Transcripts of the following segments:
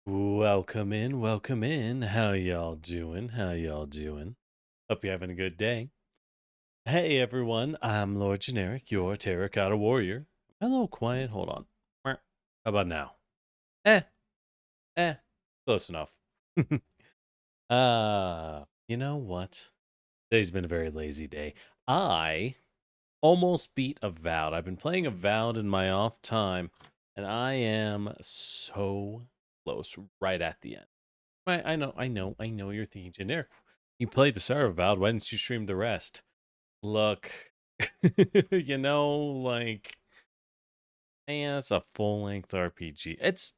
Welcome in, welcome in. How y'all doing? How y'all doing? Hope you're having a good day. Hey everyone, I'm Lord Generic, your Terracotta Warrior. Am I a little quiet? Hold on. How about now? Eh, eh, close enough. You know what? Today's been a very lazy day. I almost beat Avowed. I've been playing Avowed in my off time, and I am so close, right at the end. I know. You're thinking, generic. You played the start of Avowed. Why didn't you stream the rest? Look, like, yeah, it's a full length RPG. It's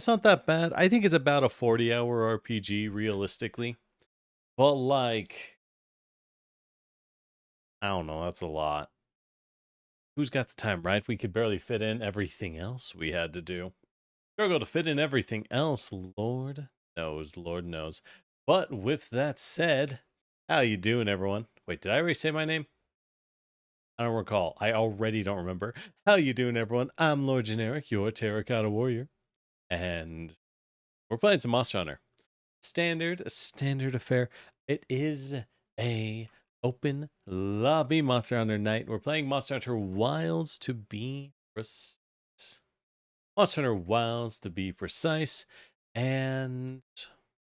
not that bad. I think it's about a 40-hour RPG realistically. But like, I don't know. That's a lot. Who's got the time, right? We could barely fit in everything else we had to do. Struggle to fit in everything else. Lord knows. Lord knows. But with that said, how you doing, everyone? Wait, did I already say my name? I don't recall. I already don't remember. How you doing, everyone? I'm Lord Generic, your Terracotta Warrior, and we're playing some Monster Hunter. Standard affair. It is a open lobby Monster Hunter night. We're playing Monster Hunter Wilds to be precise. Monster Hunter Wilds to be precise, and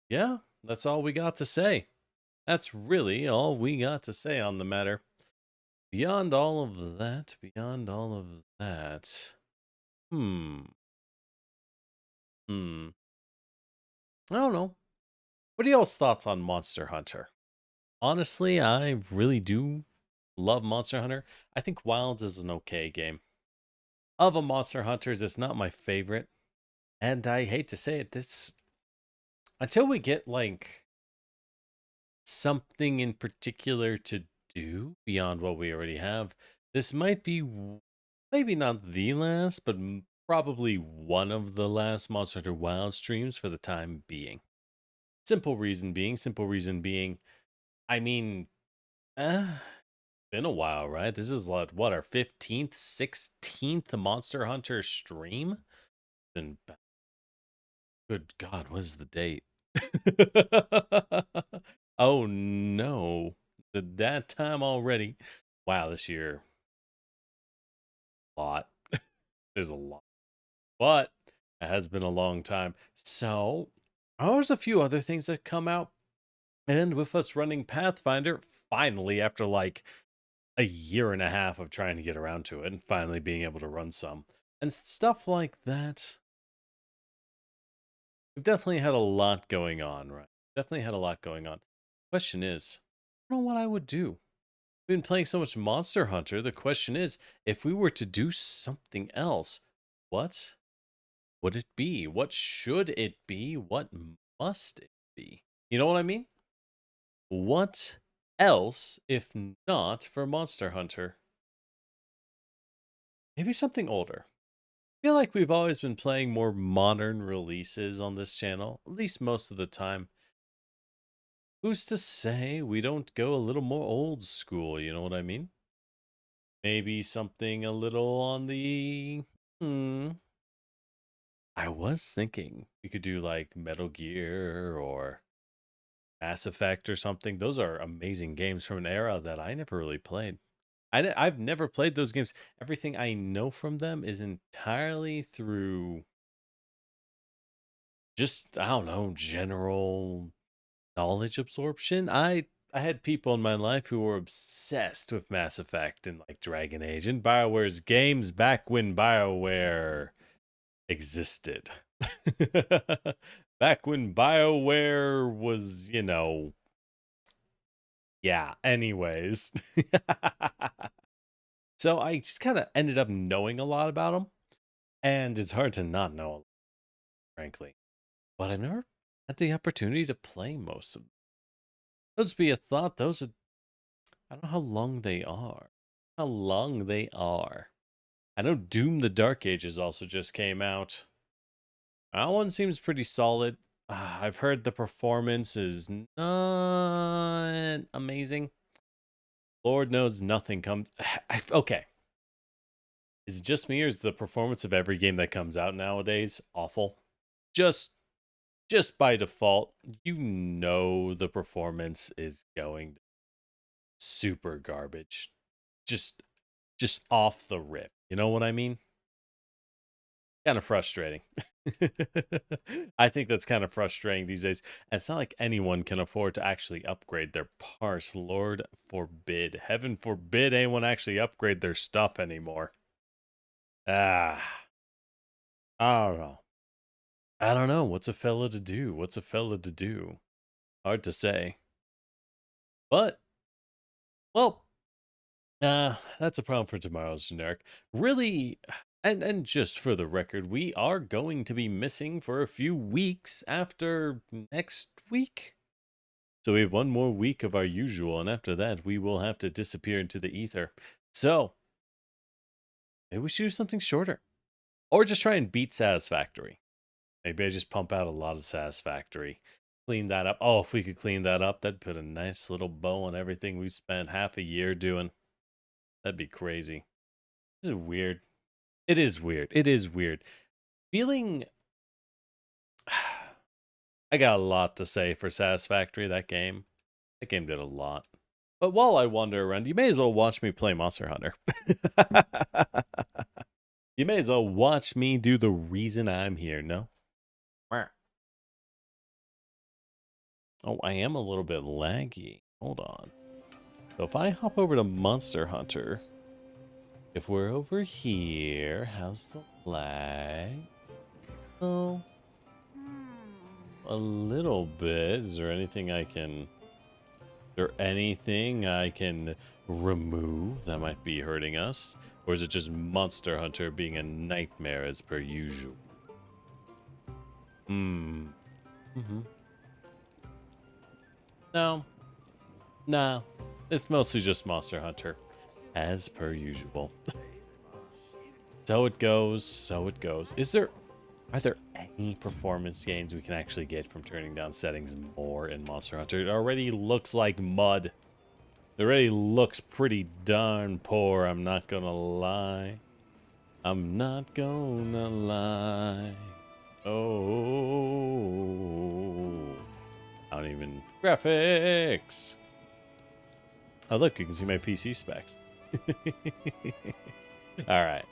yeah, that's all we got to say. That's really all we got to say on the matter. Beyond all of that, hmm. I don't know. What are y'all's thoughts on Monster Hunter? Honestly, I really do love Monster Hunter. I think Wilds is an okay game. Of a Monster Hunters, it's not my favorite. And I hate to say it, this until we get like something in particular to do beyond what we already have, this might be maybe not the last, but probably one of the last Monster Hunter Wild streams for the time being. Simple reason being, I mean, been a while, right? This is what our 15th, 16th Monster Hunter stream? And good God, what is the date? Oh no. That time already. Wow, this year. A lot. There's a lot. But it has been a long time. So there's a few other things that come out. And with us running Pathfinder, finally, after like a year and a half of trying to get around to it and finally being able to run some and stuff like that, we've definitely had a lot going on, right? Definitely had a lot going on. Question is, I don't know what I would do. We've been playing so much Monster Hunter. The question is, if we were to do something else, what would it be? What should it be? What must it be? You know what I mean? What else if not for Monster Hunter? Maybe something older. I feel like we've always been playing more modern releases on this channel, at least most of the time. Who's to say we don't go a little more old school, you know what I mean? Maybe something a little on the I was thinking we could do like Metal Gear or Mass Effect or something. Those are amazing games from an era that I never really played. I've never played those games. Everything I know from them is entirely through just, I don't know, general knowledge absorption. I had people in my life who were obsessed with Mass Effect and like Dragon Age and BioWare's games back when BioWare existed. Back when BioWare was, yeah, anyways. So I just kind of ended up knowing a lot about them, and it's hard to not know, frankly. But I've never had the opportunity to play most of them. Those be a thought. Those are, I don't know how long they are. How long they are. I know Doom the Dark Ages also just came out. That one seems pretty solid. I've heard the performance is not amazing. Lord knows nothing comes. Okay. Is it just me or is the performance of every game that comes out nowadays awful? Just just by default, you know the performance is going super garbage. Just off the rip. You know what I mean? Kind of frustrating. I think that's kind of frustrating these days. And it's not like anyone can afford to actually upgrade their parse. Lord forbid. Heaven forbid anyone actually upgrade their stuff anymore. I don't know. I don't know. What's a fella to do? What's a fella to do? Hard to say. But, well, that's a problem for tomorrow's generic. Really, and just for the record, we are going to be missing for a few weeks after next week. So we have one more week of our usual, and after that, we will have to disappear into the ether. So, maybe we should do something shorter. Or just try and beat Satisfactory. Maybe I just pump out a lot of Satisfactory. Clean that up. Oh, if we could clean that up, that'd put a nice little bow on everything we spent half a year doing. That'd be crazy. This is weird. It is weird. It is weird. Feeling... I got a lot to say for Satisfactory, that game. That game did a lot. But while I wander around, you may as well watch me play Monster Hunter. You may as well watch me do the reason I'm here, no? Oh, I am a little bit laggy. Hold on. So if I hop over to Monster Hunter, if we're over here, how's the lag? Oh, a little bit. Is there anything I can... Is there anything I can remove that might be hurting us? Or is it just Monster Hunter being a nightmare as per usual? No. Nah. It's mostly just Monster Hunter. As per usual. So it goes. So it goes. Are there any performance gains we can actually get from turning down settings more in Monster Hunter? It already looks like mud. It already looks pretty darn poor, I'm not gonna lie. I'm not gonna lie. Oh. I don't even... Graphics! Oh, look, you can see my PC specs. Alright.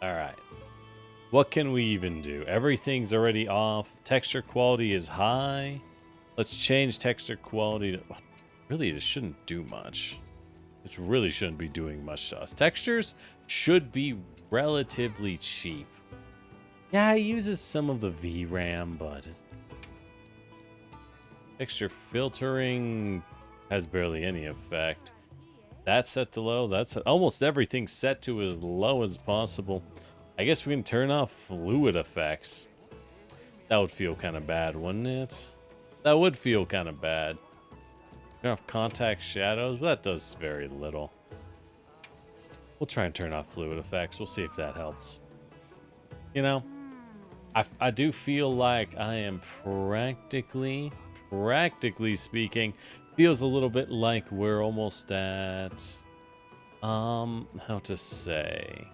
Alright. What can we even do? Everything's already off. Texture quality is high. Let's change texture quality to... Really, this shouldn't do much. This really shouldn't be doing much to us. Textures should be relatively cheap. Yeah, it uses some of the VRAM, but... Texture filtering has barely any effect. That's set to low. That's almost everything set to as low as possible. I guess we can turn off fluid effects. That would feel kind of bad, wouldn't it? That would feel kind of bad. Turn off contact shadows, but that does very little. We'll try and turn off fluid effects. We'll see if that helps. You know, I do feel like I am practically speaking, feels a little bit like we're almost at, how to say?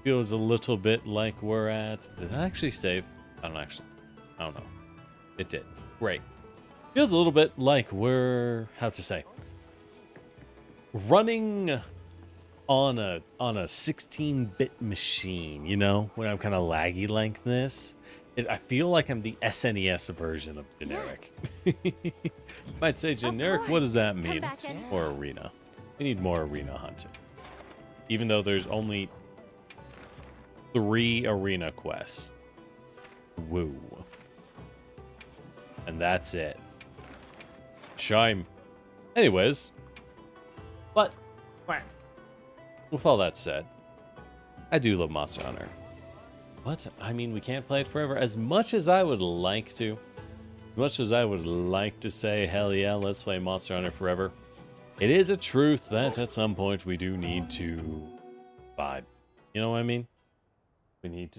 Feels a little bit like we're at, did I actually save? I don't know. It did. Great. Feels a little bit like we're, how to say? Running on a 16-bit machine, you know, when I'm kind of laggy like this. I feel like I'm the SNES version of generic. Might say generic, what does that mean? Or arena. We need more arena hunting. Even though there's only 3 arena quests. Woo. And that's it. Shame. Anyways. But, with all that said, I do love Monster Hunter. What? I mean, we can't play it forever. As much as I would like to. As much as I would like to say, hell yeah, let's play Monster Hunter forever. It is a truth that at some point we do need to vibe. You know what I mean? We need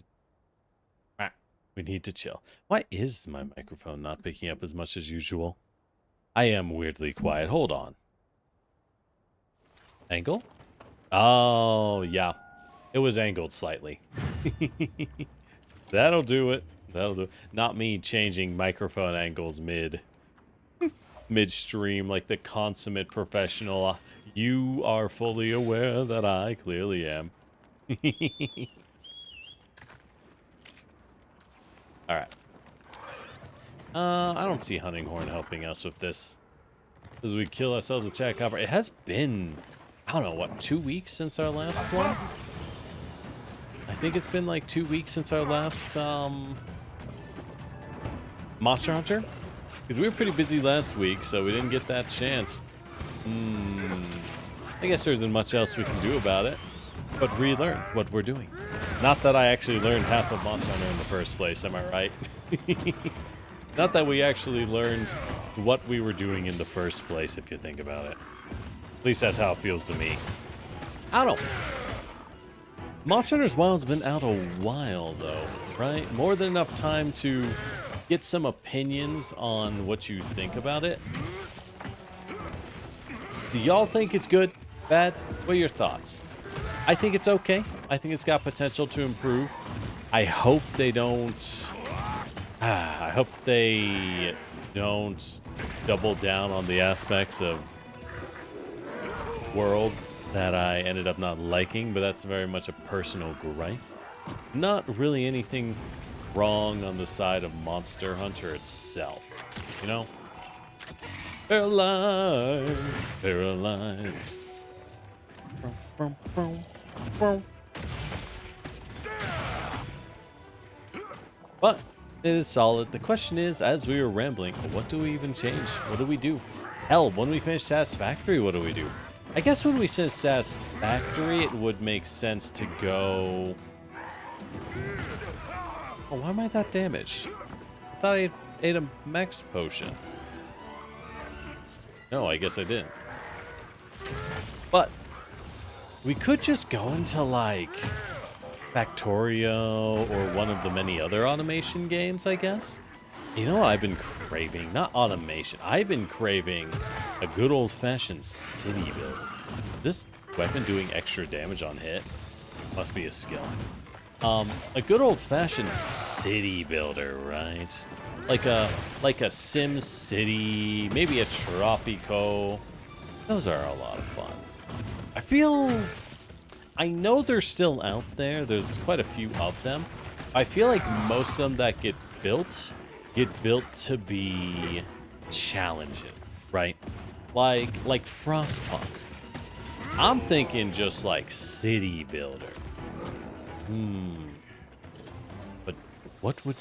to chill. Why is my microphone not picking up as much as usual? I am weirdly quiet. Hold on. Angle? Oh, yeah. It was angled slightly. That'll do it. That'll do. Not me changing microphone angles midstream like the consummate professional. You are fully aware that I clearly am. Alright. I don't see Hunting Horn helping us with this. As we kill ourselves with Terracotta. It has been, I don't know, what, 2 weeks since our last one? I think it's been like 2 weeks since our last, Monster Hunter? Because we were pretty busy last week, so we didn't get that chance. I guess there isn't much else we can do about it, but relearn what we're doing. Not that I actually learned half of Monster Hunter in the first place, am I right? Not that we actually learned what we were doing in the first place, if you think about it. At least that's how it feels to me. I don't know. Monster Hunter's Wild's been out a while, though, right? More than enough time to get some opinions on what you think about it. Do y'all think it's good? Bad? What are your thoughts? I think it's okay. I think it's got potential to improve. I hope they don't... I hope they don't double down on the aspects of World that I ended up not liking, but that's very much a personal gripe. Not really anything wrong on the side of Monster Hunter itself, you know? Paralyzed, paralyzed. But it is solid. The question is, as we were rambling, what do we even change? What do we do? Hell, when we finish Satisfactory, what do we do? I guess when we finish Satisfactory, it would make sense to go... Oh, why am I that damaged? I thought I ate a max potion. No, I guess I didn't. But we could just go into, like, Factorio or one of the many other automation games, I guess. You know what I've been craving? Not automation. I've been craving a good old-fashioned city build. This weapon doing extra damage on hit must be a skill. A good old-fashioned city builder, right? Like a Sim City, maybe a Tropico. Those are a lot of fun. I know they're still out there. There's quite a few of them. I feel like most of them that get built to be challenging, right? Like Frostpunk. I'm thinking just like city builder. But what would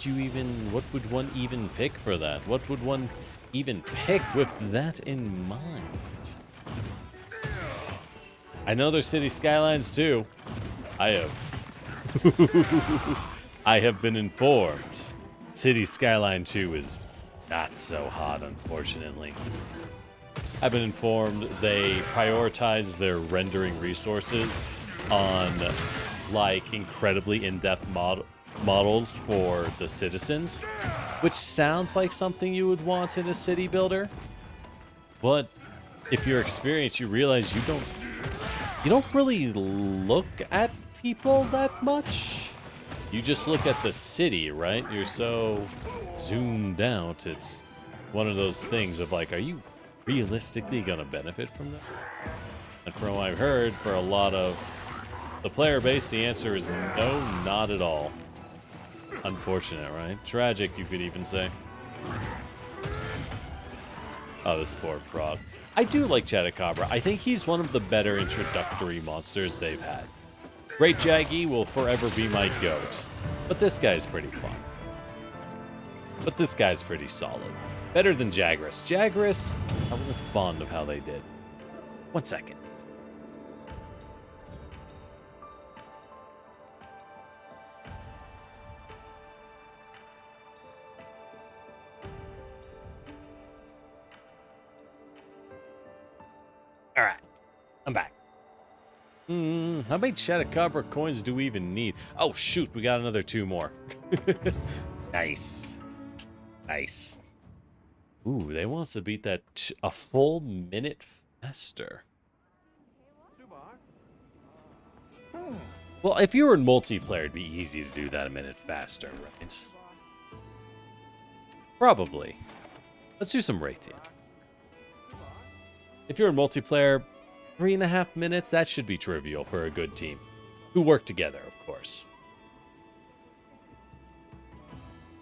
one even pick for that? What would one even pick with that in mind? I know there's city skylines too. I have been informed. City Skyline 2 is not so hot, unfortunately. I've been informed they prioritize their rendering resources on, like, incredibly in-depth models for the citizens, which sounds like something you would want in a city builder. But if you're experienced, you realize you don't really look at people that much. You just look at the city, right? You're so zoomed out. It's one of those things of like, are you realistically gonna benefit from that? And from what I've heard, for a lot of the player base, the answer is no, not at all. Unfortunate, right? Tragic, you could even say. Oh, this poor frog. I do like Terracotta. I think he's one of the better introductory monsters they've had. Great Jaggy will forever be my goat. But this guy's pretty fun. But this guy's pretty solid. Better than Jagras. Jagras, I wasn't fond of how they did. 1 second. Alright. I'm back. How many Terracotta coins do we even need? Oh, shoot. We got another 2 more. Nice. Nice. Ooh, they want us to beat that a full minute faster. Well, if you were in multiplayer, it'd be easy to do that a minute faster, right? Probably. Let's do some Raytheon. If you're in multiplayer, 3.5 minutes, that should be trivial for a good team. Who work together, of course.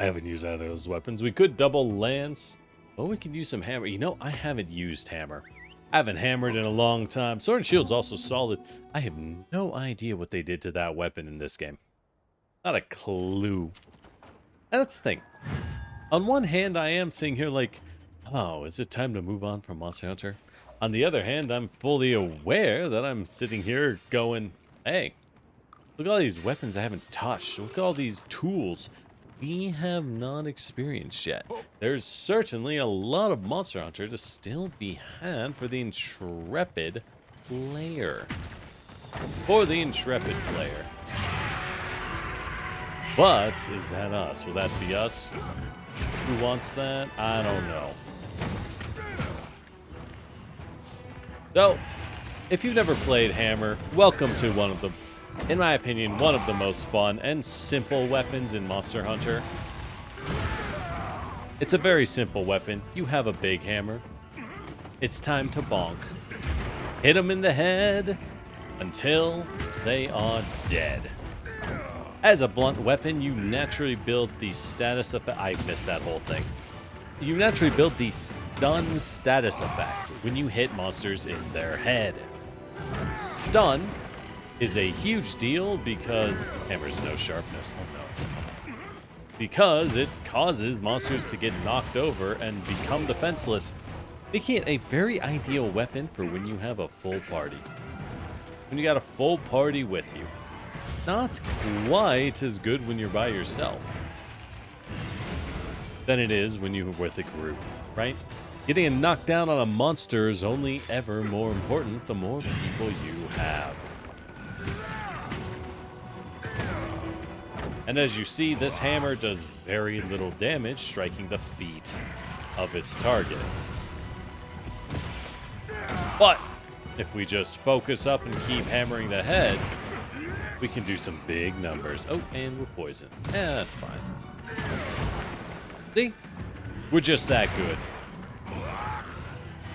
I haven't used either of those weapons. We could double lance. Oh, we could use some hammer. You know, I haven't used hammer. I haven't hammered in a long time. Sword and Shield's also solid. I have no idea what they did to that weapon in this game. Not a clue. And that's the thing. On one hand, I am sitting here like, oh, is it time to move on from Monster Hunter? On the other hand, I'm fully aware that I'm sitting here going, hey, look at all these weapons I haven't touched. Look at all these tools we have not experienced yet. There's certainly a lot of Monster Hunter to still be had for the intrepid player. For the intrepid player. But, is that us? Will that be us? Who wants that? I don't know. So, if you've never played Hammer, welcome to one of the, in my opinion, one of the most fun and simple weapons in Monster Hunter. It's a very simple weapon. You have a big hammer. It's time to bonk. Hit them in the head until they are dead. As a blunt weapon, you naturally build the status effect. I missed that whole thing. You naturally build the stun status effect when you hit monsters in their head. Stun is a huge deal because this hammer has no sharpness. Oh no. Because it causes monsters to get knocked over and become defenseless, making it a very ideal weapon for when you have a full party. When you got a full party with you. Not quite as good when you're by yourself than it is when you're with a group, right? Getting a knockdown on a monster is only ever more important the more people you have. And as you see, this hammer does very little damage, striking the feet of its target. But if we just focus up and keep hammering the head, we can do some big numbers. Oh, and we're poisoned. That's fine. See? We're just that good.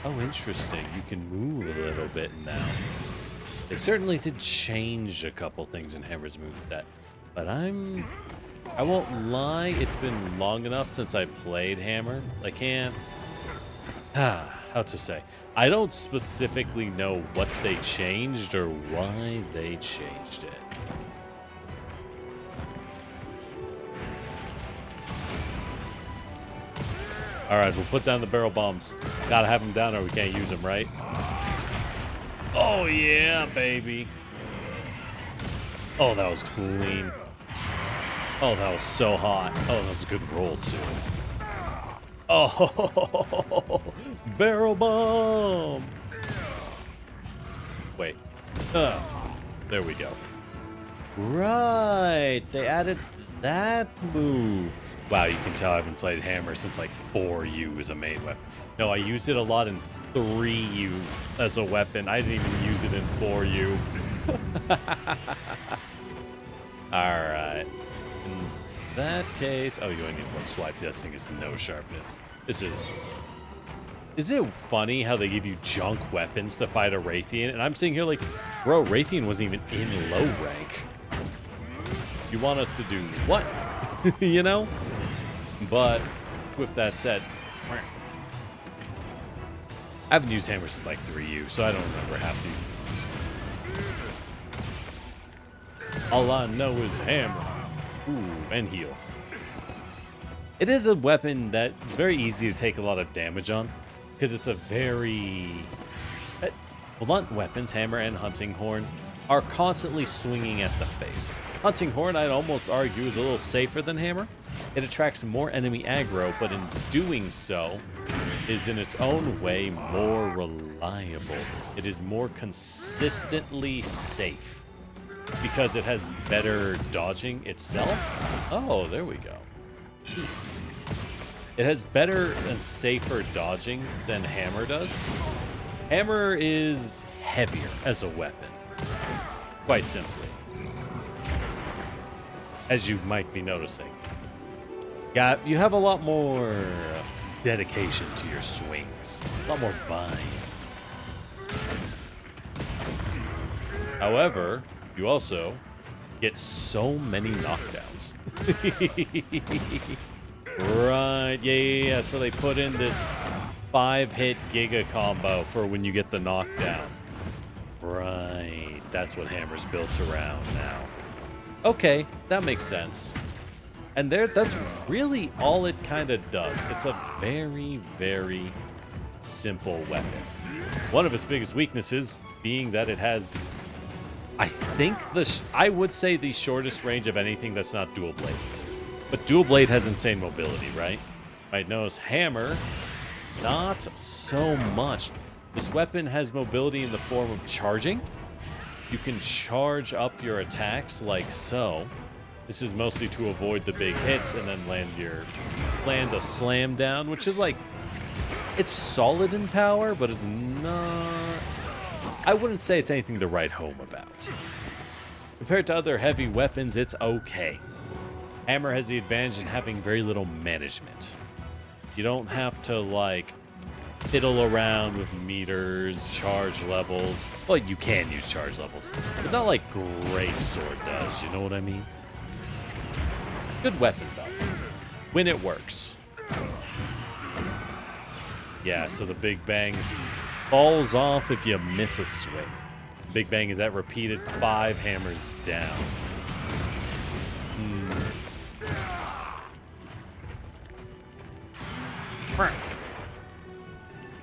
Oh, interesting. You can move a little bit now. They certainly did change a couple things in Hammer's move set. But I won't lie, it's been long enough since I played Hammer. I can't... how to say? I don't specifically know what they changed or why they changed it. Alright, we'll put down the barrel bombs. Gotta have them down or we can't use them, right? Oh yeah, baby. Oh, that was clean. Oh, that was so hot. Oh, that was a good roll, too. Oh, barrel bomb. Wait. There we go. Right. They added that move. Wow, you can tell I haven't played Hammer since like 4U as a main weapon. No, I used it a lot in 3U as a weapon. I didn't even use it in 4U. Alright. In that case... Oh, you only need one swipe. This thing is no sharpness. This is... Is it funny how they give you junk weapons to fight a Raytheon? And I'm sitting here like, bro, Raytheon wasn't even in low rank. You want us to do what? You know? But, with that said... I haven't used Hammer since like 3U, so I don't remember half these moves. All I know is Hammer. Ooh, and heal. It is a weapon that's very easy to take a lot of damage on, because it's a very... Blunt weapons, Hammer and Hunting Horn, are constantly swinging at the face. Hunting Horn, I'd almost argue, is a little safer than Hammer. It attracts more enemy aggro, but in doing so, is in its own way more reliable. It is more consistently safe because it has better dodging itself. Oh, there we go. Neat. It has better and safer dodging than Hammer does. Hammer is heavier as a weapon, quite simply, as you might be noticing. You have a lot more dedication to your swings. A lot more vibe. However, you also get so many knockdowns. Right, yeah. So they put in this 5-hit Giga combo for when you get the knockdown. Right, that's what Hammer's built around now. Okay, that makes sense. And that's really all it kind of does. It's a very, very simple weapon. One of its biggest weaknesses being that it has, I think, I would say the shortest range of anything that's not dual blade. But dual blade has insane mobility, right? Might notice Hammer, not so much. This weapon has mobility in the form of charging. You can charge up your attacks like so. This is mostly to avoid the big hits and then land a slam down, which is like, it's solid in power, but it's not, I wouldn't say it's anything to write home about. Compared to other heavy weapons, it's okay. Hammer has the advantage in having very little management. You don't have to, like, fiddle around with meters, charge levels. Well, you can use charge levels, but not like Great Sword does, you know what I mean? Good weapon, though, when it works. Yeah, so the Big Bang falls off if you miss a swing. Big Bang is at repeated 5 hammers down.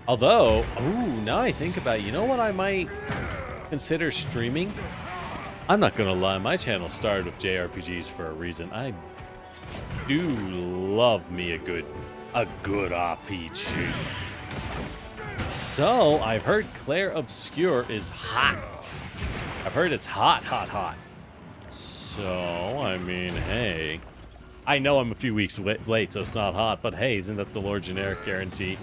Although, now I think about it, you know what I might consider streaming? I'm not gonna lie, my channel started with JRPGs for a reason. I do love me a good RPG. So, I've heard Claire Obscure is hot. I've heard it's hot. So, I mean, hey. I know I'm a few weeks late, so it's not hot, but hey, isn't that the Lord Generic guarantee?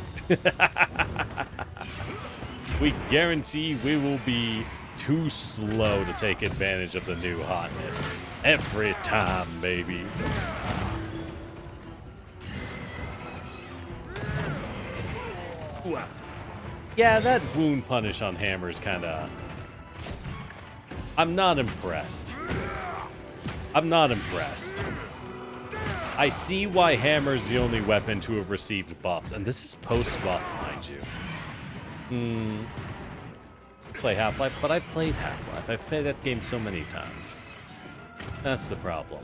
We guarantee we will be too slow to take advantage of the new hotness. Every time, baby. Yeah, that wound punish on Hammer's kinda... I'm not impressed. I see why Hammer's the only weapon to have received buffs, and this is post-buff, mind you. Play Half-Life, but I've played Half-Life. I've played that game so many times. That's the problem.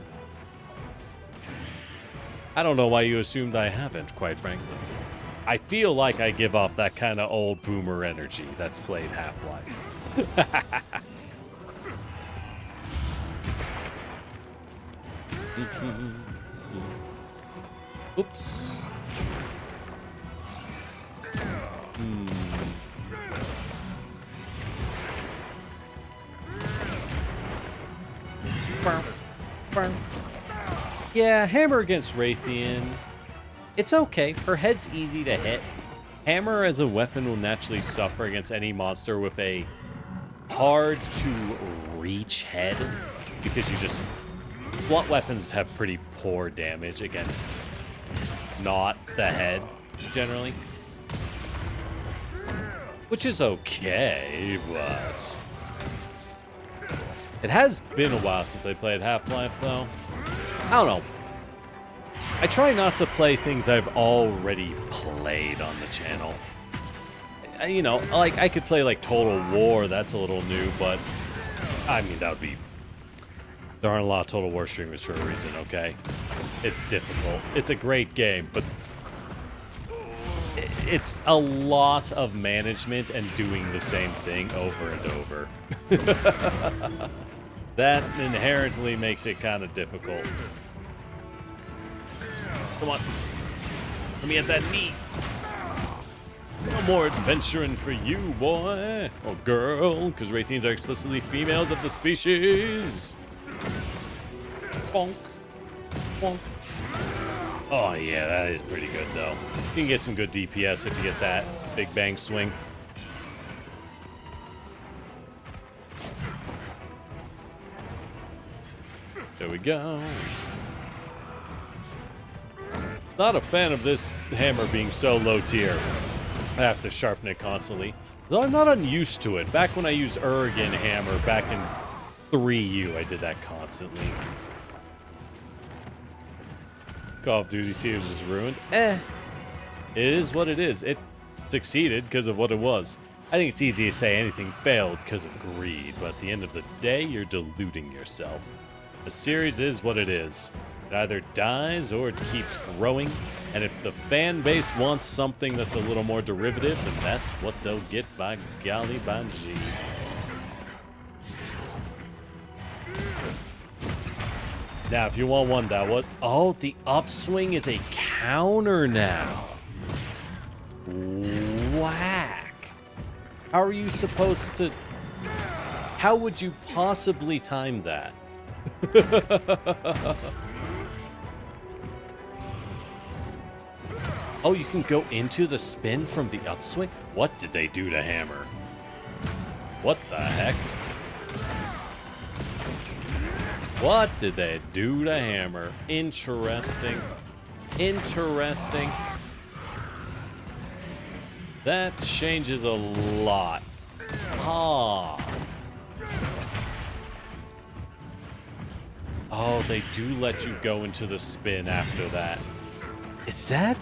I don't know why you assumed I haven't, quite frankly. I feel like I give off that kind of old boomer energy that's played Half-Life. Oops. Yeah, Hammer against Raytheon. It's okay. Her head's easy to hit. Hammer as a weapon will naturally suffer against any monster with a hard-to-reach head, because you just... blunt weapons have pretty poor damage against not the head, generally. Which is okay, but... it has been a while since I played Half-Life, though. I don't know. I try not to play things I've already played on the channel. You know, like, I could play, like, Total War, that's a little new, but... I mean, that would be... there aren't a lot of Total War streamers for a reason, okay? It's difficult. It's a great game, but... it's a lot of management and doing the same thing over and over. That inherently makes it kind of difficult. Come on. Let me at that knee. No more adventuring for you, boy. Or girl, because Raytheons are explicitly females of the species. Bonk. Bonk. Oh, yeah, that is pretty good, though. You can get some good DPS if you get that Big Bang swing. There we go. Not a fan of this hammer being so low tier. I have to sharpen it constantly. Though I'm not unused to it. Back when I used Ergen hammer back in 3U, I did that constantly. Call of Duty series is ruined. It is what it is. It succeeded because of what it was. I think it's easy to say anything failed because of greed, but at the end of the day, you're deluding yourself. The series is what it is. It either dies or it keeps growing, and if the fan base wants something that's a little more derivative, then that's what they'll get, by golly, by G. Now, if you want one that was... Oh, the upswing is a counter now. Whack. How are you supposed to... How would you possibly time that? Oh, you can go into the spin from the upswing? What did they do to Hammer? What the heck? What did they do to Hammer? Interesting. Interesting. That changes a lot. Ah. Oh, they do let you go into the spin after that. Is that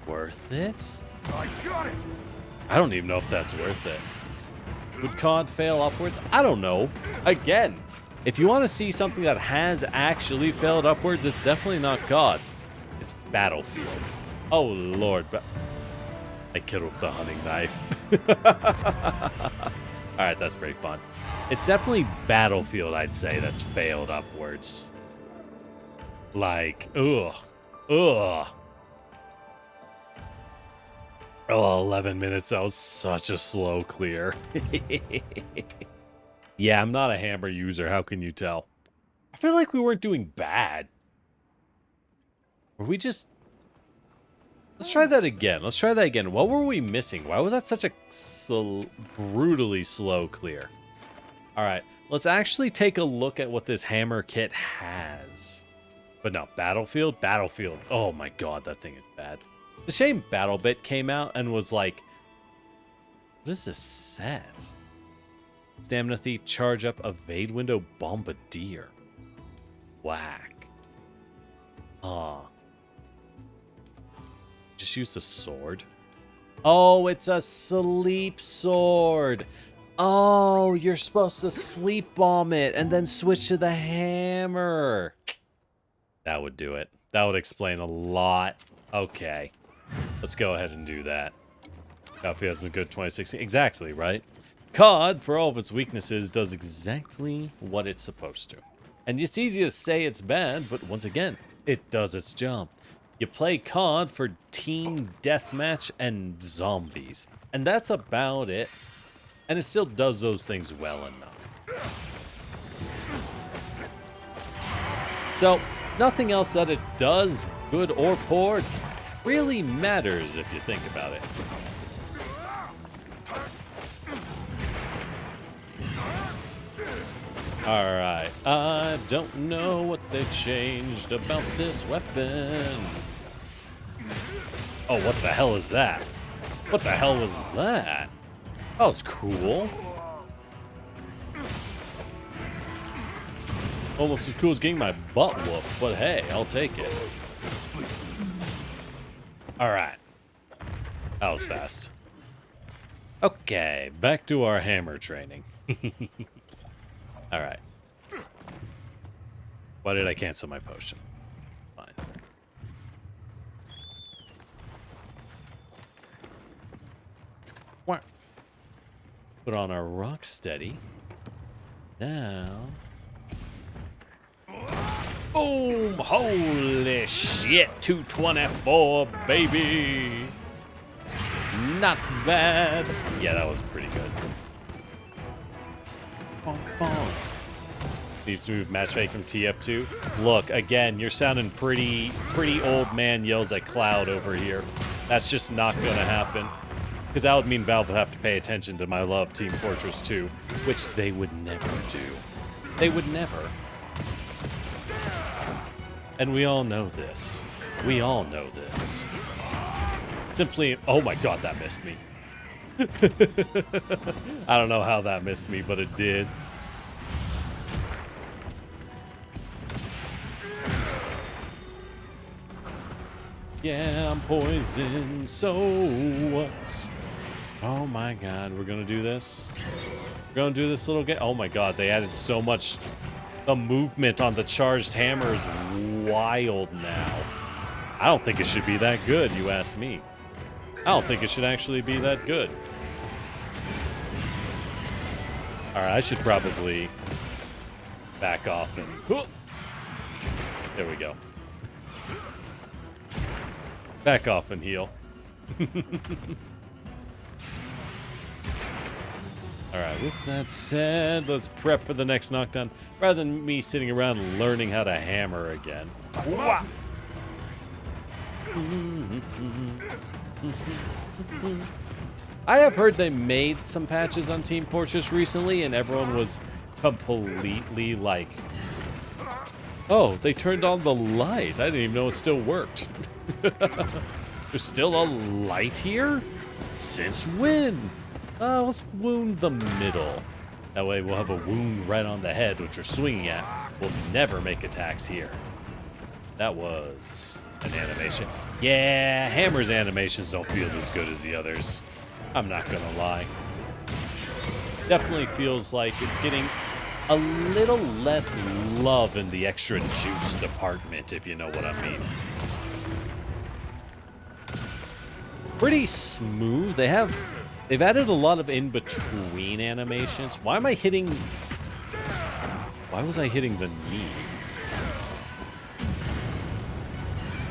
worth it? I got it. I don't even know if that's worth it. Would COD fail upwards? I don't know. Again, if you want to see something that has actually failed upwards, it's definitely not COD. It's Battlefield. Oh, Lord. I killed with the hunting knife. Alright, that's pretty fun. It's definitely Battlefield, I'd say, that's failed upwards. Like, ugh. Ugh. Oh, 11 minutes. That was such a slow clear. Yeah, I'm not a Hammer user. How can you tell? I feel like we weren't doing bad. Were we just... Let's try that again. Let's try that again. What were we missing? Why was that such a brutally slow clear? All right, let's actually take a look at what this Hammer kit has. But no, Battlefield? Battlefield. Oh my god, that thing is bad. It's a shame BattleBit came out and was like, what is this set? Stamina Thief, Charge Up, Evade Window, Bombardier. Whack. Just use the sword. Oh, it's a sleep sword. Oh, you're supposed to sleep bomb it and then switch to the hammer. That would do it. That would explain a lot. Okay. Let's go ahead and do that. Battlefield's been good 2016. Exactly, right? COD, for all of its weaknesses, does exactly what it's supposed to. And it's easy to say it's bad, but once again, it does its job. You play COD for team deathmatch and zombies. And that's about it. And it still does those things well enough. So, nothing else that it does, good or poor, really matters if you think about it. Alright, I don't know what they changed about this weapon. Oh, what the hell is that? What the hell was that? That was cool. Almost as cool as getting my butt whooped, but hey, I'll take it. Alright. That was fast. Okay, back to our hammer training. Alright. Why did I cancel my potion? Fine. What? Put on our rock steady. Now. Boom! Holy shit! 224, baby! Not bad. Yeah, that was pretty good. Need smooth matchmaking from TF2. Look, again, you're sounding pretty old man yells at cloud over here. That's just not gonna happen. Because that would mean Valve would have to pay attention to my love, Team Fortress 2, which they would never do. They would never. And we all know this. We all know this. Simply, oh my god, that missed me. I don't know how that missed me, but it did. Yeah, I'm poisoned, so what? Oh my god, we're gonna do this? We're gonna do this little game? Oh my god, they added so much. The movement on the charged hammer is wild now. I don't think it should be that good, you ask me. I don't think it should actually be that good. Alright, I should probably back off and... There we go. Back off and heal. Alright, with that said, let's prep for the next knockdown, rather than me sitting around learning how to hammer again. I have heard they made some patches on Team Fortress recently, and everyone was completely like, oh, they turned on the light. I didn't even know it still worked. There's still a light here? Since when? Let's wound the middle. That way we'll have a wound right on the head, which we're swinging at. We'll never make attacks here. That was an animation. Yeah, Hammer's animations don't feel as good as the others. I'm not gonna lie. Definitely feels like it's getting a little less love in the extra juice department, if you know what I mean. Pretty smooth. They've added a lot of in-between animations. Why was I hitting the knee?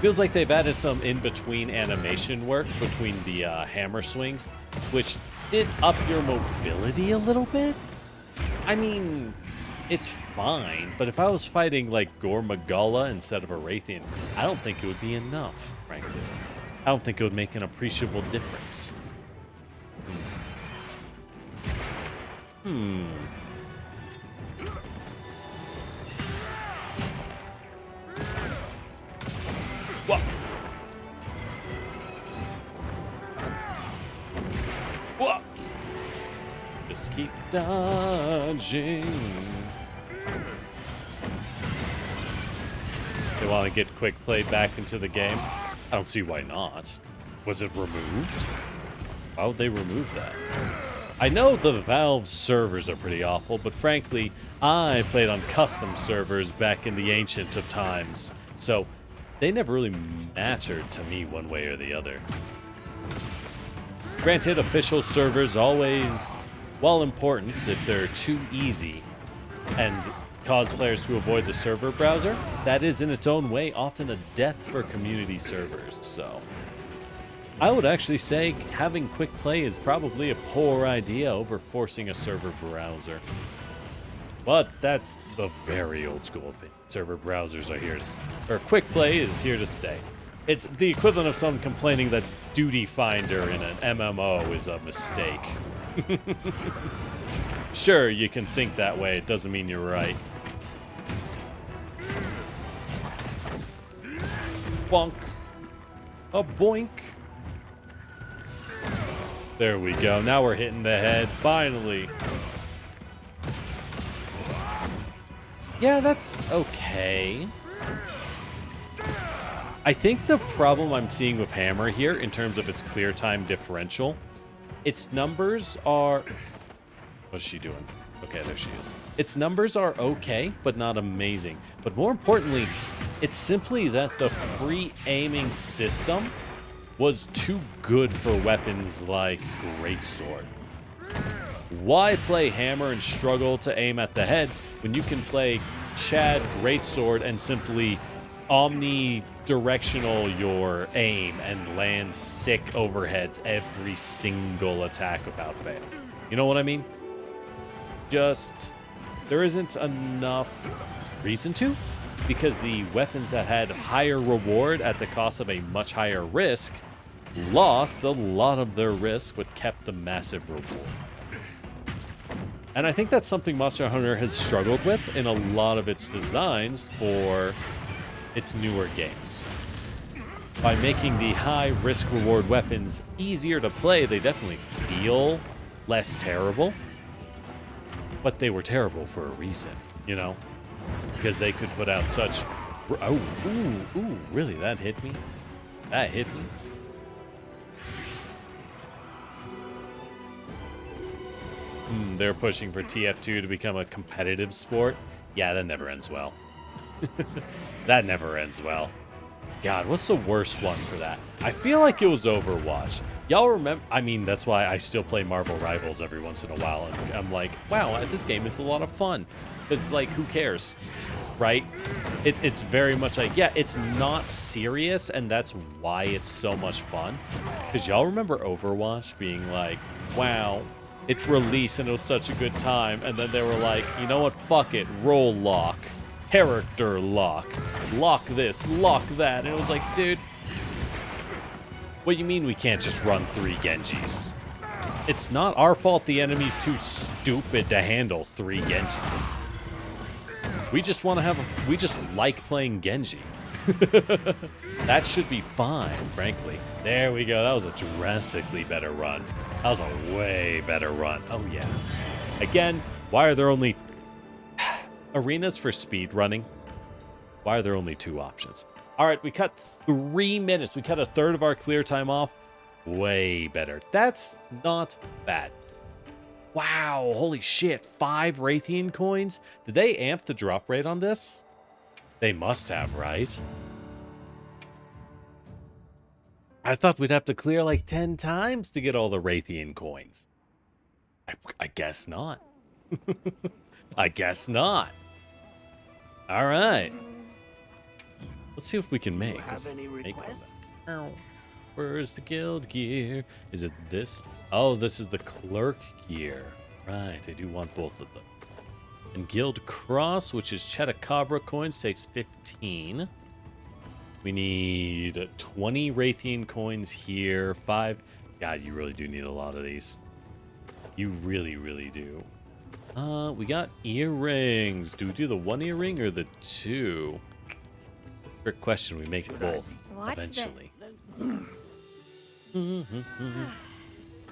Feels like they've added some in-between animation work between the hammer swings, which did up your mobility a little bit. I mean, it's fine, but if I was fighting like Gormagala instead of a Raytheon, I don't think it would be enough, frankly. I don't think it would make an appreciable difference. What? What? Just keep dodging. They want to get quick play back into the game. I don't see why not. Was it removed? Why would they remove that? I know the Valve servers are pretty awful, but frankly, I played on custom servers back in the ancient of times, so they never really mattered to me one way or the other. Granted, official servers always, while important, if they're too easy and cause players to avoid the server browser, that is in its own way often a death for community servers, so I would actually say having quick play is probably a poor idea over forcing a server browser. But that's the very old school opinion. Server browsers are here to, or quick play is here to stay. It's the equivalent of someone complaining that Duty Finder in an MMO is a mistake. Sure, you can think that way. It doesn't mean you're right. Bonk. A boink. There we go. Now we're hitting the head. Finally. Yeah, that's okay. I think the problem I'm seeing with Hammer here, in terms of its clear time differential, its numbers are... What's she doing? Okay, there she is. Its numbers are okay, but not amazing. But more importantly, it's simply that the free aiming system was too good for weapons like Greatsword. Why play Hammer and struggle to aim at the head when you can play Chad Greatsword and simply omni-directional your aim and land sick overheads every single attack without fail? You know what I mean? Just, there isn't enough reason to, because the weapons that had higher reward at the cost of a much higher risk lost a lot of their risk but kept the massive reward. And I think that's something Monster Hunter has struggled with in a lot of its designs for its newer games. by making the high risk reward weapons easier to play, they definitely feel less terrible. But they were terrible for a reason, you know? Because they could put out such... Oh, ooh, really? That hit me? That hit me? They're pushing for TF2 to become a competitive sport. Yeah, that never ends well. That never ends well. God, what's the worst one for that? I feel like it was Overwatch. Y'all remember? I mean, that's why I still play Marvel Rivals every once in a while. And I'm like, wow, this game is a lot of fun. It's like, who cares? Right? It's very much like, yeah, it's not serious, and that's why it's so much fun. Because y'all remember Overwatch being like, wow, it's released and it was such a good time. And then they were like, you know what? Fuck it. Role lock. Character lock. Lock this. Lock that. And it was like, dude, what do you mean we can't just run 3 Genjis? It's not our fault the enemy's too stupid to handle 3 Genjis. We just want to have we just like playing Genji. That should be fine, frankly. There we go. That was a drastically better run. That was a way better run. Oh, yeah. Again, why are there only... arenas for speed running? Why are there only 2 options? All right, we cut 3 minutes. We cut a third of our clear time off. Way better. That's not bad. Wow, holy shit. 5 Raytheon coins? Did they amp the drop rate on this? They must have, right? I thought we'd have to clear like 10 times to get all the Raytheon coins. I guess not. I guess not. All right. Let's see what we can make. Have any requests? Where's the guild gear? Is it this? Oh, this is the clerk gear. Right, I do want both of them. And guild cross, which is Cheetacabra coins, takes 15. We need 20 Raytheon coins here. 5. God, you really do need a lot of these. You really, really do. We got earrings. Do we do the 1 earring or the 2? Trick question. We make it both eventually.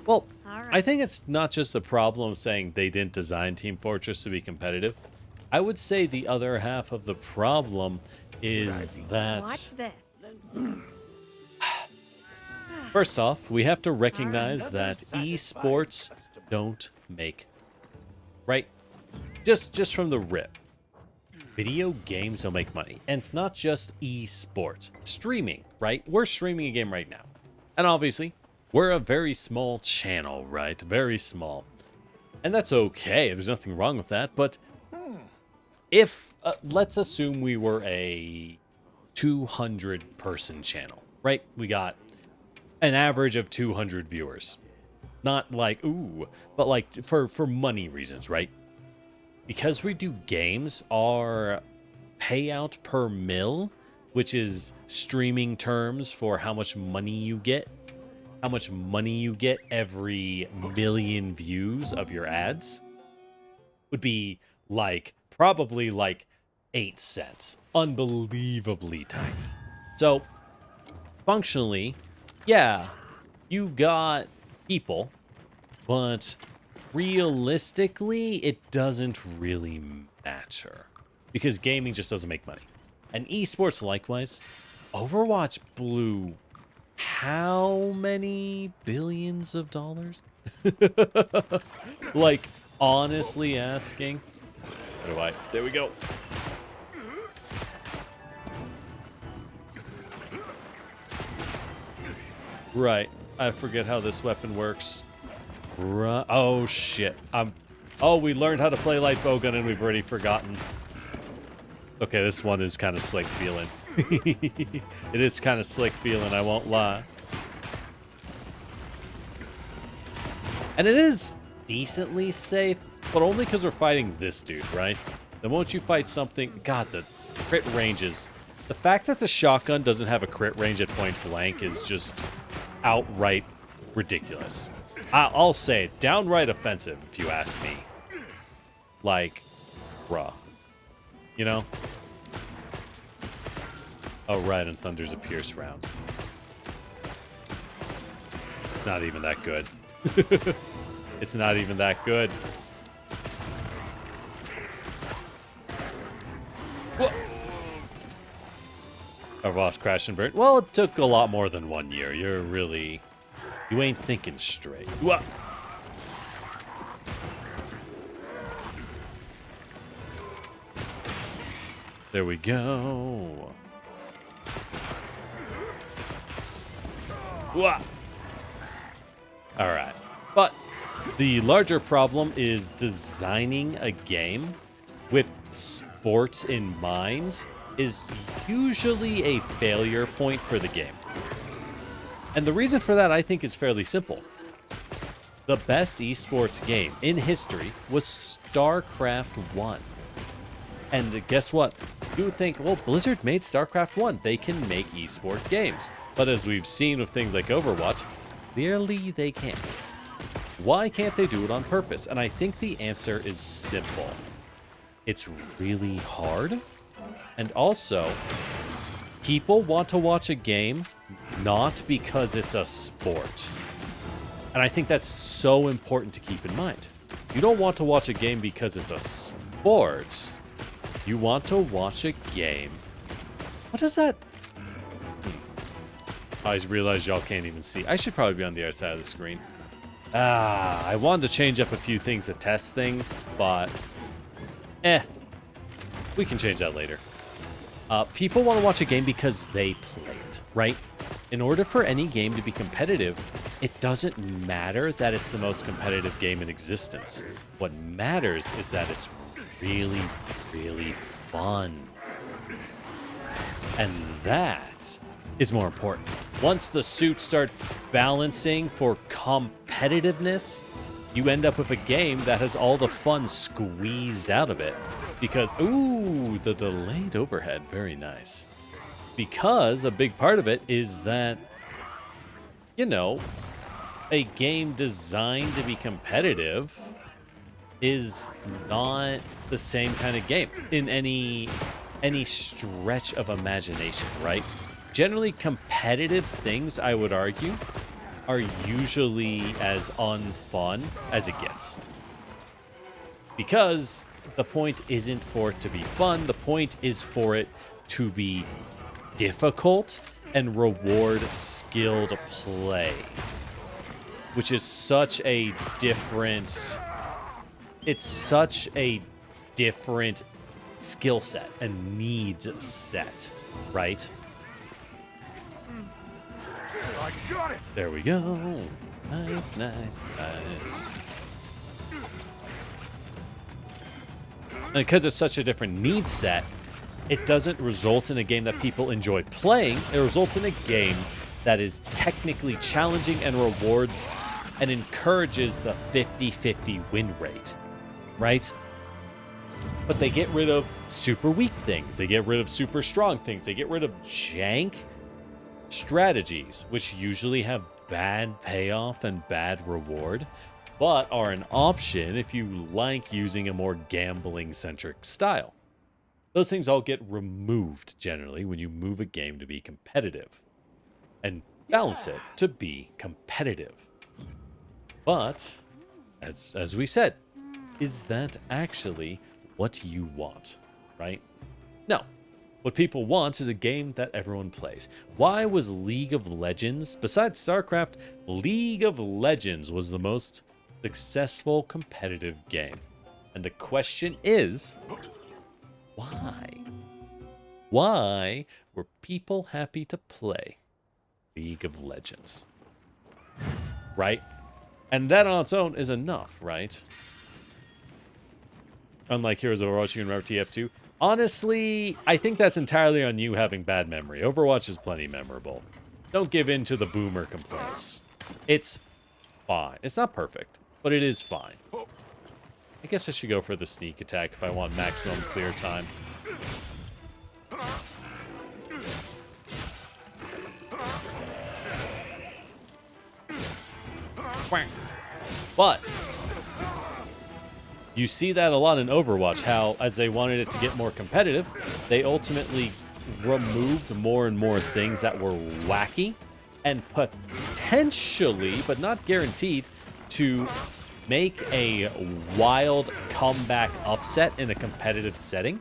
Well, I think it's not just a problem of saying they didn't design Team Fortress to be competitive. I would say the other half of the problem is that... Watch this. First off, we have to recognize that esports don't make... Right? Just from the rip. Video games don't make money. And it's not just esports. Streaming, right? We're streaming a game right now. And obviously, we're a very small channel, right? Very small. And that's okay. There's nothing wrong with that. But if, let's assume we were a 200-person channel, right? We got an average of 200 viewers. Not like, ooh, but like for money reasons, right? Because we do games, our payout per mil, which is streaming terms for how much money you get every million views of your ads, would be like, probably like 8 cents. Unbelievably tiny. So, functionally, yeah, you got people, but realistically, it doesn't really matter. Because gaming just doesn't make money. And esports, likewise. Overwatch blew how many billions of dollars? Like, honestly asking. How do I? There we go. Right. I forget how this weapon works. Oh, shit. Oh, we learned how to play light bowgun and we've already forgotten. Okay, this one is kind of slick feeling. It is kind of slick feeling, I won't lie. And it is decently safe, but only because we're fighting this dude, right? Then won't you fight something... God, the crit ranges. The fact that the shotgun doesn't have a crit range at point blank is just outright ridiculous. I'll say it, downright offensive, if you ask me. Like, bruh. You know? Oh, right, and Thunder's a Pierce round. It's not even that good. It's not even that good. Whoa. Our boss crashed and burned. Well, it took a lot more than 1 year. You ain't thinking straight. Whoa. There we go. Whoa. All right. But the larger problem is designing a game with sports in mind is usually a failure point for the game. And the reason for that, I think, is fairly simple. The best esports game in history was StarCraft 1. And guess what? You would think, well, Blizzard made StarCraft 1. They can make esport games. But as we've seen with things like Overwatch, clearly they can't. Why can't they do it on purpose? And I think the answer is simple. It's really hard. And also, people want to watch a game not because it's a sport. And I think that's so important to keep in mind. You don't want to watch a game because it's a sport. You want to watch a game. What is that? I realize y'all can't even see. I should probably be on the other side of the screen. I wanted to change up a few things to test things, but we can change that later. People want to watch a game because they play it, right? In order for any game to be competitive, it doesn't matter that it's the most competitive game in existence. What matters is that it's really, really fun. And that is more important. Once the suits start balancing for competitiveness, you end up with a game that has all the fun squeezed out of it. Because, ooh, the delayed overhead, very nice. Because a big part of it is that, you know, a game designed to be competitive is not the same kind of game in any stretch of imagination, right? Generally, competitive things, I would argue, are usually as unfun as it gets. Because the point isn't for it to be fun, the point is for it to be difficult and reward skilled play. Which is such a different... It's such a different skill set and needs set, right? I got it. There we go. Nice, nice, nice. And because it's such a different need set, it doesn't result in a game that people enjoy playing. It results in a game that is technically challenging and rewards and encourages the 50-50 win rate, right? But they get rid of super weak things. They get rid of super strong things. They get rid of jank strategies, which usually have bad payoff and bad reward, but are an option if you like using a more gambling-centric style. Those things all get removed, generally, when you move a game to be competitive and balance it to be competitive. But, as we said, is that actually what you want, right? No. What people want is a game that everyone plays. Why was League of Legends, besides StarCraft, League of Legends was the most successful competitive game? And the question is, why? Why were people happy to play League of Legends? Right? And that on its own is enough, right? Unlike Heroes of Overwatch, you can remember TF2. Honestly, I think that's entirely on you having bad memory. Overwatch is plenty memorable. Don't give in to the boomer complaints. It's fine. It's not perfect, but it is fine. I guess I should go for the sneak attack if I want maximum clear time. But you see that a lot in Overwatch, how as they wanted it to get more competitive, they ultimately removed more and more things that were wacky and potentially, but not guaranteed, to make a wild comeback upset in a competitive setting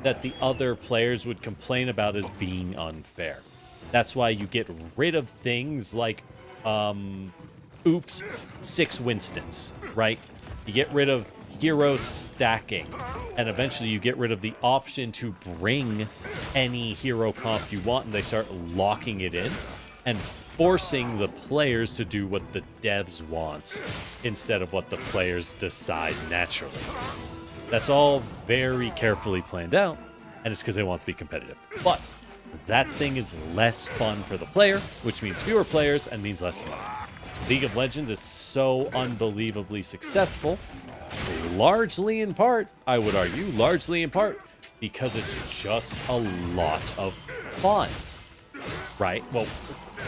that the other players would complain about as being unfair. That's why you get rid of things like, oops, 6 Winstons, right? You get rid of hero stacking, and eventually you get rid of the option to bring any hero comp you want, and they start locking it in and forcing the players to do what the devs want instead of what the players decide naturally. That's all very carefully planned out, and it's because they want to be competitive. But that thing is less fun for the player, which means fewer players and means less money. League of Legends is so unbelievably successful, largely in part, I would argue, largely in part, because it's just a lot of fun, right? Well,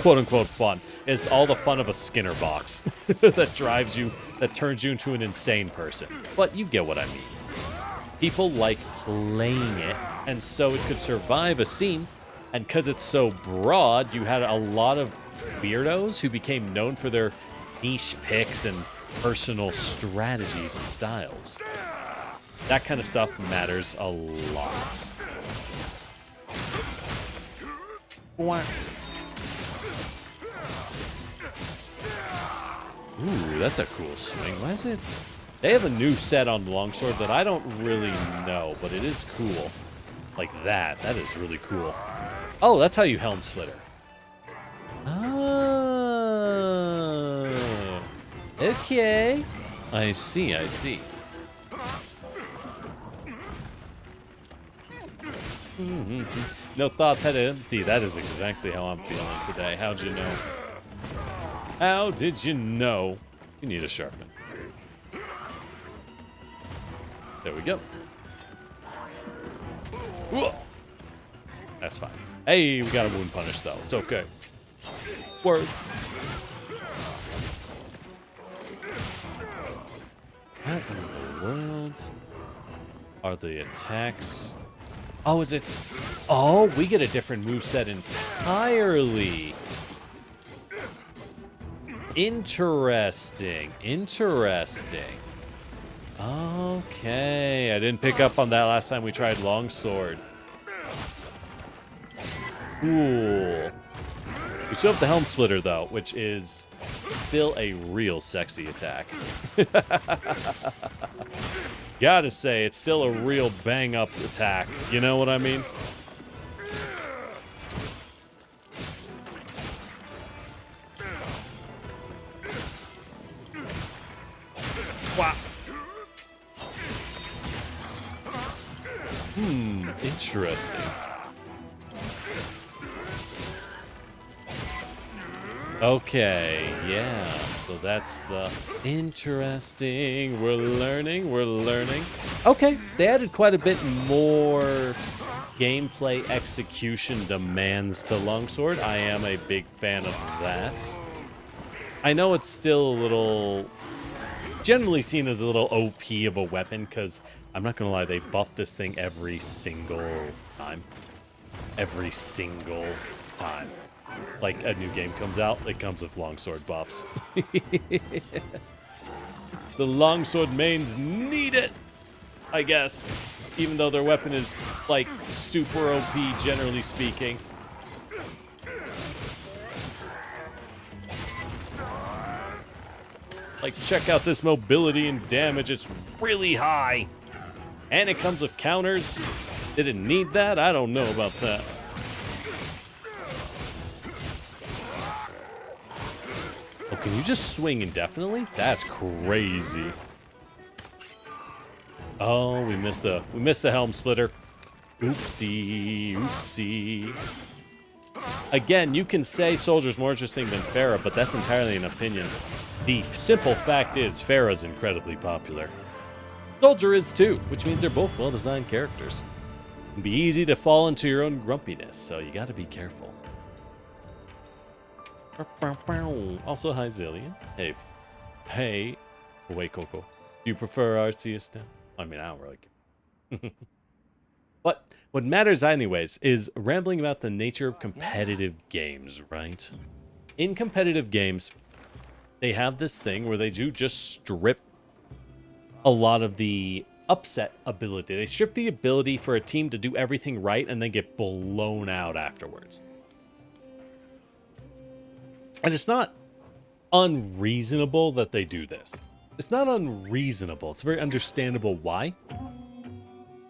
quote-unquote fun is all the fun of a Skinner box that drives you, that turns you into an insane person. But you get what I mean. People like playing it, and so it could survive a scene, and because it's so broad, you had a lot of weirdos who became known for their niche picks and personal strategies and styles. That kind of stuff matters a lot. Ooh, that's a cool swing. Why is it? They have a new set on longsword that I don't really know, but it is cool. Like that. That is really cool. Oh, that's how you helm splitter. Oh. Okay. I see, I see. No thoughts, head empty. That is exactly how I'm feeling today. How'd you know? How did you know? You need a sharpen. There we go. Whoa. That's fine. Hey, we got a wound punish though. It's okay. Word. What in the world are the attacks? Oh, is it? Oh, we get a different moveset entirely. Interesting. Interesting. Okay. I didn't pick up on that last time we tried longsword. Cool. We still have the helm splitter, though, which is still a real sexy attack. Gotta say, it's still a real bang-up attack. You know what I mean? Wow. Interesting. Okay, yeah, so that's the interesting. We're learning. Okay, they added quite a bit more gameplay execution demands to longsword. I am a big fan of that. I know it's still a little, generally seen as a little OP of a weapon, because I'm not gonna lie, they buff this thing every single time. Every single time. Like, a new game comes out, it comes with longsword buffs. The longsword mains need it, I guess. Even though their weapon is, like, super OP, generally speaking. Like, check out this mobility and damage, it's really high. And it comes with counters. Did it need that? I don't know about that. Oh, can you just swing indefinitely? That's crazy. Oh, we missed the helm splitter. Oopsie, oopsie. Again, you can say Soldier's more interesting than Pharah, but that's entirely an opinion. The simple fact is Pharah's incredibly popular. Soldier is too, which means they're both well-designed characters. It'd be easy to fall into your own grumpiness, so you gotta be careful. Also, hi Zillion. Hey. Wait, Coco. Do you prefer Arceus now? I mean, I don't really care. But what matters anyways is rambling about the nature of competitive games, right? in competitive games, they have this thing where they do just strip a lot of the upset ability. They strip the ability for a team to do everything right and then get blown out afterwards. And it's not unreasonable that they do this. It's not unreasonable. It's very understandable why.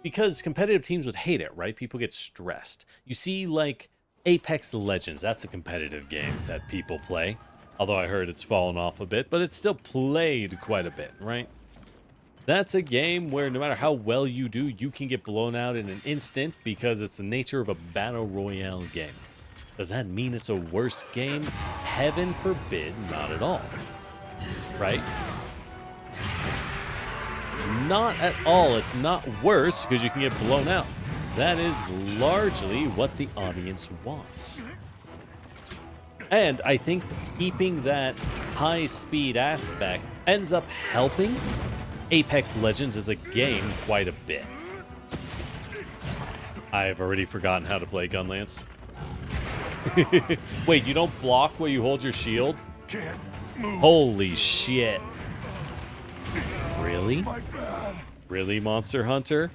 Because competitive teams would hate it, right? People get stressed. You see, like, Apex Legends. That's a competitive game that people play. Although I heard it's fallen off a bit, but it's still played quite a bit, right? That's a game where no matter how well you do, you can get blown out in an instant because it's the nature of a battle royale game. Does that mean it's a worse game? Heaven forbid, not at all. Right? Not at all. It's not worse because you can get blown out. That is largely what the audience wants. And I think keeping that high-speed aspect ends up helping Apex Legends as a game quite a bit. I've already forgotten how to play Gunlance. Wait, you don't block where you hold your shield? Can't move. Holy shit. Really? My bad. Really, Monster Hunter?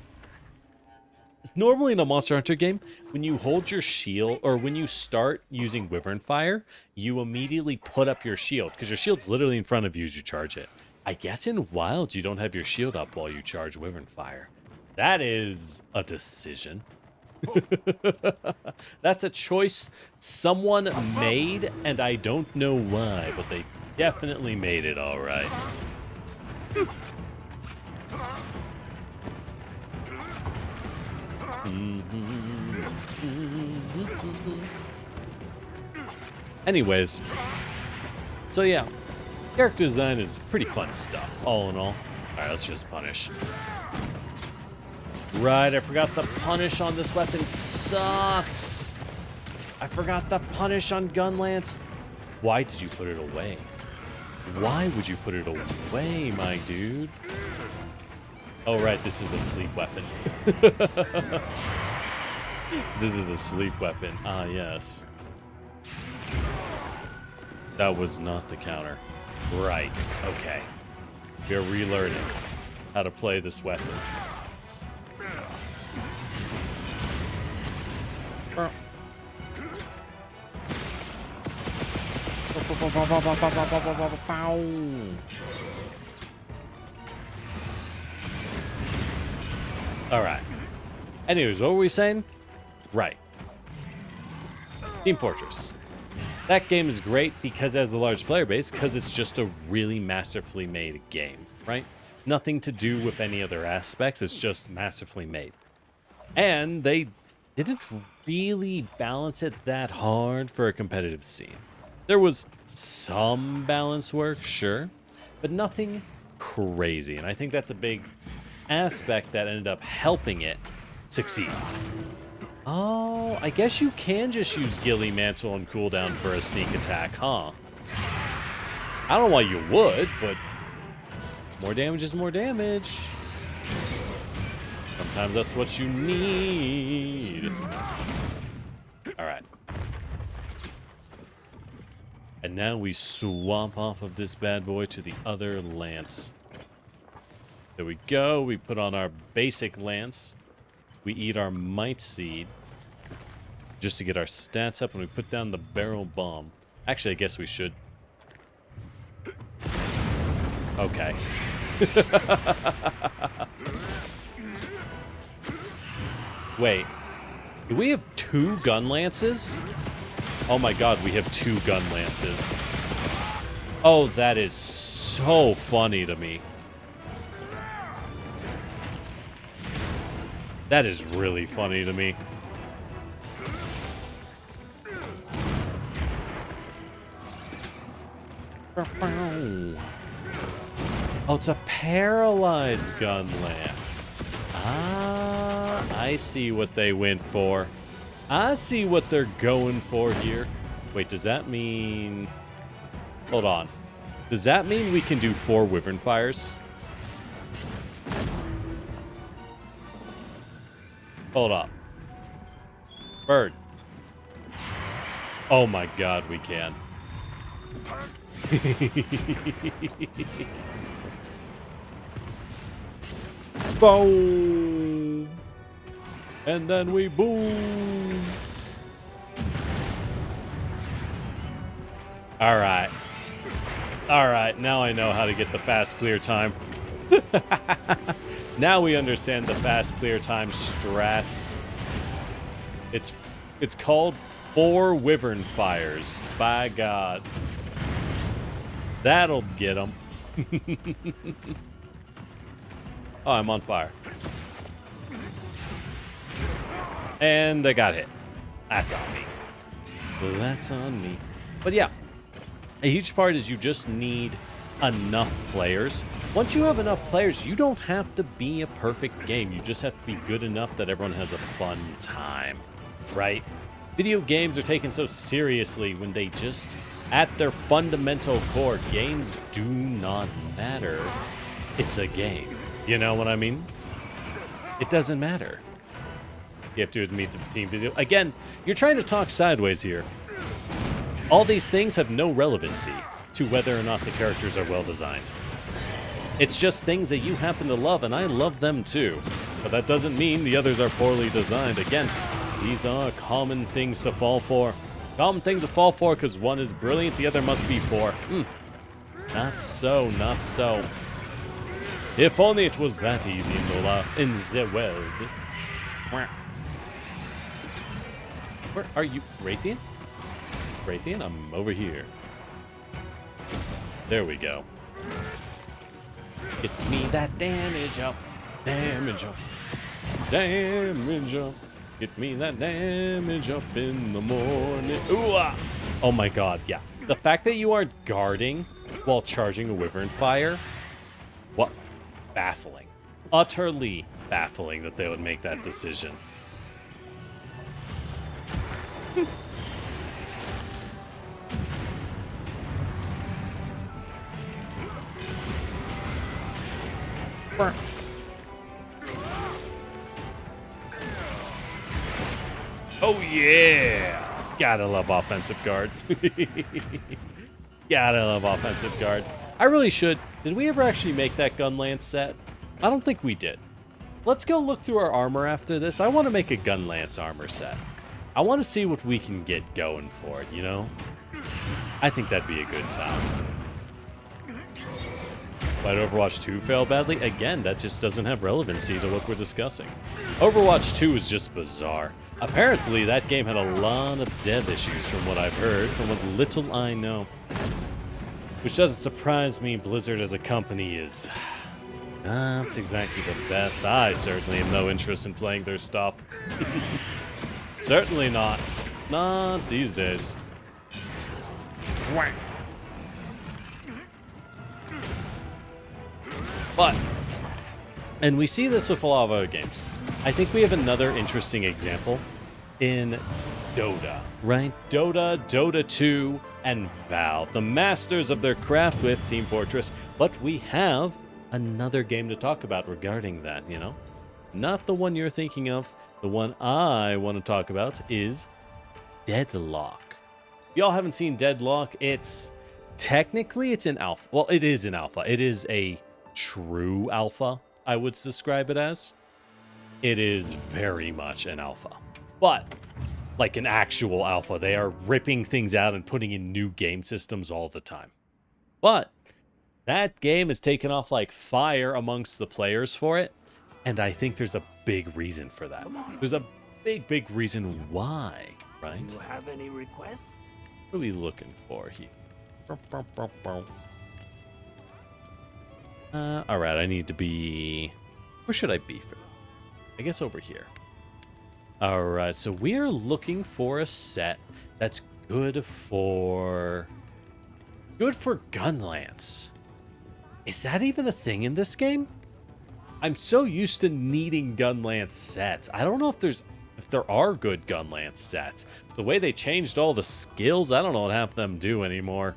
Normally in a Monster Hunter game, when you hold your shield, or when you start using Wyvern Fire, you immediately put up your shield, because your shield's literally in front of you as you charge it. I guess in Wilds, you don't have your shield up while you charge Wyvern Fire. That is a decision. That's a choice someone made, and I don't know why, but they definitely made it all right. Anyways, so yeah, character design is pretty fun stuff, all in all. All right, let's just punish. Right, I forgot the punish on this weapon sucks. I forgot the punish on Gunlance. Why did you put it away? Why would you put it away, my dude? Oh, right, this is a sleep weapon. This is a sleep weapon. Ah, yes. That was not the counter. Right, okay. We're relearning how to play this weapon. Alright. Anyways, what were we saying? Right. Team Fortress. That game is great because it has a large player base, because it's just a really masterfully made game, right? Nothing to do with any other aspects, it's just masterfully made. And they didn't really balance it that hard for a competitive scene. There was some balance work, sure, but nothing crazy. And I think that's a big aspect that ended up helping it succeed. Oh, I guess you can just use Ghillie Mantle and cooldown for a sneak attack, huh? I don't know why you would, but more damage is more damage. Sometimes that's what you need. All right. And now we swap off of this bad boy to the other lance. There we go. We put on our basic lance. We eat our might seed just to get our stats up, and we put down the barrel bomb. Actually, I guess we should. Okay. Wait. Do we have 2 gun lances? Oh my god, we have 2 gun lances. Oh, that is so funny to me. That is really funny to me. Oh, it's a paralyzed gun lance. Ah, I see what they went for. I see what they're going for here. Wait, does that mean... Hold on. Does that mean we can do 4 Wyvern Fires? Hold up. Bird. Oh my god, we can. Boom! And then we boom! Alright. Alright, now I know how to get the fast clear time. Now we understand the fast clear time strats. It's called 4 Wyvern Fires. By God. That'll get them. Oh, I'm on fire. And I got hit. That's on me. That's on me. But yeah, a huge part is you just need enough players. Once you have enough players, you don't have to be a perfect game. You just have to be good enough that everyone has a fun time, right? Video games are taken so seriously when they just, at their fundamental core, games do not matter. It's a game. You know what I mean? It doesn't matter. You have to admit the team video. Again, you're trying to talk sideways here. All these things have no relevancy to whether or not the characters are well designed. It's just things that you happen to love, and I love them too. But that doesn't mean the others are poorly designed. Again, these are common things to fall for. Common things to fall for because one is brilliant, the other must be poor. Not so, not so. If only it was that easy, Nola, in the world. Where are you? Raytheon? Raytheon? I'm over here. There we go. Get me that damage up. Damage up. Damage up. Get me that damage up in the morning. Ooh, ah. Oh my god, yeah. The fact that you are guarding while charging a Wyvern Fire, what? Baffling. Utterly baffling that they would make that decision. Oh yeah! Gotta love offensive guard. Gotta love offensive guard. I really should. Did we ever actually make that gun lance set? I don't think we did. Let's go look through our armor after this. I want to make a gun lance armor set. I want to see what we can get going for it, you know? I think that'd be a good time. Why did Overwatch 2 fail badly? Again, that just doesn't have relevancy to what we're discussing. Overwatch 2 is just bizarre. Apparently, that game had a lot of dev issues from what I've heard, from what little I know. Which doesn't surprise me. Blizzard as a company is not exactly the best. I certainly have no interest in playing their stuff. Certainly not. Not these days. But, and we see this with a lot of other games. I think we have another interesting example in Dota, right? Dota, Dota 2, and Valve, the masters of their craft with Team Fortress. But we have another game to talk about regarding that, you know? Not the one you're thinking of. The one I want to talk about is Deadlock. Y'all haven't seen Deadlock. Technically it's an alpha. Well, it is an alpha. It is a true alpha, I would describe it as. It is very much an alpha. But, like an actual alpha, they are ripping things out and putting in new game systems all the time. But, that game has taken off like fire amongst the players for it. And I think there's a big reason for that. There's a big reason why, right? Do you have any requests? What are we looking for here? Alright, I need to be... Where should I be for that? I guess over here. Alright, so we are looking for a set that's good for gun lance. Is that even a thing in this game? I'm so used to needing gun lance sets. I don't know if there are good gun lance sets. The way they changed all the skills, I don't know what half of them do anymore.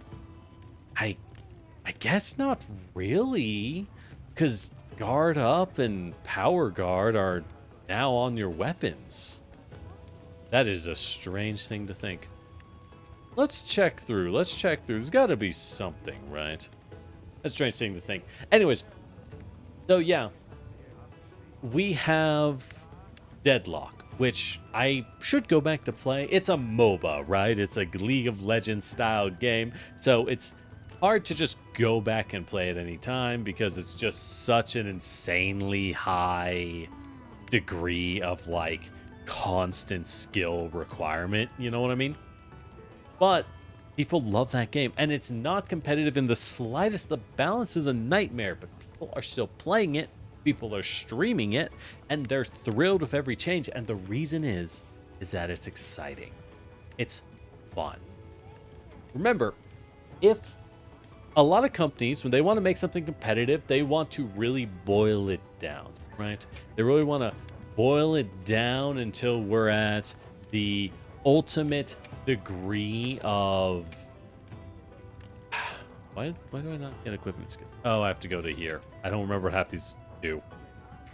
I guess not really, because guard up and power guard are now on your weapons. That is a strange thing to think. let's check through. Let's check through. There's got to be something, right? That's a strange thing to think. Anyways, so yeah, we have Deadlock, which I should go back to play. It's a MOBA, right? It's a League of Legends style game, so it's hard to just go back and play at any time because it's just such an insanely high degree of like constant skill requirement, you know what I mean? But people love that game, and it's not competitive in the slightest. The balance is a nightmare, but people are still playing it. People are streaming it, and they're thrilled with every change. And the reason is that it's exciting. It's fun. Remember, if a lot of companies, when they want to make something competitive, they want to really boil it down, right? They really want to boil it down until we're at the ultimate degree of... Why do I not get equipment skills? Oh, I have to go to here. I don't remember what half these do.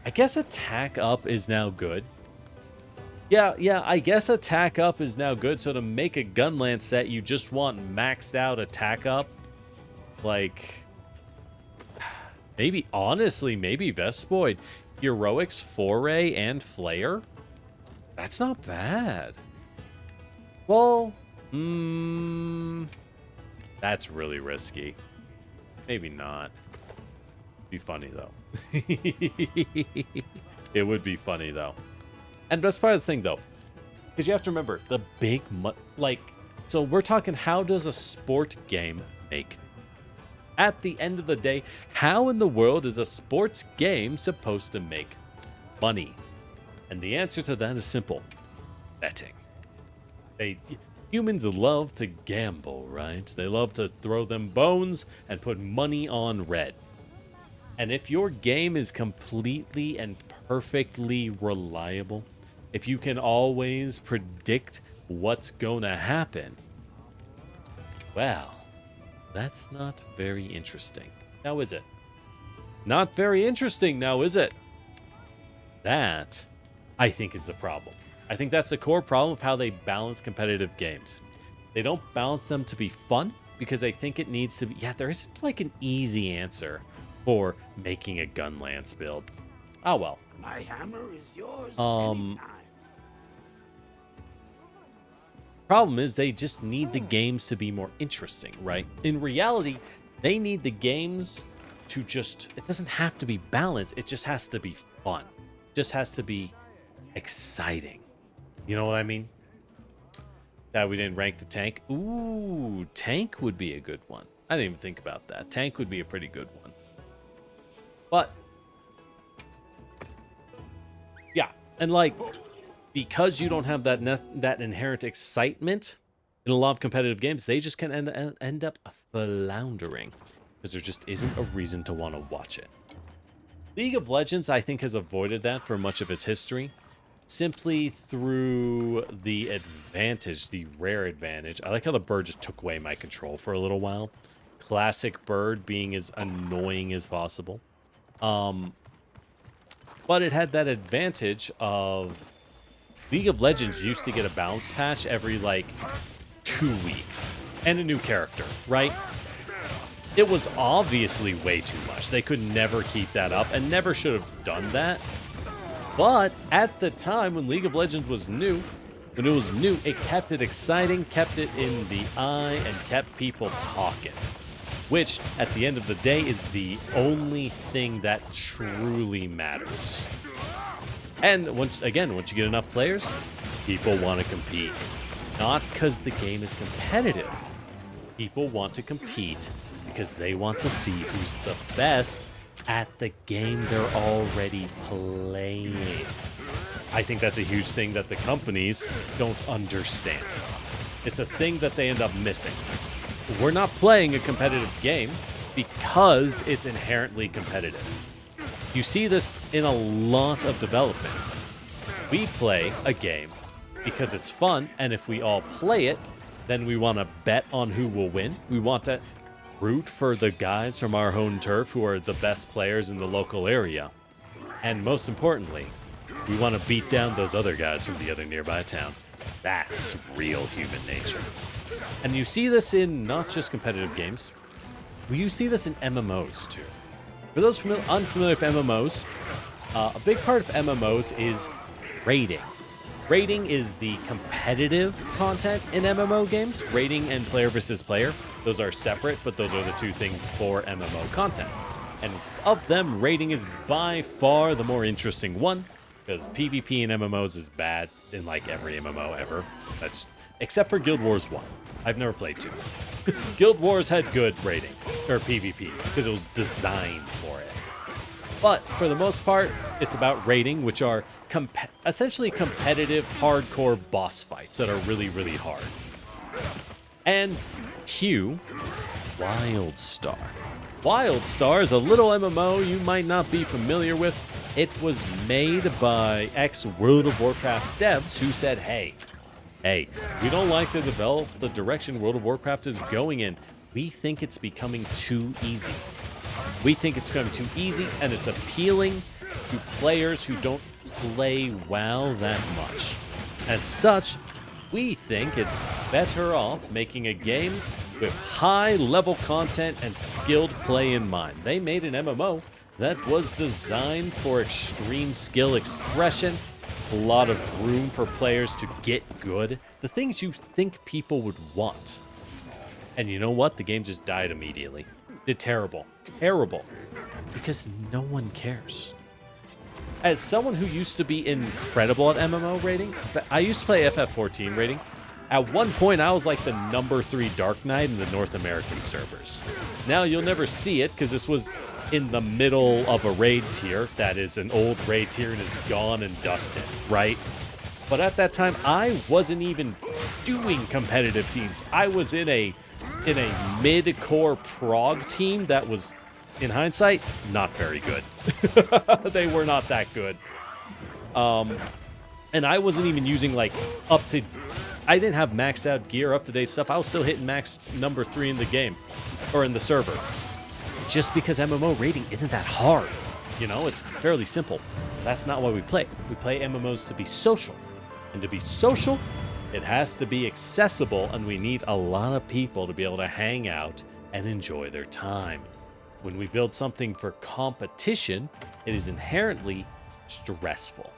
I guess attack up is now good. Yeah, I guess attack up is now good. So to make a Gunlance set, you just want maxed out attack up. Like, maybe, honestly, maybe Vespoid. Heroics, Foray, and Flare? That's not bad. Well, that's really risky. Maybe not. Be funny, though. It would be funny, though. And that's part of the thing, though. Because you have to remember, the big... so we're talking, how does a sport game make? At the end of the day, how in the world is a sports game supposed to make money? And the answer to that is simple. Betting. Humans love to gamble, right? They love to throw them bones and put money on red. And if your game is completely and perfectly reliable, if you can always predict what's going to happen, well, that's not very interesting. Now, is it? Not very interesting now, is it? That, I think, is the problem. I think that's the core problem of how they balance competitive games. They don't balance them to be fun because they think it needs to be... Yeah, there isn't like an easy answer for making a Gunlance build. Oh, well. My hammer is yours anytime. Problem is they just need the games to be more interesting, right? In reality, they need the games to just... It doesn't have to be balanced. It just has to be fun. It just has to be exciting. You know what I mean? That we didn't rank the tank. Ooh, tank would be a good one. I didn't even think about that. Tank would be a pretty good one. But, yeah. And like, because you don't have that inherent excitement in a lot of competitive games, they just can end up floundering. Because there just isn't a reason to want to watch it. League of Legends, I think, has avoided that for much of its history. Simply through the advantage, the rare advantage. I like how the bird just took away my control for a little while. Classic bird being as annoying as possible. But it had that advantage of... League of Legends used to get a balance patch every, like, 2 weeks. And a new character, right? It was obviously way too much. They could never keep that up and never should have done that. But at the time when League of Legends was new, it kept it exciting, kept it in the eye, and kept people talking. Which, at the end of the day, is the only thing that truly matters. And once you get enough players, people want to compete. Not because the game is competitive. People want to compete because they want to see who's the best at the game they're already playing. I think that's a huge thing that the companies don't understand. It's a thing that they end up missing. We're not playing a competitive game because it's inherently competitive. You see this in a lot of development. We play a game because it's fun, and if we all play it, then we want to bet on who will win. We want to root for the guys from our home turf who are the best players in the local area. And most importantly, we want to beat down those other guys from the other nearby town. That's real human nature. And you see this in not just competitive games, but you see this in MMOs too. For those unfamiliar with MMOs, a big part of MMOs is raiding. Raiding is the competitive content in MMO games. Raiding and player versus player, those are separate, but those are the two things for MMO content. And of them, raiding is by far the more interesting one, because PvP in MMOs is bad in like every MMO ever. That's except for Guild Wars 1. I've never played 2. Guild Wars had good raiding, or PvP, because it was designed for it. But for the most part, it's about raiding, which are essentially competitive, hardcore boss fights that are really, really hard. And Q, WildStar. WildStar is a little MMO you might not be familiar with. It was made by ex-World of Warcraft devs who said, hey, we don't like the direction World of Warcraft is going in. We think it's becoming too easy. We think it's becoming too easy, and it's appealing to players who don't play WoW that much. As such, we think it's better off making a game with high-level content and skilled play in mind. They made an MMO that was designed for extreme skill expression, a lot of room for players to get good, the things you think people would want. And you know what? The game just died immediately. Did terrible. Terrible. Because no one cares. As someone who used to be incredible at MMO rating, I used to play FF14 rating. At one point, I was like the #3 Dark Knight in the North American servers. Now, you'll never see it because this was in the middle of a raid tier that is an old raid tier and is gone and dusted, right? But at that time, I wasn't even doing competitive teams. I was in a mid-core prog team that was, in hindsight, not very good. They were not that good. And I wasn't even using like I didn't have maxed out gear, up-to-date stuff. I was still hitting max #3 in the game, or in the server. Just because MMO raiding isn't that hard. You know, it's fairly simple. That's not why we play. We play MMOs to be social. And to be social, it has to be accessible, and we need a lot of people to be able to hang out and enjoy their time. When we build something for competition, it is inherently stressful.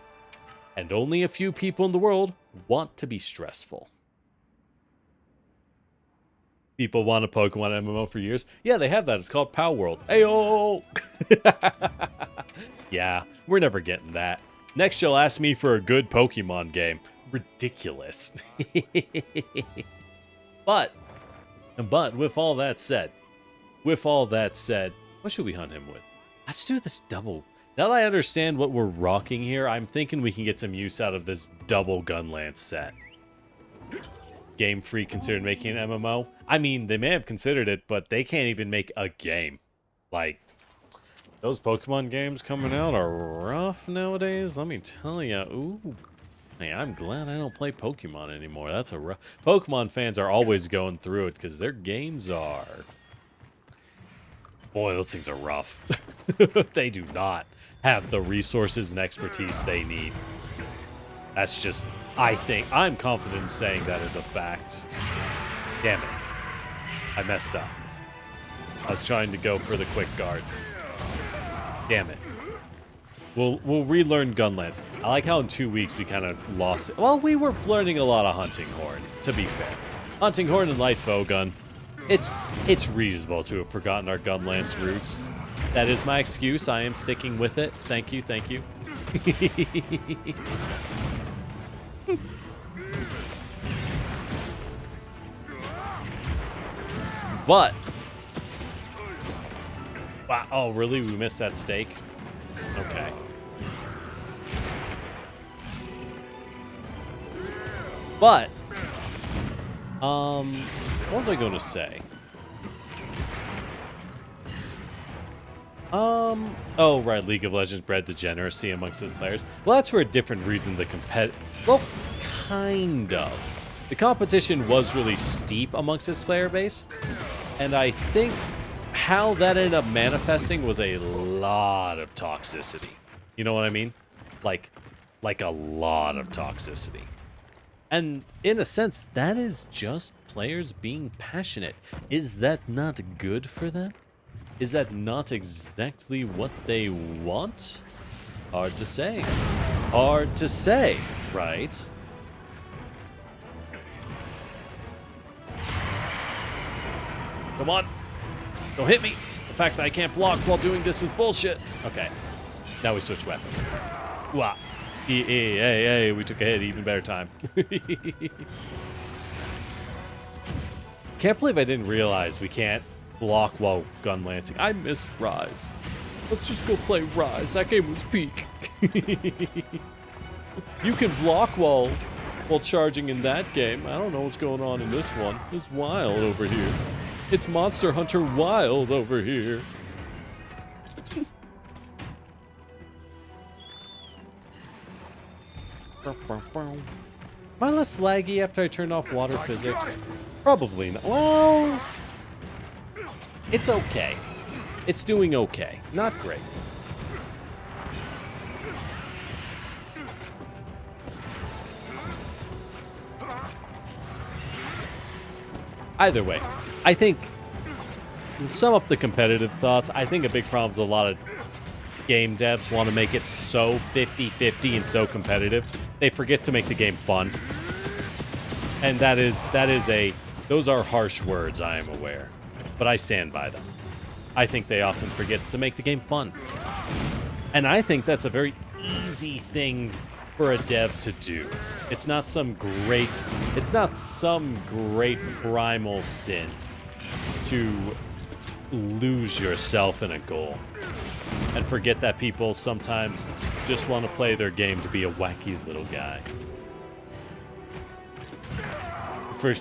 And only a few people in the world want to be stressful. People want a Pokemon MMO for years. Yeah, they have that. It's called Pow World. Ayo! Yeah, we're never getting that. Next, you'll ask me for a good Pokemon game. Ridiculous. But with all that said, what should we hunt him with? Let's do this double. Now that I understand what we're rocking here, I'm thinking we can get some use out of this double Gunlance set. Game Freak considered making an MMO? I mean, they may have considered it, but they can't even make a game. Like, those Pokemon games coming out are rough nowadays. Let me tell you. Ooh. Hey, I'm glad I don't play Pokemon anymore. That's a rough... Pokemon fans are always going through it because their games are... Boy, those things are rough. They do not have the resources and expertise they need. That's just... I think... I'm confident in saying that is a fact. Damn it. I messed up. I was trying to go for the quick guard. Damn it. We'll relearn Gunlance. I like how in 2 weeks we kind of lost it. Well, we were learning a lot of Hunting Horn, to be fair. Hunting Horn and Light Bowgun. It's reasonable to have forgotten our Gunlance roots. That is my excuse. I am sticking with it. Thank you, thank you. But... Wow, oh, really? We missed that stake? Okay. But... what was I going to say? Oh, right, League of Legends bred degeneracy amongst its players. Well, that's for a different reason. Well, kind of. The competition was really steep amongst its player base, and I think how that ended up manifesting was a lot of toxicity. You know what I mean? Like a lot of toxicity. And in a sense, that is just players being passionate. Is that not good for them? Is that not exactly what they want? Hard to say. Hard to say, right? Come on. Don't hit me. The fact that I can't block while doing this is bullshit. Okay. Now we switch weapons. Wow. Hey, we took a hit. Even better time. Can't believe I didn't realize we can't block while gun lancing. I miss Rise. Let's just go play Rise. That game was peak. You can block while charging in that game. I don't know what's going on in this one. It's wild over here. It's Monster Hunter Wild over here. Am I less laggy after I turned off water physics? Probably not. Well, it's okay. It's doing okay. Not great. Either way, I think, to sum up the competitive thoughts, I think a big problem is a lot of game devs want to make it so 50-50 and so competitive, they forget to make the game fun. And those are harsh words, I am aware, but I stand by them. I think they often forget to make the game fun. And I think that's a very easy thing for a dev to do. It's not some great primal sin to lose yourself in a goal and forget that people sometimes just want to play their game to be a wacky little guy.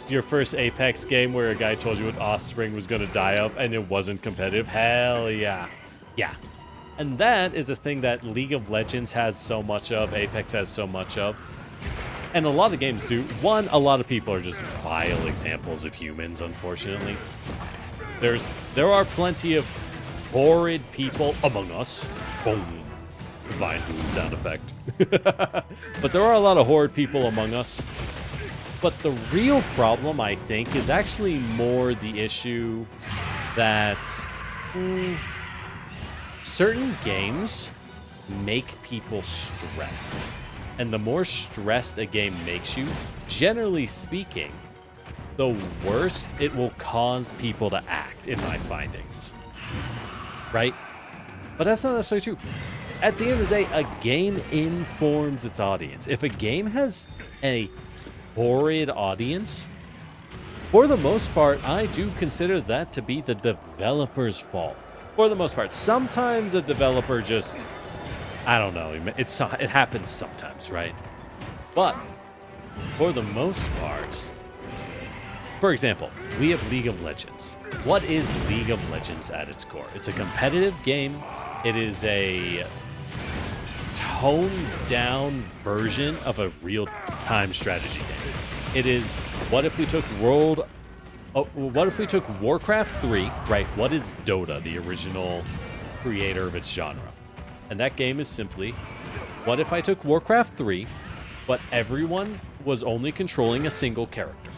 Your first Apex game where a guy told you what Offspring was going to die of and it wasn't competitive? Hell yeah. Yeah. And that is a thing that League of Legends has so much of, Apex has so much of. And a lot of games do. One, a lot of people are just vile examples of humans, unfortunately. There are plenty of horrid people among us. Boom. Divine boom sound effect. But there are a lot of horrid people among us. But the real problem, I think, is actually more the issue that certain games make people stressed. And the more stressed a game makes you, generally speaking, the worse it will cause people to act, in my findings. Right? But that's not necessarily true. At the end of the day, a game informs its audience. If a game has a horrid audience, for the most part, I do consider that to be the developer's fault. For the most part. Sometimes a developer just, I don't know, it happens sometimes, right? But for the most part, for example, we have League of Legends. What is League of Legends at its core? It's a competitive game. It is a toned-down version of a real-time strategy game. It is, what if we took Warcraft 3, right? What is Dota, the original creator of its genre? And that game is simply, what if I took Warcraft 3, but everyone was only controlling a single character?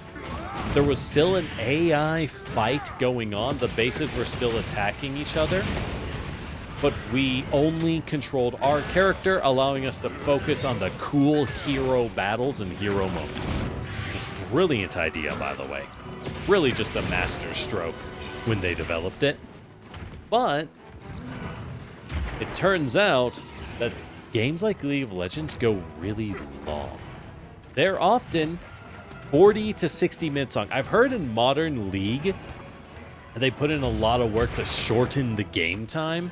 There was still an AI fight going on. The bases were still attacking each other. But we only controlled our character, allowing us to focus on the cool hero battles and hero moments. Brilliant idea, by the way. Really just a master stroke when they developed it. But it turns out that games like League of Legends go really long. They're often 40 to 60 minutes long. I've heard in modern League, they put in a lot of work to shorten the game time.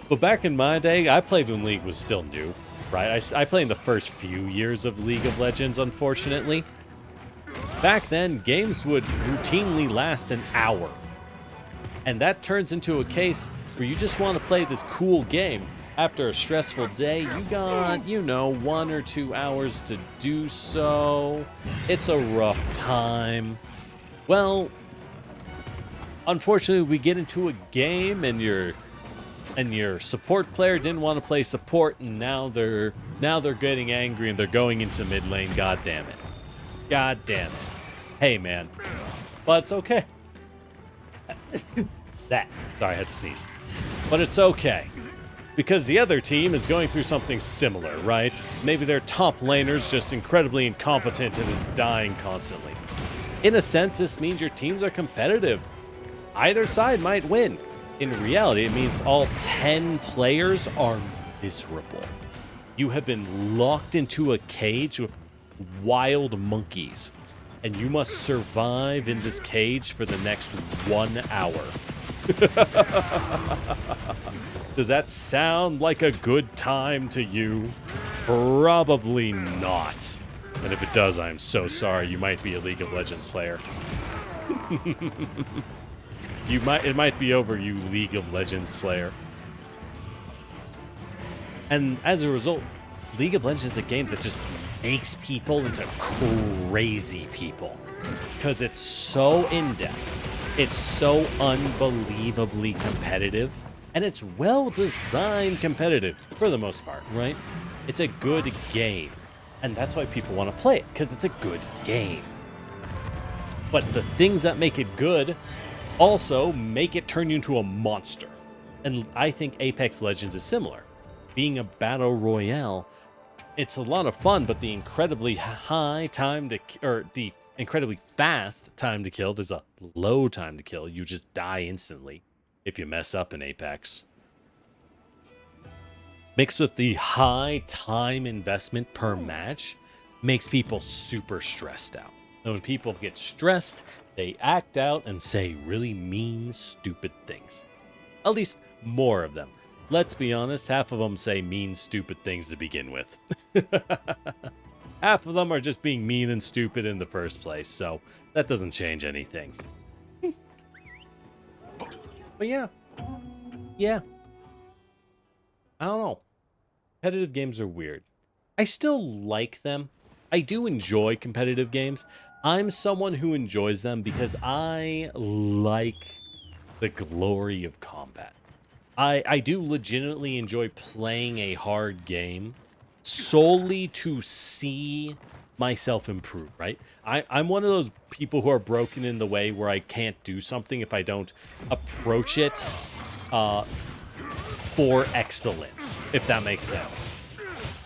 But back in my day, I played when League was still new, right? I played in the first few years of League of Legends, unfortunately. Back then, games would routinely last an hour. And that turns into a case where you just want to play this cool game. After a stressful day, you got, 1 or 2 hours to do so. It's a rough time. Well, unfortunately, we get into a game and your support player didn't want to play support, and now they're getting angry and they're going into mid lane. God damn it. God damn it. Hey, man. But it's okay. Sorry, I had to sneeze. But it's okay. Because the other team is going through something similar, right? Maybe their top laner's just incredibly incompetent and is dying constantly. In a sense, this means your teams are competitive. Either side might win. In reality, it means all 10 players are miserable. You have been locked into a cage with wild monkeys, and you must survive in this cage for the next 1 hour. Does that sound like a good time to you? Probably not. And if it does, I'm so sorry. You might be a League of Legends player. It might be over, you League of Legends player. And as a result, League of Legends is a game that just makes people into crazy people. Because it's so in-depth. It's so unbelievably competitive. And it's well-designed competitive, for the most part, right? It's a good game. And that's why people want to play it, because it's a good game. But the things that make it good also make it turn you into a monster. And I think Apex Legends is similar. Being a battle royale, it's a lot of fun, but the incredibly high time to, or the incredibly fast time to kill, there's a low time to kill. You just die instantly if you mess up in Apex. Mixed with the high time investment per match, makes people super stressed out. And when people get stressed, they act out and say really mean, stupid things. At least more of them. Let's be honest, half of them say mean, stupid things to begin with. Half of them are just being mean and stupid in the first place, so that doesn't change anything. But yeah. I don't know. Competitive games are weird. I still like them. I do enjoy competitive games. I'm someone who enjoys them because I like the glory of combat. I do legitimately enjoy playing a hard game solely to see myself improve, right? I'm one of those people who are broken in the way where I can't do something if I don't approach it for excellence, if that makes sense.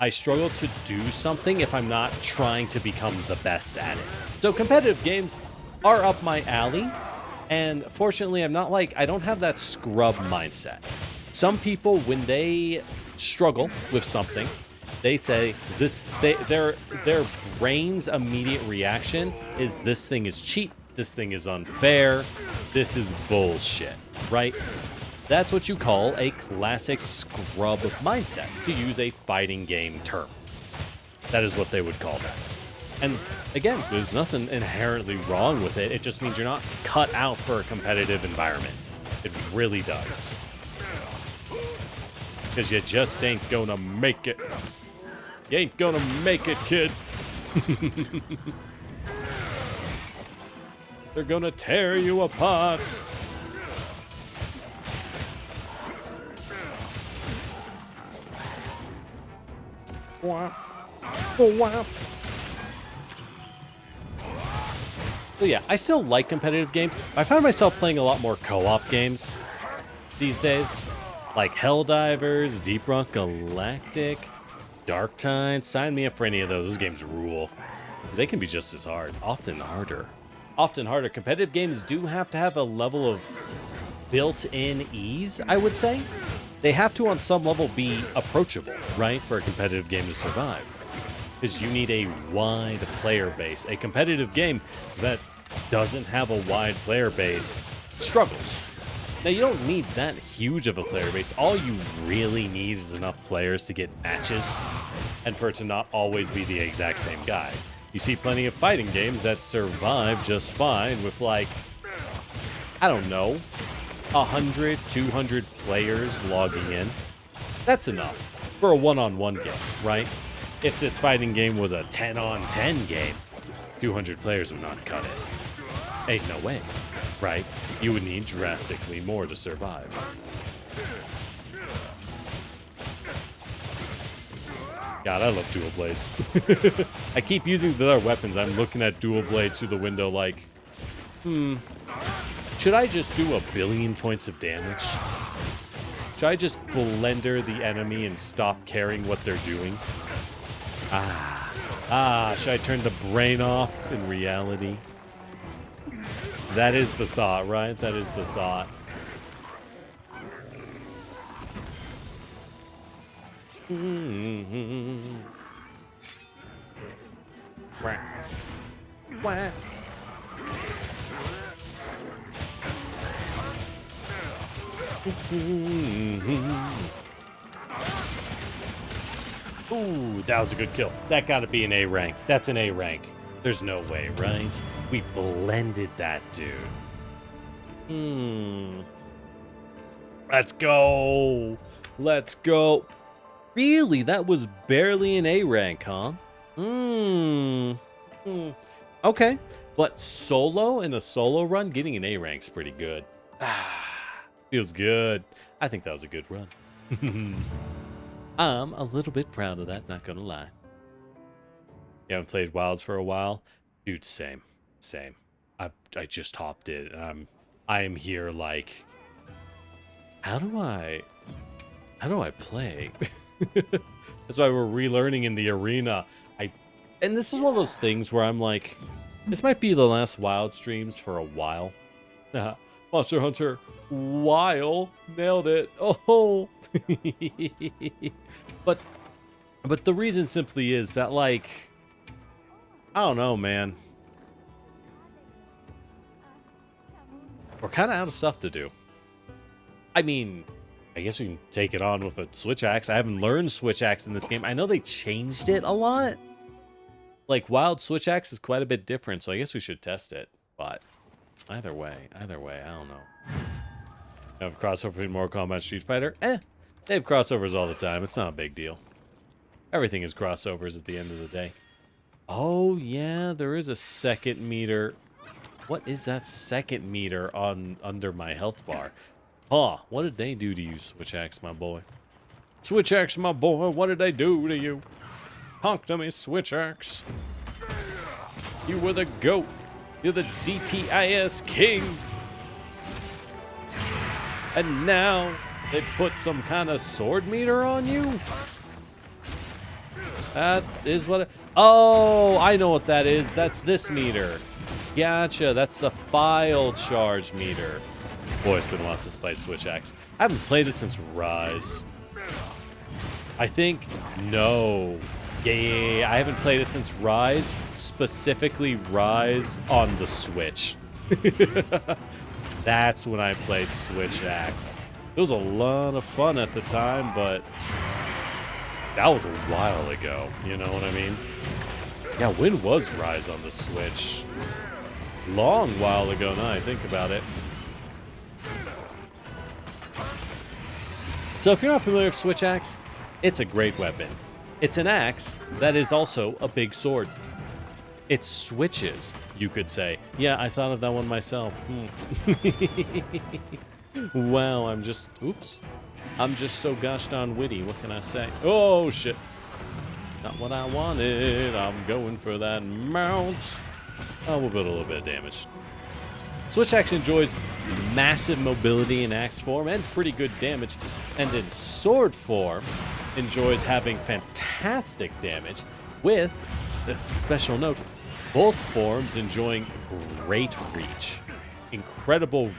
I struggle to do something if I'm not trying to become the best at it. So competitive games are up my alley, and fortunately I don't have that scrub mindset. Some people, when they struggle with something, they say their brain's immediate reaction is this thing is cheap, this thing is unfair, this is bullshit, right? That's what you call a classic scrub mindset, to use a fighting game term. That is what they would call that. And again, there's nothing inherently wrong with it. It just means you're not cut out for a competitive environment. It really does. Because you just ain't gonna make it. You ain't gonna make it, kid. They're gonna tear you apart. So yeah, I still like competitive games. I find myself playing a lot more co-op games these days. Like Helldivers, Deep Rock Galactic, Dark Tide. Sign me up for any of those. Those games rule. Because they can be just as hard. Often harder. Competitive games do have to have a level of built-in ease, I would say. They have to, on some level, be approachable, right, for a competitive game to survive. Because you need a wide player base. A competitive game that doesn't have a wide player base struggles. Now, you don't need that huge of a player base. All you really need is enough players to get matches, and for it to not always be the exact same guy. You see plenty of fighting games that survive just fine with, like, I don't know, 100, 200 players logging in. That's enough for a one-on-one game, right? If this fighting game was a 10-on-10 game, 200 players would not cut it. Ain't no way, right? You would need drastically more to survive. God, I love dual blades. I keep using the other weapons. I'm looking at dual blades through the window like, should I just do 1,000,000,000 points of damage? Should I just blender the enemy and stop caring what they're doing? Should I turn the brain off in reality? That is the thought, right? That is the thought. Wah. Ooh, that was a good kill. That gotta be an A rank. That's an A rank. There's no way, right? We blended that dude. Let's go. Let's go. Really? That was barely an A rank, huh? Okay. But solo, in a solo run, getting an A rank's pretty good. Feels good. I think that was a good run. I'm a little bit proud of that, not gonna lie. You haven't played Wilds for a while? Dude, same. I just hopped in, and I am here like, how do I play? That's why we're relearning in the arena. And this is one of those things where I'm like, this might be the last Wild streams for a while. Monster Hunter, while, nailed it. Oh, but the reason simply is that, like, I don't know, man. We're kind of out of stuff to do. I mean, I guess we can take it on with a switch axe. I haven't learned switch axe in this game. I know they changed it a lot. Like, Wild switch axe is quite a bit different, so I guess we should test it. But either way, I don't know. Have crossover between Mortal Kombat and Street Fighter? They have crossovers all the time. It's not a big deal. Everything is crossovers at the end of the day. Oh, yeah, there is a second meter. What is that second meter under my health bar? Huh, what did they do to you, Switch Axe, my boy? Switch Axe, my boy, what did they do to you? Honk to me, Switch Axe. You were the GOAT. You're the DPIS king. And now they put some kind of sword meter on you? That is what oh, I know what that is. That's this meter. Gotcha. That's the file charge meter. Boy, it's been a while since I played Switch Axe. I haven't played it since Rise. I think, no. Yeah. I haven't played it since Rise. Specifically Rise on the Switch. That's when I played Switch Axe. It was a lot of fun at the time, but that was a while ago. You know what I mean? Yeah, when was Rise on the Switch? Long while ago now, I think about it. So if you're not familiar with Switch Axe, it's a great weapon. It's an axe that is also a big sword. It switches, you could say. Yeah, I thought of that one myself. Wow, I'm just so gosh darn witty. What can I say? Oh, shit. Not what I wanted. I'm going for that mount. Oh, we'll build a little bit of damage. Switch Axe enjoys massive mobility in axe form and pretty good damage. And in sword form, enjoys having fantastic damage with a special note. Both forms enjoying great reach. Incredible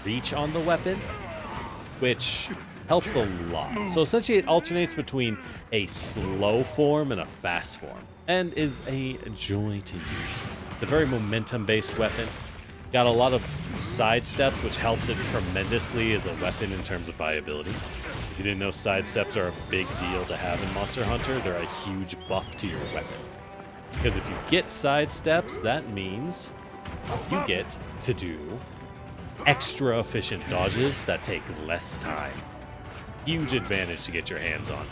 reach on the weapon, which helps a lot. So essentially it alternates between a slow form and a fast form, and is a joy to use. It's a very momentum-based weapon. Got a lot of side steps, which helps it tremendously as a weapon in terms of viability. If you didn't know, side steps are a big deal to have in Monster Hunter. They're a huge buff to your weapon. Because if you get side steps, that means you get to do extra efficient dodges that take less time. Huge advantage to get your hands on.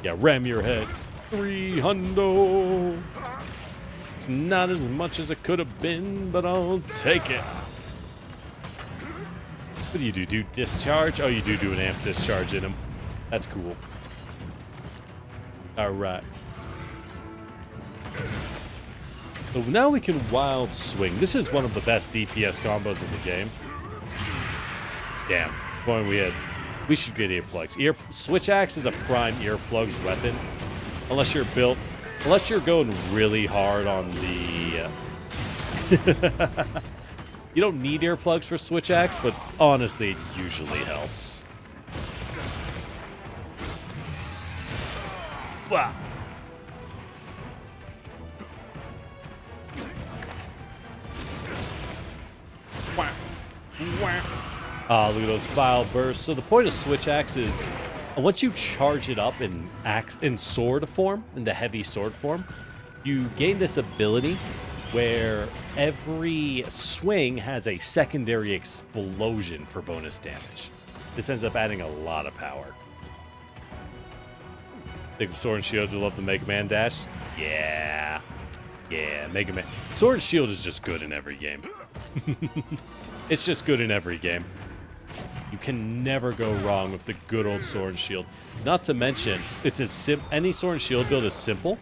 Yeah, ram your head. 300. It's not as much as it could have been, but I'll take it. What do? Do discharge? Oh, you do an amp discharge in him. That's cool. All right. So now we can wild swing. This is one of the best DPS combos in the game. Damn. Boy, we should get earplugs. Switch axe is a prime earplugs weapon. Unless you're going really hard on the... You don't need earplugs for switch axe, but honestly, it usually helps. Wow. Look at those file bursts. So the point of switch axe is, once you charge it up in sword form, in the heavy sword form, you gain this ability where every swing has a secondary explosion for bonus damage. This ends up adding a lot of power. Think of Sword and Shield, you love the Mega Man dash? Yeah. Yeah, Mega Man. Sword and Shield is just good in every game. It's just good in every game. You can never go wrong with the good old Sword and Shield. Not to mention, it's any Sword and Shield build is simple.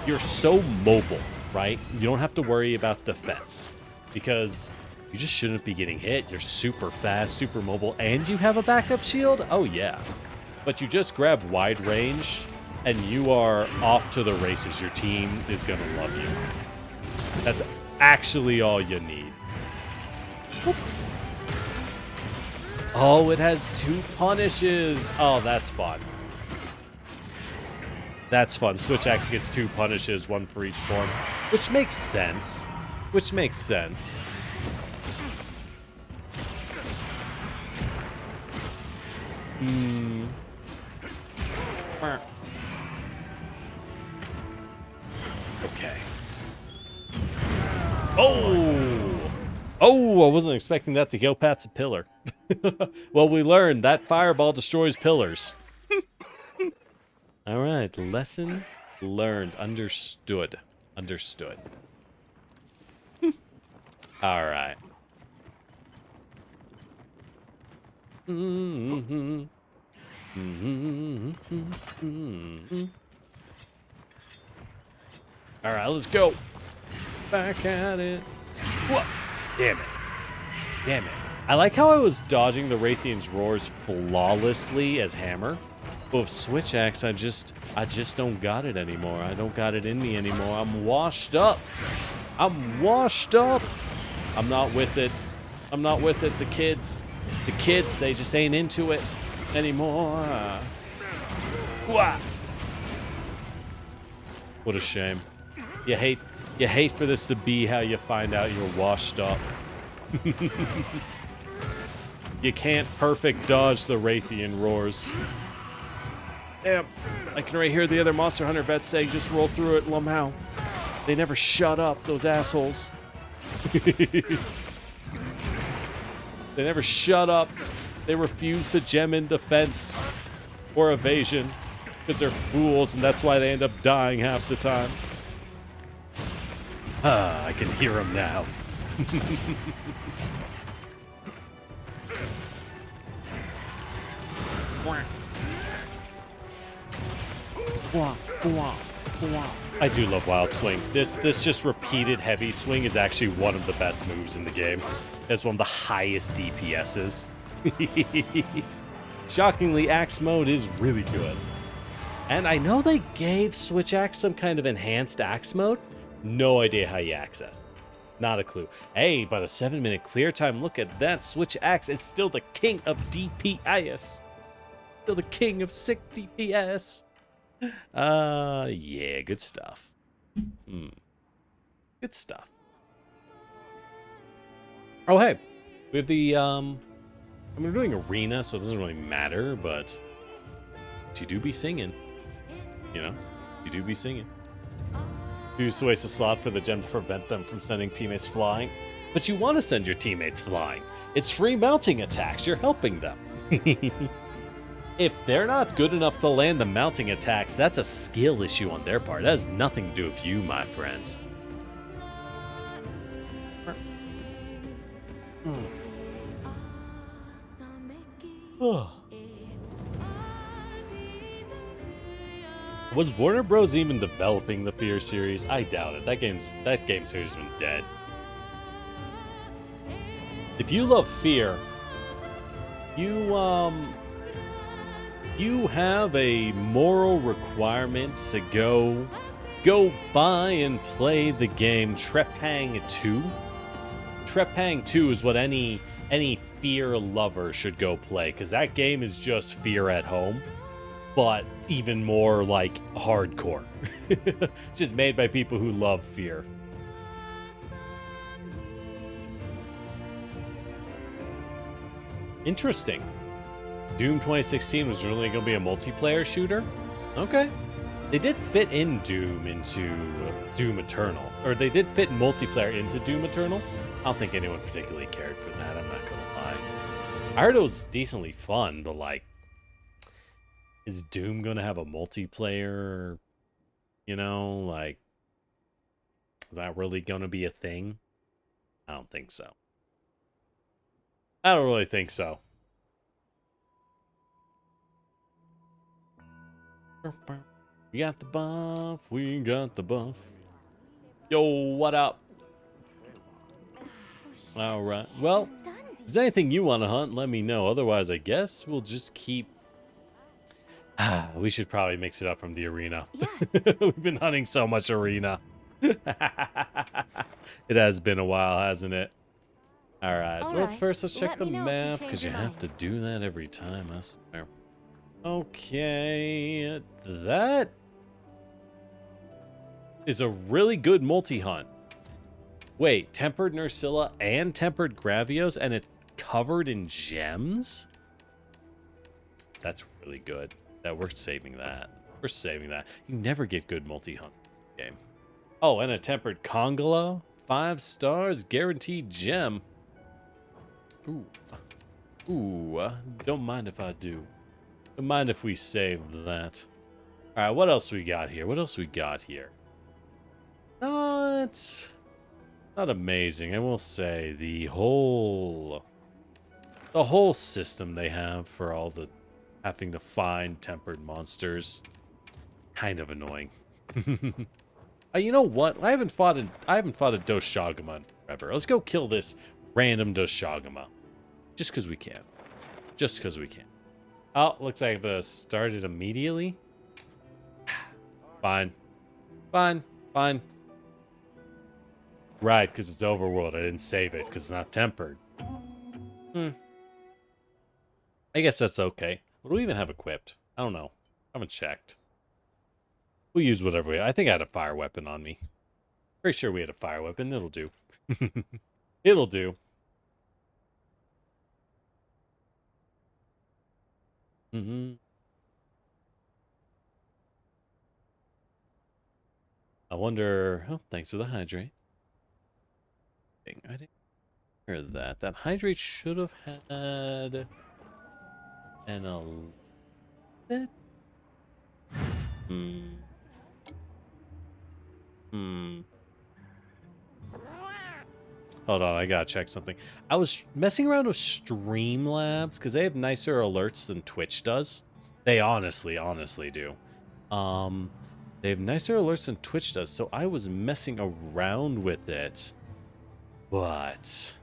You're so mobile, right? You don't have to worry about defense because you just shouldn't be getting hit. You're super fast, super mobile, and you have a backup shield? Oh, yeah. But you just grab wide range, and you are off to the races. Your team is going to love you. That's actually all you need. Whoop. Oh, it has 2 punishes. Oh, that's fun. That's fun. Switch axe gets 2 punishes, 1 for each form, which makes sense. Okay. Oh, I wasn't expecting that to go past a pillar. Well, we learned that fireball destroys pillars. All right, lesson learned, understood. All right. All right, let's go. Back at it. Whoa. Damn it. I like how I was dodging the Raytheon's roars flawlessly as hammer. But with switch axe, I just don't got it anymore. I don't got it in me anymore. I'm washed up. I'm not with it. The kids, they just ain't into it anymore. What a shame. You hate for this to be how you find out you're washed up. You can't perfect dodge the Raytheon roars. Damn, I can already hear the other Monster Hunter vets saying, just roll through it, Lumhow. They never shut up, those assholes. They never shut up. They refuse to gem in defense or evasion because they're fools, and that's why they end up dying half the time. I can hear them now. I do love Wild Swing. This just repeated heavy swing is actually one of the best moves in the game. It's one of the highest DPSs. Shockingly, Axe mode is really good. And I know they gave Switch Axe some kind of enhanced Axe mode. No idea how you access. Not a clue. Hey, but a 7-minute clear time. Look at that. Switch Axe is still the king of DPS. Still the king of sick DPS. Yeah, good stuff. Good stuff. Oh, hey. We have the, we're doing arena, so it doesn't really matter, but you do be singing. You know? You do be singing. Choose to waste a slot for the gem to prevent them from sending teammates flying. But you want to send your teammates flying. It's free mounting attacks. You're helping them. If they're not good enough to land the mounting attacks, that's a skill issue on their part. That has nothing to do with you, my friend. Was Warner Bros. Even developing the Fear series? I doubt it. That game series has been dead. If you love Fear, you have a moral requirement to go buy and play the game Trepang 2. Trepang 2 is what any Fear lover should go play, because that game is just Fear at home, but even more like hardcore. It's just made by people who love Fear. Interesting. Doom 2016 was really going to be a multiplayer shooter? Okay. They did fit in Doom into Doom Eternal. Or they did fit multiplayer into Doom Eternal. I don't think anyone particularly cared for that, I'm not going to lie. I heard it was decently fun, but like, is Doom going to have a multiplayer? You know, like, is that really going to be a thing? I don't think so. I don't really think so. We got the buff. We got the buff. Yo, what up? All right. Well, if there's anything you want to hunt, let me know. Otherwise, I guess we'll just keep... we should probably mix it up from the arena. Yes. We've been hunting so much arena. It has been a while, hasn't it? All right. Well, first, let's check the map, because you have to do that every time, I swear. Okay. That is a really good multi-hunt. Wait, Tempered Nursilla and Tempered Gravios, and it's covered in gems? That's really good. We're saving that. We're saving that. You never get good multi-hunt game. Oh, and a Tempered Congolo. 5 stars, guaranteed gem. Ooh. Ooh, don't mind if I do. Don't mind if we save that. Alright, what else we got here? What else we got here? Not amazing, I will say. The whole system they have for all the having to find tempered monsters, kind of annoying. You know what? I haven't fought a Doshagama in forever. Let's go kill this random Doshagama. Just because we can. Just because we can. Oh, looks like I've started immediately. Fine. Fine. Fine. Right, because it's overworld. I didn't save it because it's not tempered. I guess that's okay. What do we even have equipped? I don't know. I haven't checked. We'll use whatever we... I think I had a fire weapon on me. Pretty sure we had a fire weapon. It'll do. It'll do. I wonder... Oh, thanks for the hydrate. I didn't hear that. That hydrate should have had... an bit. Hold on, I gotta check something. I was messing around with Streamlabs because they have nicer alerts than Twitch does. They honestly do. They have nicer alerts than Twitch does, so I was messing around with it. But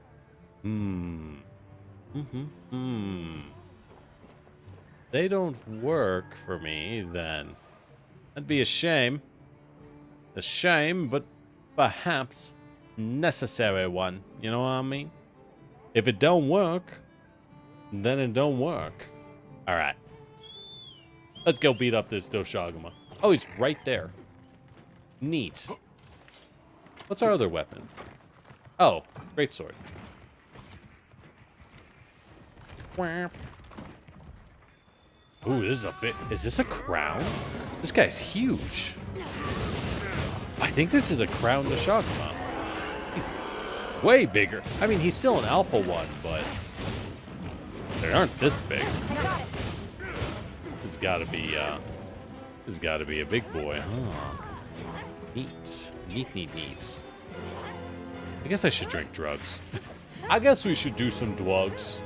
they don't work for me, then that'd be a shame. A shame, but perhaps necessary one. You know what I mean? If it don't work, then it don't work. All right. Let's go beat up this Doshagama. Oh, he's right there. Neat. What's our other weapon? Oh, greatsword. Ooh, this is a bit... Is this a crown? This guy's huge. I think this is a crown Doshagama. He's way bigger. I mean, he's still an alpha one, but they aren't this big. This has got to be a big boy, huh? Neat. Neat. I guess I should drink drugs. I guess we should do some drugs.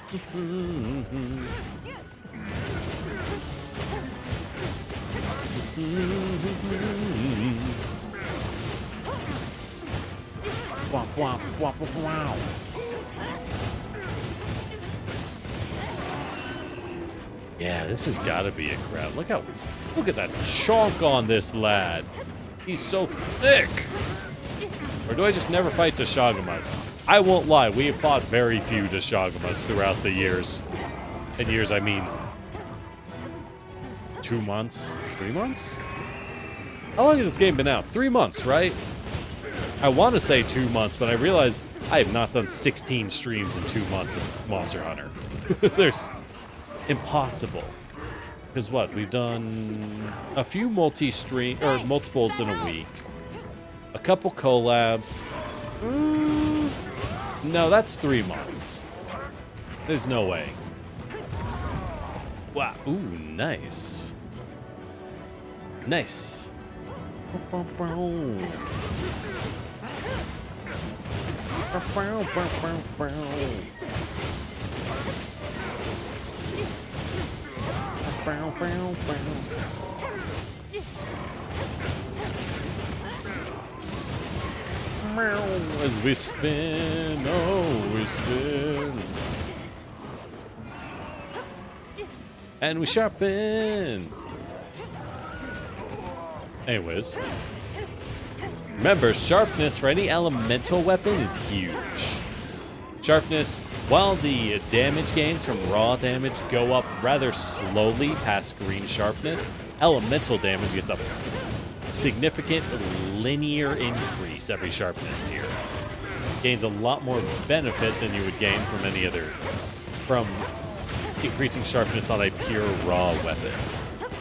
Wow, wow, wow, wow. Yeah, this has got to be a crowd. Look at that chunk on this lad. He's so thick. Or do I just never fight Dashagamas? I won't lie, we have fought very few Dashagamas throughout the years. And years, I mean 2 months? 3 months? How long has this game been out? 3 months, right? I want to say 2 months, but I realized I have not done 16 streams in 2 months of Monster Hunter. There's impossible. Because what? We've done a few multi-stream or multiples in a week. A couple collabs. No, that's 3 months. There's no way. Wow. Ooh, nice. Nice. As we spin, oh, we spin. And we sharpen. Anyways. Remember, sharpness for any elemental weapon is huge. Sharpness, while the damage gains from raw damage go up rather slowly past green sharpness, elemental damage gets a significant linear increase every sharpness tier. Gains a lot more benefit than you would gain from increasing sharpness on a pure raw weapon.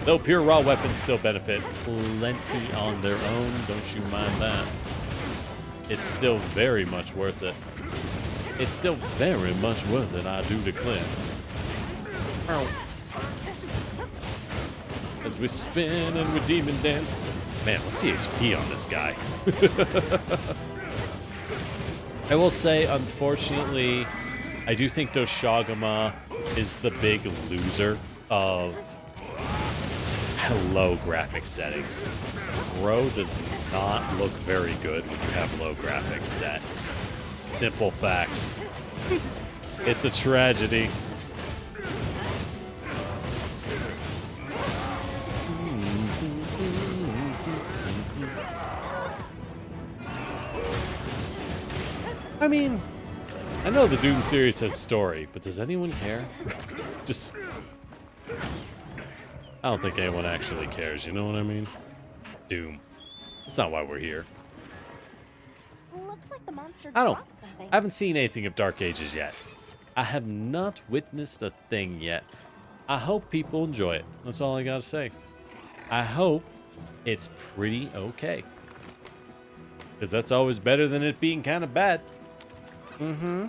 Though pure raw weapons still benefit plenty on their own, don't you mind that. It's still very much worth it. It's still very much worth it, I do declare. As we spin and we demon dance. Man, let's see HP on this guy. I will say, unfortunately, I do think Doshagama is the big loser of low graphic settings. Bro does not look very good when you have low graphics set. Simple facts. It's a tragedy. I mean, I know the Doom series has story, but does anyone care? Just... I don't think anyone actually cares, you know what I mean? Doom. That's not why we're here. Looks like the monster I dropped something. haven't seen anything of Dark Ages yet. I have not witnessed a thing yet. I hope people enjoy it. That's all I gotta say. I hope it's pretty okay. Because that's always better than it being kind of bad. Mm-hmm.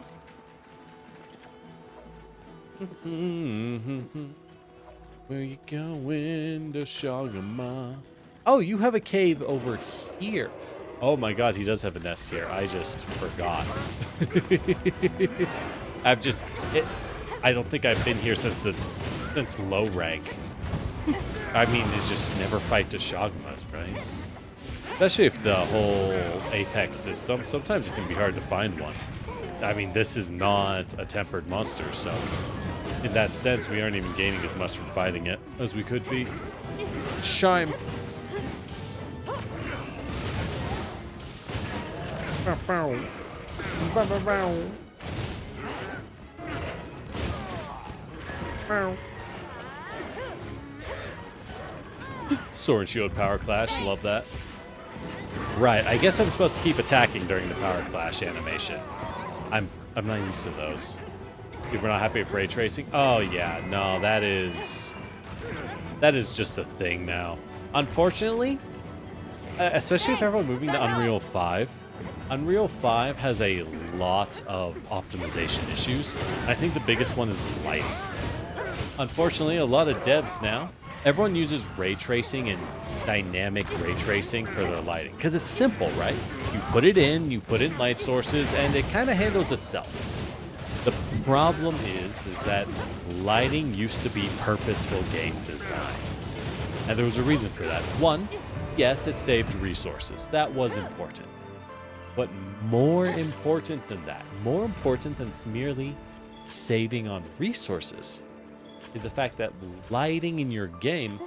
Where you going, Doshagama? Oh, you have a cave over here. Oh my god, he does have a nest here. I just forgot. I don't think I've been here since low rank. I mean, it's just never fight Doshagamas, right? Especially if the whole Apex system, sometimes it can be hard to find one. I mean, this is not a tempered monster, so in that sense, we aren't even gaining as much from fighting it as we could be. Shime. Sword and shield power clash, love that. Right, I guess I'm supposed to keep attacking during the power clash animation. I'm not used to those. People are not happy with ray tracing. Oh yeah, no, that is just a thing now. Unfortunately, especially if everyone moving to Unreal 5, Unreal 5 has a lot of optimization issues. I think the biggest one is lighting. Unfortunately, a lot of devs now, everyone uses ray tracing and dynamic ray tracing for their lighting. Because it's simple, right? You put it in light sources, and it kind of handles itself. The problem is that lighting used to be purposeful game design. And there was a reason for that. One, yes, it saved resources. That was important. But more important than that, more important than merely saving on resources, is the fact that lighting in your game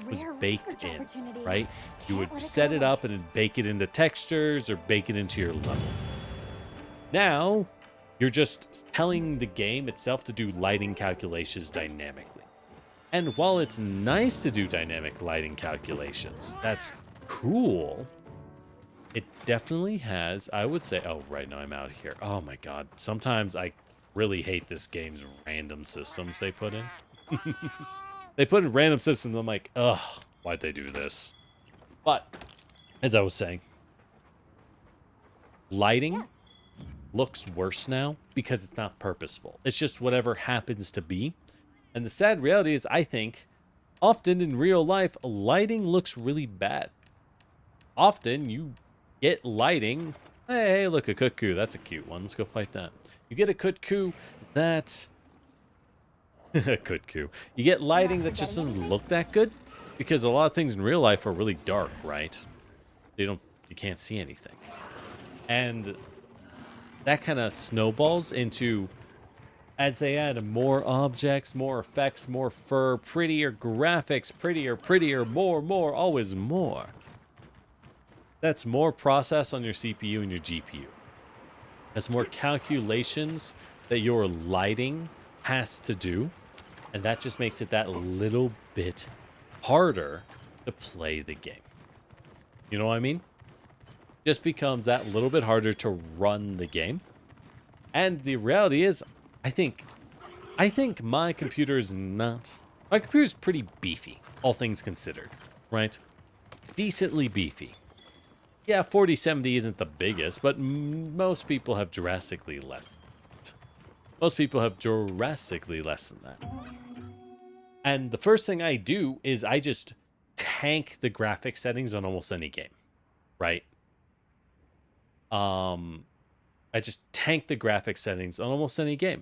was baked in, right? You would set it up and then bake it into textures or bake it into your level. Now, you're just telling the game itself to do lighting calculations dynamically. And while it's nice to do dynamic lighting calculations, that's cool. It definitely has, I would say, oh, right now I'm out here. Oh my God. Sometimes I really hate this game's random systems they put in. They put in random systems. I'm like, ugh, why'd they do this? But, as I was saying, lighting looks worse now because it's not purposeful. It's just whatever happens to be. And the sad reality is, I think, often in real life, lighting looks really bad. Often, you get lighting. Hey, look, a cuckoo. That's a cute one. Let's go fight that. You get a cuckoo that's... a cuckoo. You get lighting that just doesn't look that good because a lot of things in real life are really dark, right? You can't see anything. And that kind of snowballs into, as they add more objects, more effects, more fur, prettier graphics, prettier, more, always more. That's more process on your CPU and your GPU. That's more calculations that your lighting has to do. And that just makes it that little bit harder to play the game. You know what I mean? Just becomes that little bit harder to run the game. And the reality is, I think my computer is not... My computer is pretty beefy, all things considered, right? Decently beefy. Yeah, 4070 isn't the biggest, but most people have drastically less than that. Most people have drastically less than that. And the first thing I do is I just tank the graphic settings on almost any game, right? I just tank the graphic settings on almost any game.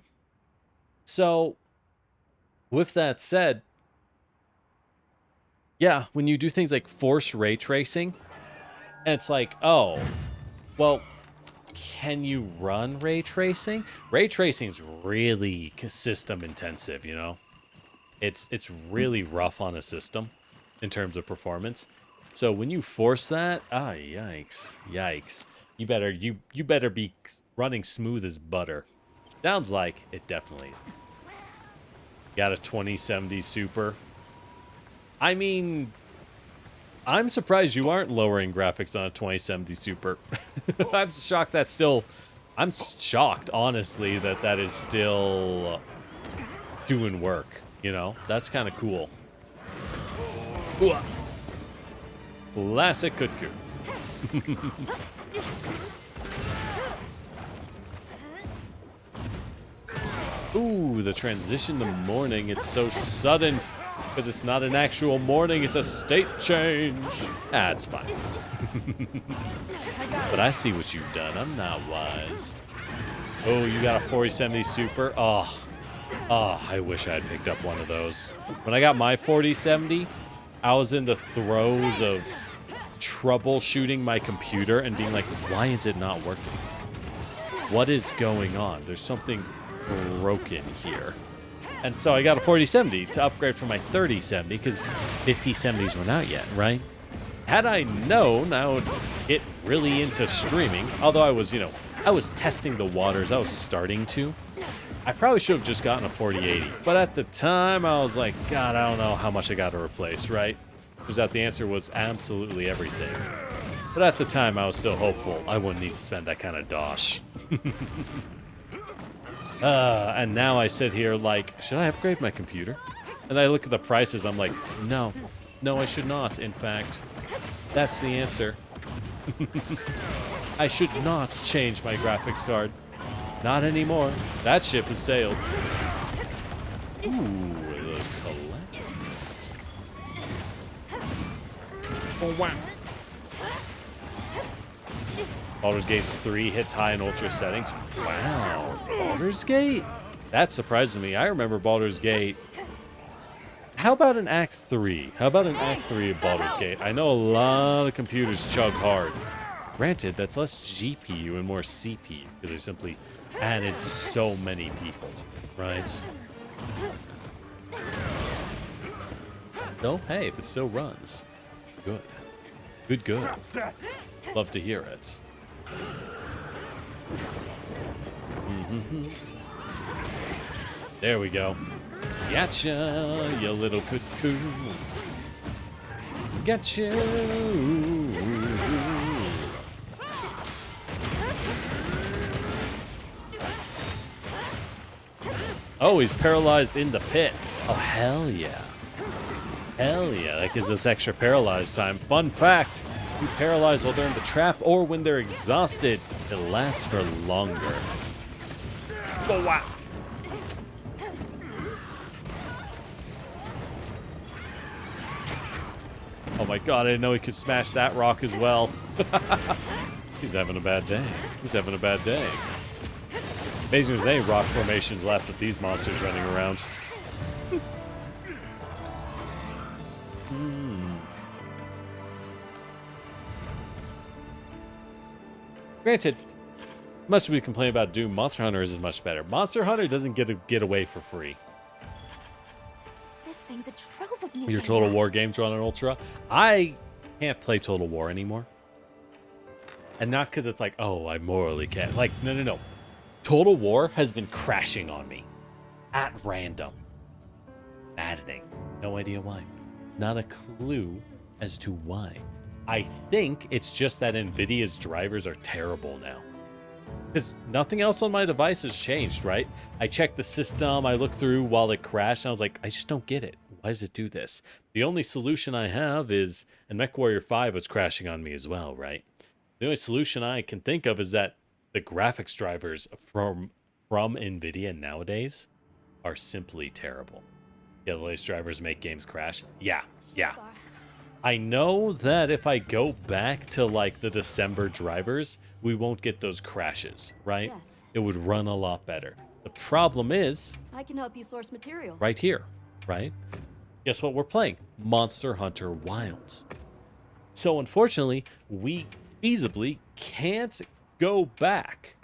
So, with that said, yeah, when you do things like force ray tracing, and it's like, oh, well, can you run ray tracing? Ray tracing is really system intensive, you know? It's really rough on a system in terms of performance. So when you force that, yikes. You better be running smooth as butter. Sounds like it definitely. Got a 2070 Super. I mean, I'm surprised you aren't lowering graphics on a 2070 Super. I'm shocked that's still... I'm shocked, honestly, that is still doing work, you know? That's kind of cool. Ooh. Classic Kutku. Ooh, the transition to morning. It's so sudden. Because it's not an actual morning, it's a state change. Ah, it's fine. But I see what you've done. I'm not wise. Oh, you got a 4070 Super? Oh, I wish I had picked up one of those. When I got my 4070, I was in the throes of troubleshooting my computer and being like, why is it not working? What is going on? There's something broken here. And so I got a 4070 to upgrade from my 3070 because 5070s weren't out yet, right? Had I known I would get really into streaming, although I was, I was testing the waters. I was starting to. I probably should have just gotten a 4080. But at the time, I was like, God, I don't know how much I got to replace, right? Because that the answer was absolutely everything. But at the time, I was still hopeful I wouldn't need to spend that kind of dosh. And now I sit here like, should I upgrade my computer? And I look at the prices, I'm like, no, I should not. In fact, that's the answer. I should not change my graphics card. Not anymore. That ship has sailed. Ooh, the collapse. Oh, wow. Baldur's Gate 3 hits high in ultra settings. Wow. Baldur's Gate? That surprises me. I remember Baldur's Gate. How about an Act 3? How about an Act 3 of Baldur's Gate? I know a lot of computers chug hard. Granted, that's less GPU and more CPU because they simply added so many people, right? So, hey, if it still runs, good. Good. Love to hear it. There we go. Gotcha, you little cuckoo. Gotcha. Oh, he's paralyzed in the pit. Oh, hell yeah. Hell yeah, that gives us extra paralyzed time. Fun fact, you paralyze while they're in the trap or when they're exhausted, it lasts for longer. Oh, wow. Oh my god, I didn't know he could smash that rock as well. He's having a bad day. He's having a bad day. Amazing there's any rock formations left with these monsters running around. Granted, much we complain about Doom, Monster Hunter is much better. Monster Hunter doesn't get away for free. This thing's a trove of new Your data. Total War games run on Ultra. I can't play Total War anymore. And not because it's like, oh, I morally can't. Like, no. Total War has been crashing on me. At random. Maddening. No idea why. Not a clue as to why. I think it's just that NVIDIA's drivers are terrible now. Because nothing else on my device has changed, right? I checked the system, I looked through while it crashed, and I was like, I just don't get it. Why does it do this? The only solution I have is, and MechWarrior 5 was crashing on me as well, right? The only solution I can think of is that the graphics drivers from NVIDIA nowadays are simply terrible. Yeah, the latest drivers make games crash. Yeah. I know that if I go back to like the December drivers, we won't get those crashes, right? Yes. It would run a lot better. The problem is I can help you source materials. right here, right? Guess what we're playing? Monster Hunter Wilds. So unfortunately, we feasibly can't go back.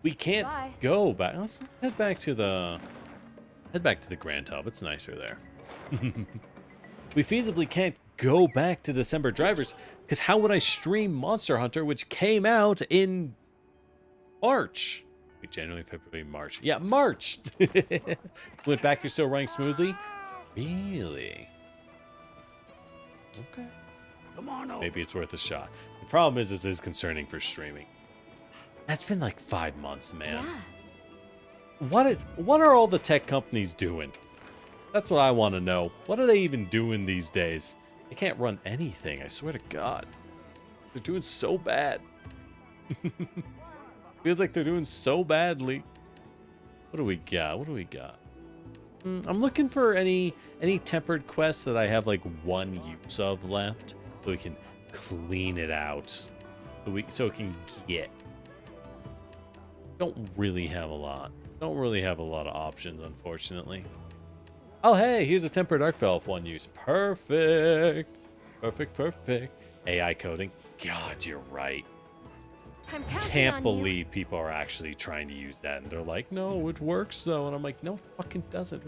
We can't Bye. go back. Let's head back to the Grand Hub. It's nicer there. We feasibly can't go back to December drivers because how would I stream Monster Hunter, which came out in March? Wait, January, February, March. Yeah, March. Went back. You're still running smoothly. Really? Okay. Come on over. Maybe it's worth a shot. The problem is, this is concerning for streaming. That's been like 5 months, man. Yeah. What are all the tech companies doing? That's what I want to know. What are they even doing these days? They can't run anything, I swear to God. They're doing so bad. Feels like they're doing so badly. What do we got? I'm looking for any tempered quests that I have like one use of left, so we can clean it out. So it can get. Don't really have a lot. Don't really have a lot of options, unfortunately. Oh, hey, here's a tempered arc valve one use. Perfect. AI coding. God, you're right. I'm counting Can't on believe people are actually trying to use that. And they're like, no, it works though. And I'm like, no, it fucking doesn't.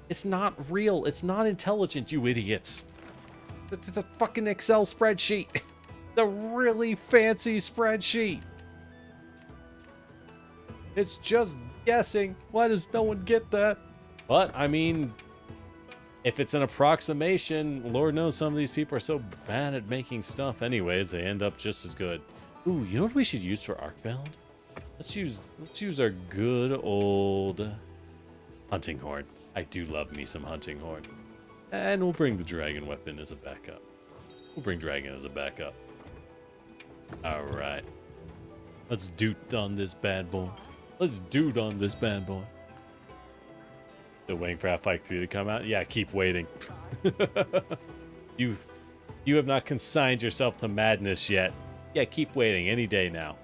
It's not real. It's not intelligent, you idiots. It's a fucking Excel spreadsheet. The really fancy spreadsheet. It's just guessing. Why does no one get that? But, I mean, if it's an approximation, Lord knows some of these people are so bad at making stuff anyways, they end up just as good. Ooh, you know what we should use for Arcbound? Let's use our good old hunting horn. I do love me some hunting horn. And we'll bring the dragon weapon as a backup. Alright. Let's doot on this bad boy. Still waiting for Half-Life 3 to come out? Yeah, keep waiting. You have not consigned yourself to madness yet. Yeah, keep waiting any day now.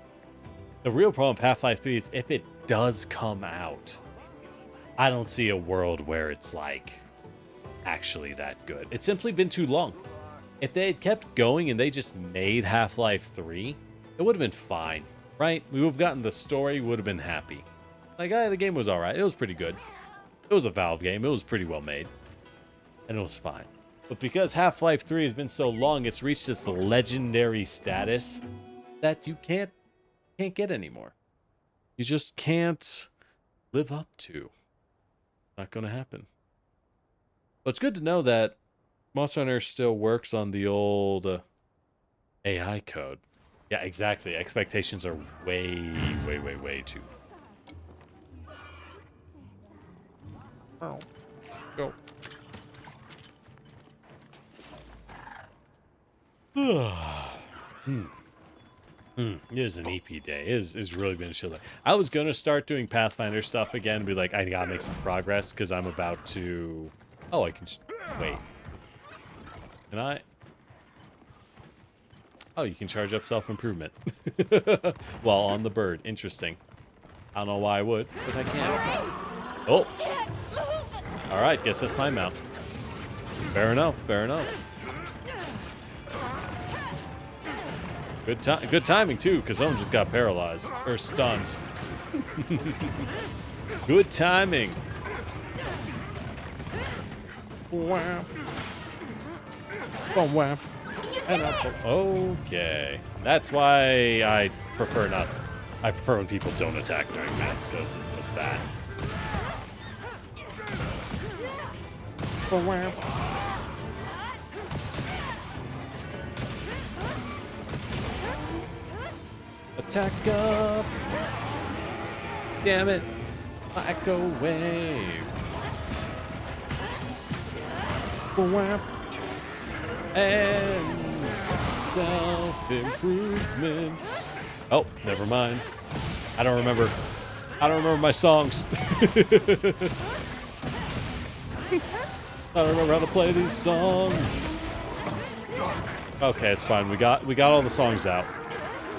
The real problem with Half-Life 3 is if it does come out, I don't see a world where it's like actually that good. It's simply been too long. If they had kept going and they just made Half-Life 3, it would have been fine, right? We would have gotten the story, would have been happy. Like, the game was alright. It was pretty good. It was a Valve game. It was pretty well made. And it was fine. But because Half-Life 3 has been so long, it's reached this legendary status that you can't get anymore. You just can't live up to. Not going to happen. But it's good to know that Monster Hunter still works on the old AI code. Yeah, exactly. Expectations are way too. Oh. Go. It is an EP day. It is really been a chill day. I was going to start doing Pathfinder stuff again and be like, I gotta make some progress because I'm about to... Oh, I can... Wait. Can I? Oh, you can charge up self-improvement. While on the bird. Interesting. I don't know why I would, but I can. Oh! Alright, guess that's my mount. Fair enough, fair enough. Good timing, too, because someone just got paralyzed. Or stunned. Good timing. Wow. Wow. Okay. That's why I prefer not... I prefer when people don't attack during mats, because it does that. Wow. Attack up! Damn it! Microwave! And self-improvements. Oh, never mind. I don't remember my songs. I don't remember how to play these songs. Okay, it's fine. We got all the songs out.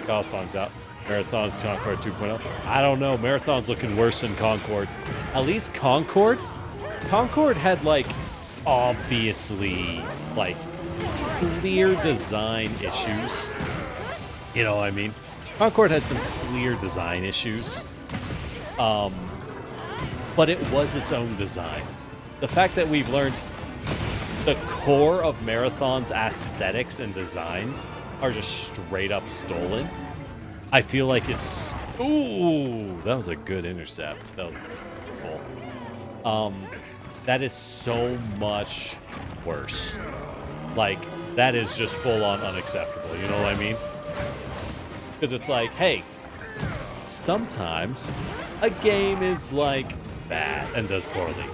Got all the songs out. Marathon's Concord 2.0. I don't know. Marathon's looking worse than Concord. At least Concord had like obviously like clear design issues. You know what I mean? Concord had some clear design issues. But it was its own design. The fact that we've learned the core of Marathon's aesthetics and designs are just straight up stolen, I feel like it's... Ooh, that was a good intercept. That was beautiful. That is so much worse. Like, that is just full-on unacceptable, you know what I mean? Because it's like, hey, sometimes a game is, like, bad and does poorly.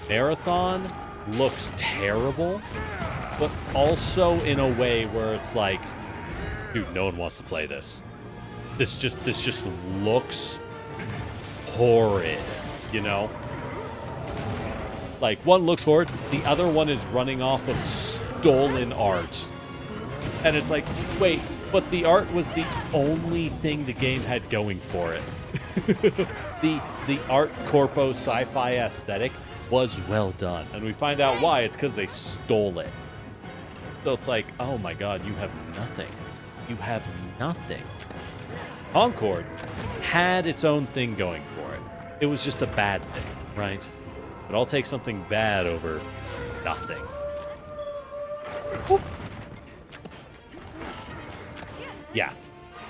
Marathon looks terrible, but also in a way where it's like, dude, no one wants to play this. This just looks horrid, you know? Like, one looks horrid, the other one is running off of stolen art. And it's like, wait, but the art was the only thing the game had going for it. The art corpo sci-fi aesthetic was well done. And we find out why. It's because they stole it. So it's like, oh my god, you have nothing. You have nothing. Concord had its own thing going for it. It was just a bad thing, right? But I'll take something bad over nothing. Whoop. Yeah.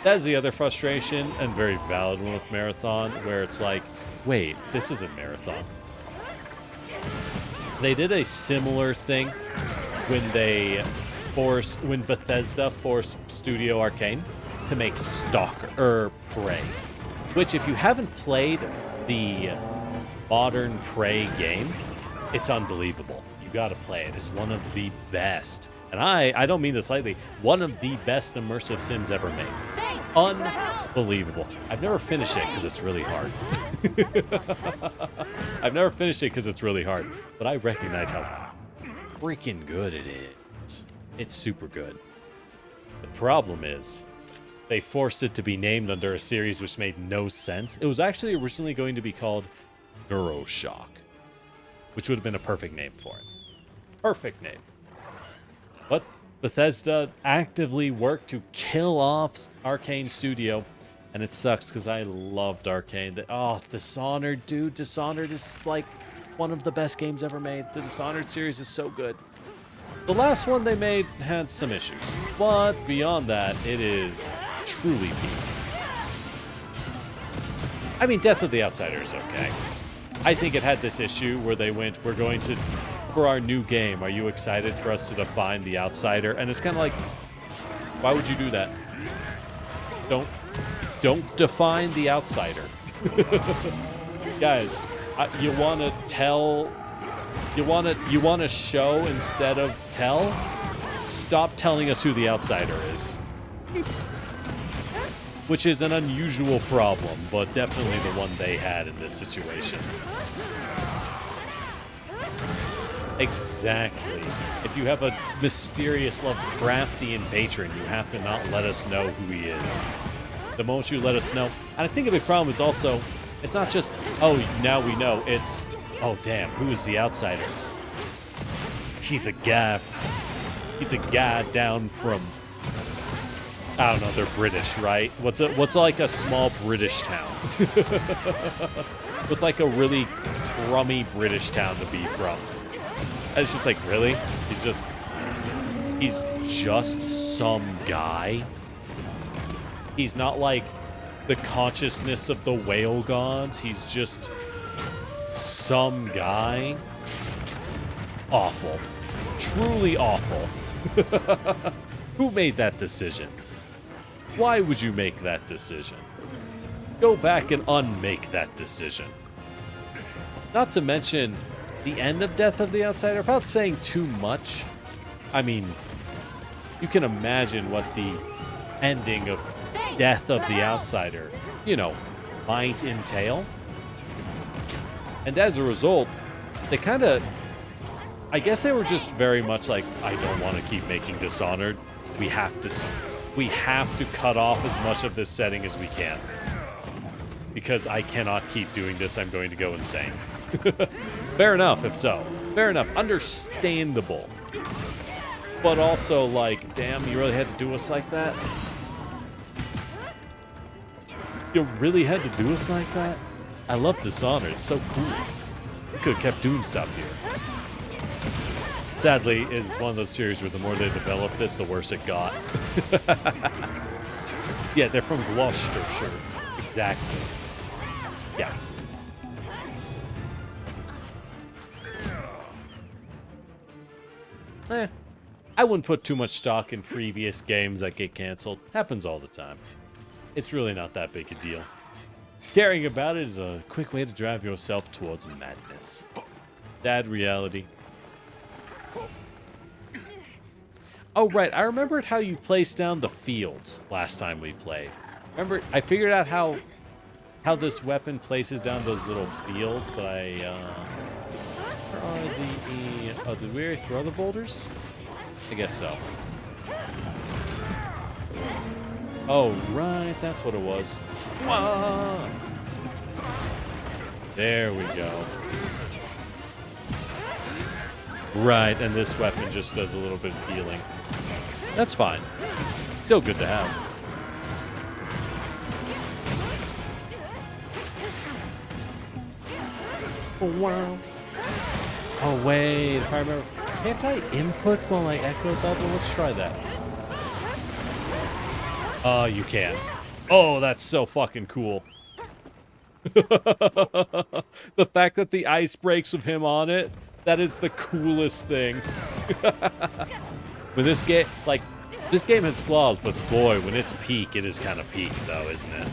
That's the other frustration, and very valid one with Marathon, where it's like, wait, this isn't Marathon. They did a similar thing when when Bethesda forced Studio Arcane to make Stalker, Prey. Which, if you haven't played the modern Prey game, it's unbelievable. You gotta play it. It's one of the best. And I don't mean this lightly, one of the best immersive sims ever made. Unbelievable. I've never finished it because it's really hard. I've never finished it because it's really hard. But I recognize how freaking good it is. It's super good. The problem is, they forced it to be named under a series which made no sense. It was actually originally going to be called Neuroshock, which would have been a perfect name for it. Perfect name. But Bethesda actively worked to kill off Arcane Studio, and it sucks because I loved Arcane. Oh, Dishonored, dude. Dishonored is like one of the best games ever made. The Dishonored series is so good. The last one they made had some issues, but beyond that, it is truly peak. I mean, Death of the Outsider is okay. I think it had this issue where they went, we're going to, for our new game, are you excited for us to define the outsider? And it's kind of like, why would you do that? Don't define the outsider. Guys, you want to tell, you want to show instead of tell? Stop telling us who the outsider is. Which is an unusual problem, but definitely the one they had in this situation. Exactly. If you have a mysterious Lovecraftian patron, you have to not let us know who he is. The moment you let us know, and I think a big problem is also, it's not just, oh, now we know, it's, oh damn, who is the outsider? He's a guy down from, I don't know, they're British, right? What's like a small British town? What's like a really crummy British town to be from? And it's just like, really? He's just some guy. He's not like the consciousness of the whale gods. He's just some guy. Awful. Truly awful. Who made that decision? Why would you make that decision? Go back and unmake that decision. Not to mention the end of Death of the Outsider, without saying too much. I mean, you can imagine what the ending of Death of the Outsider, might entail. And as a result, they kind of, I guess they were just very much like, I don't want to keep making Dishonored. We have to cut off as much of this setting as we can. Because I cannot keep doing this, I'm going to go insane. Fair enough, if so. Fair enough. Understandable. But also, like, damn, you really had to do us like that? You really had to do us like that? I love Dishonored. It's so cool. We could have kept doing stuff here. Sadly, it's one of those series where the more they developed it, the worse it got. Yeah, they're from Gloucestershire. Exactly. Yeah. I wouldn't put too much stock in previous games that get canceled. Happens all the time. It's really not that big a deal. Caring about it is a quick way to drive yourself towards madness. Sad reality. Oh, right. I remembered how you placed down the fields last time we played. Remember, I figured out how this weapon places down those little fields, but where are the... Oh, did we already throw the boulders? I guess so. Oh, right. That's what it was. Wah! There we go. Right, and this weapon just does a little bit of healing. That's fine. Still good to have. Oh, wow. Oh, wait. If I remember... Can't I input while I echo bubble? Let's try that. Oh, you can. Oh, that's so fucking cool. The fact that the ice breaks with him on it, that is the coolest thing. When this game, this game has flaws, but boy, when it's peak, it is kind of peak, though, isn't it?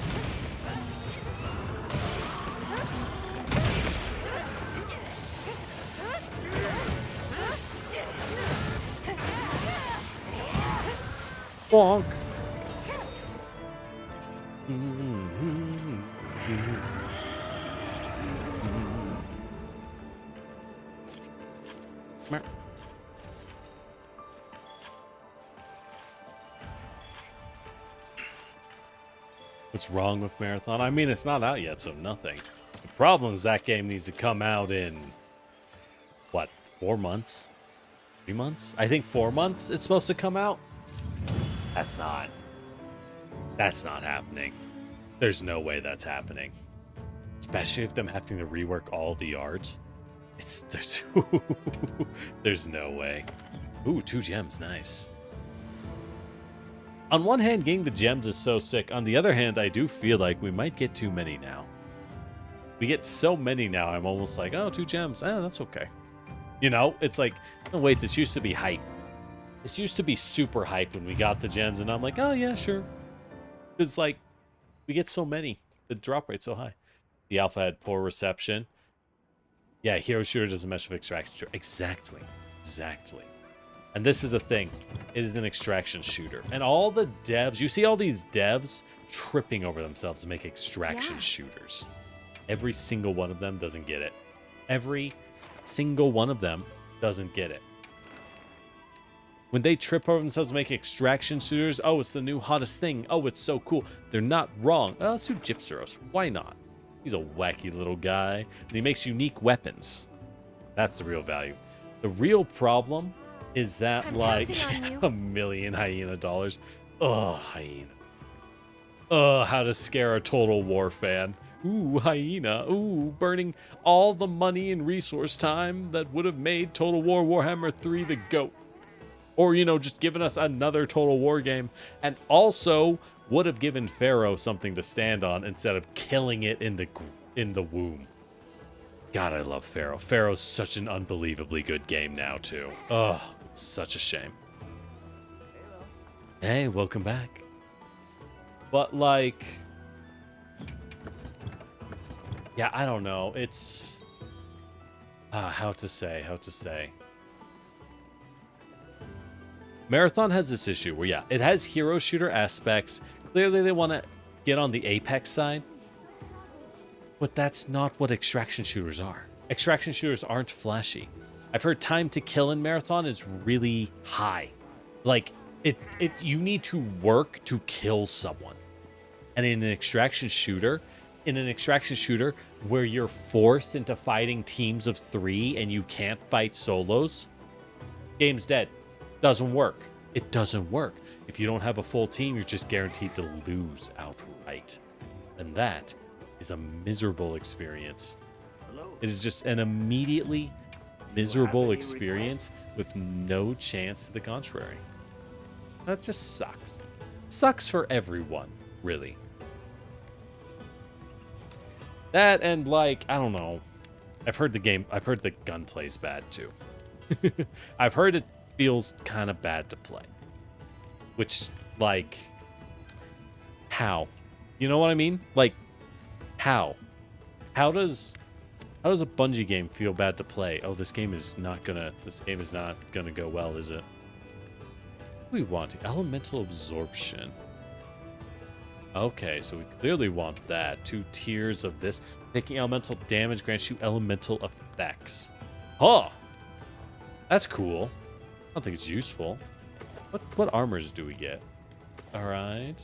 Bonk. What's wrong with Marathon? I mean, it's not out yet, so nothing. The problem is that game needs to come out in, what, 4 months? 3 months? I think 4 months it's supposed to come out. That's not happening. There's no way that's happening. Especially if them having to rework all the art. There's no way. Ooh, 2 gems, nice. On one hand, getting the gems is so sick. On the other hand, I do feel like we might get too many now. We get so many now, I'm almost like, oh, 2 gems. That's okay. You know, it's like, oh, wait, this used to be hype. This used to be super hype when we got the gems, and I'm like, oh, yeah, sure. Because, like, we get so many. The drop rate's so high. The alpha had poor reception. Yeah, hero shooter doesn't mesh with extraction shooter. Exactly. And this is a thing. It is an extraction shooter. And all the devs, you see all these devs tripping over themselves to make extraction shooters. Every single one of them doesn't get it. Every single one of them doesn't get it. When they trip over themselves to make extraction shooters, oh, it's the new hottest thing. Oh, it's so cool. They're not wrong. Oh, let's do Gypseros. Why not? He's a wacky little guy. And he makes unique weapons. That's the real value. The real problem is that, like, $1 million hyena dollars. Oh, hyena. Oh, how to scare a Total War fan. Ooh, hyena. Ooh, burning all the money and resource time that would have made Total War Warhammer 3 the GOAT. Or, you know, just giving us another Total War game. And also would have given Pharaoh something to stand on instead of killing it in the womb. God, I love Pharaoh. Pharaoh's such an unbelievably good game now, too. Ugh, it's such a shame. Hey, welcome back. But, like... yeah, I don't know. It's... how to say. Marathon has this issue where, yeah, it has hero shooter aspects. Clearly, they want to get on the Apex side. But that's not what extraction shooters are. Extraction shooters aren't flashy. I've heard time to kill in Marathon is really high. Like, you need to work to kill someone. And in an extraction shooter where you're forced into fighting teams of 3 and you can't fight solos, game's dead. Doesn't work. It doesn't work. If you don't have a full team, you're just guaranteed to lose outright. And that is a miserable experience. It is just an immediately miserable experience with no chance to the contrary. That just sucks. Sucks for everyone, really. That and, like, I don't know. I've heard the gunplay's bad too. I've heard it feels kind of bad to play. Which, like, how? You know what I mean? Like, how? How does a Bungie game feel bad to play? Oh, this game is not gonna go well, is it? What do we want? Elemental absorption. Okay, so we clearly want that. 2 tiers of this. Taking elemental damage grants you elemental effects. Huh! That's cool. I don't think it's useful. What armors do we get? Alright.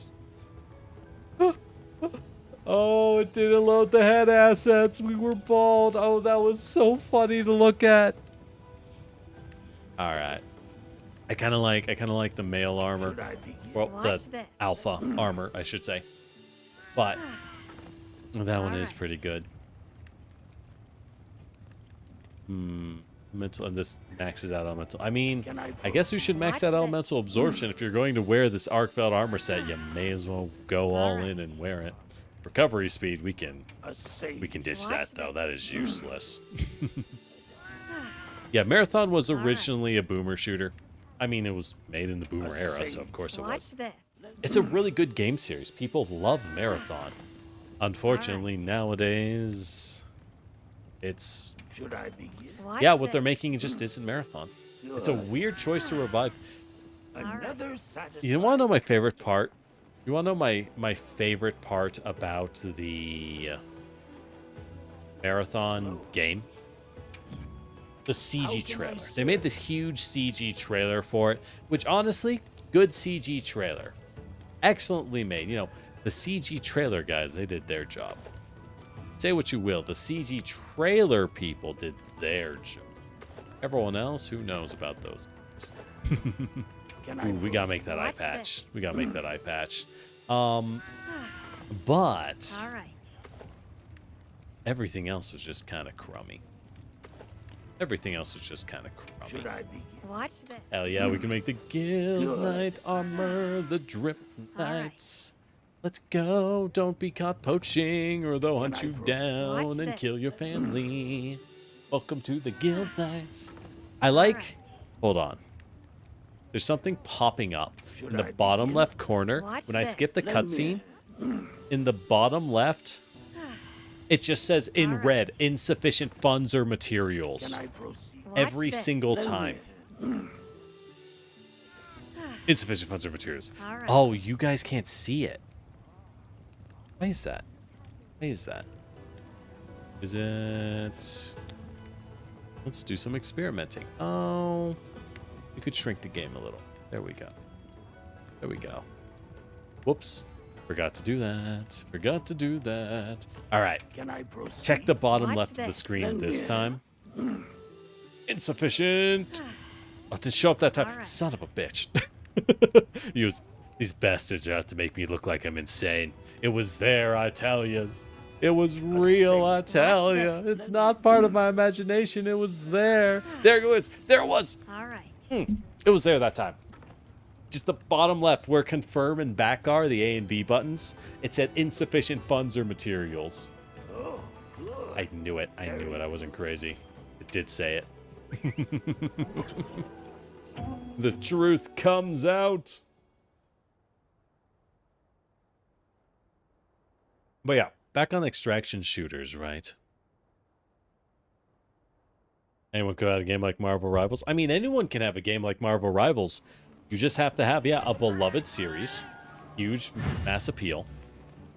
Oh, it didn't load the head assets. We were bald. Oh, that was so funny to look at. Alright. I kinda like the male armor. Well, the alpha armor, I should say. But that one is pretty good. Mental, and this maxes out elemental. I mean, I guess we should max out elemental absorption. If you're going to wear this Arcveld armor set, you may as well go all in and wear it. Recovery speed, we can ditch that though. That is useless. Yeah, Marathon was originally a boomer shooter. I mean, it was made in the boomer era, so of course it was. It's a really good game series. People love Marathon. Unfortunately, nowadays, it's... yeah, what they're making just isn't Marathon. It's a weird choice to revive. You want to know my favorite part? You want to know my favorite part about the Marathon game? The CG trailer. They made this huge CG trailer for it, which honestly, good CG trailer. Excellently made. You know, The CG trailer guys, they did their job. Say what you will, the CG trailer people did their job. Everyone else, who knows about those? Ooh, we gotta make that eye patch. We gotta make that eye patch. But All right. everything else was just kind of crummy. Everything else was just kind of crummy. Should I begin? Watch this. Hell yeah, we can make the Guild Knight armor, the Drip All right. Knights. Let's go. Don't be caught poaching or they'll hunt you Watch down and this. kill your family. Welcome to the Guild Knights. I like... All right. Hold on. There's something popping up in the I bottom begin? left corner. Watch When I skip the this. cutscene, in the bottom left, it just says in All right. red, insufficient funds or materials. Can I proceed? Watch Every this. single time. Insufficient funds or materials. All right. Oh, you guys can't see it. Why is that? Why is that? Is it... Let's do some experimenting. Oh, you could shrink the game a little. There we go. There we go. Whoops. Forgot to do that. Forgot to do that. All right. Can I proceed? Check the bottom Watch left of the this. screen this Yeah. time. Insufficient. Oh, it didn't show up that time. All right. Son of a bitch. These bastards are out to make me look like I'm insane. It was there, I tell yous. It was real, I tell ya. this. It's not part of my imagination. It was there. There it was. There it was. All right. It was there that time. Just the bottom left where confirm and back are, the A and B buttons. It said insufficient funds or materials. Oh, good. I knew it. I knew it. I wasn't crazy. It did say it. The truth comes out. But yeah, back on extraction shooters, right? Anyone could have a game like Marvel Rivals. I mean, anyone can have a game like Marvel Rivals. You just have to have, yeah, a beloved series. Huge, mass appeal.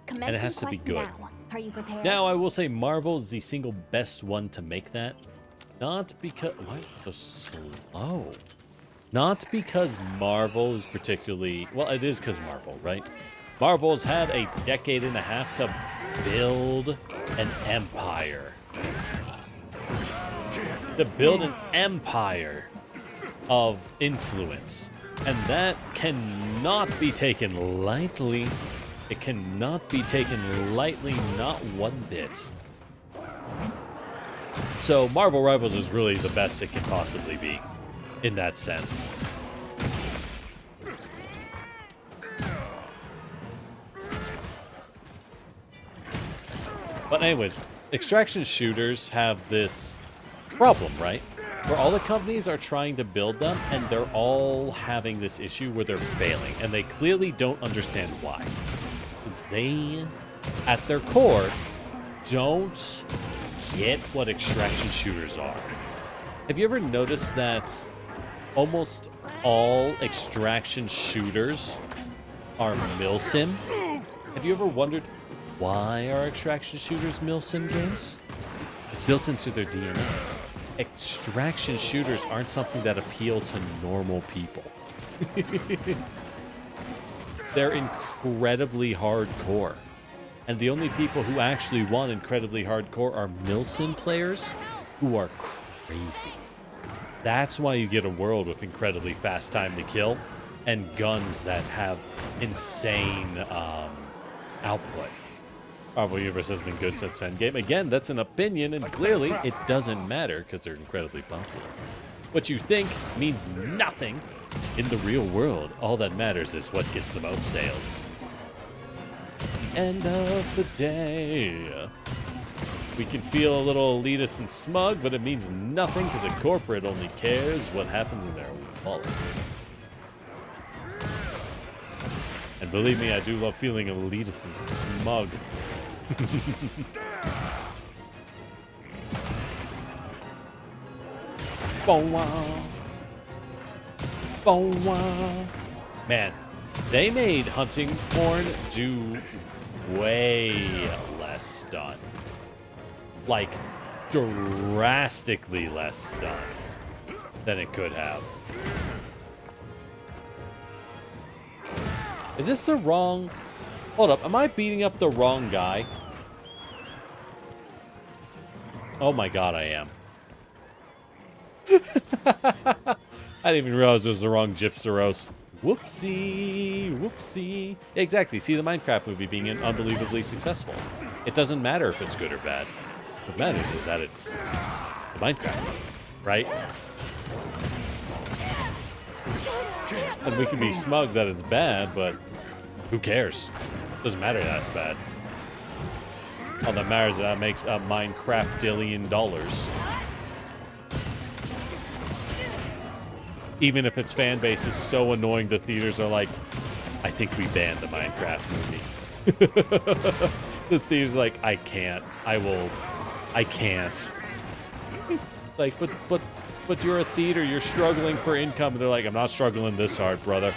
Commencing has to be quest good. Now. Are you prepared? Now, I will say Marvel is the single best one to make that. Not because... Why so slow? Not because Marvel is particularly... Well, it is because Marvel, right? Marvel's had a decade and a half to build an empire. To build an empire of influence. And that cannot be taken lightly. It cannot be taken lightly, not one bit. So Marvel Rivals is really the best it can possibly be in that sense. But anyways, extraction shooters have this problem, right? Where all the companies are trying to build them and they're all having this issue where they're failing and they clearly don't understand why. Because they, at their core, don't get what extraction shooters are. Have you ever noticed that almost all extraction shooters are milsim? Have you ever wondered why are extraction shooters milsim games? It's built into their DNA. Extraction shooters aren't something that appeal to normal people. They're incredibly hardcore. And the only people who actually want incredibly hardcore are milsim players who are crazy. That's why you get a world with incredibly fast time to kill and guns that have insane output. Marvel Universe has been good since Endgame. Again, that's an opinion, and clearly it doesn't matter because they're incredibly popular. What you think means nothing in the real world. All that matters is what gets the most sales. The end of the day. We can feel a little elitist and smug, but it means nothing because a corporate only cares what happens in their wallets. And believe me, I do love feeling elitist and smug. Man, they made hunting porn do way less stun. Like, drastically less stun than it could have. Is this the wrong... Hold up, am I beating up the wrong guy? Oh my god, I am. I didn't even realize it was the wrong Gypsaros. Whoopsie, whoopsie. Exactly, see the Minecraft movie being unbelievably successful. It doesn't matter if it's good or bad. What matters is that it's the Minecraft movie, right? And we can be smug that it's bad, but who cares? Doesn't matter that it's bad. All that matters is that it makes a Minecraft-dillion dollars. Even if its fan base is so annoying, the theaters are like, I think we banned the Minecraft movie. The theater's like, I can't. I can't. Like, but you're a theater. You're struggling for income. And they're like, I'm not struggling this hard, brother.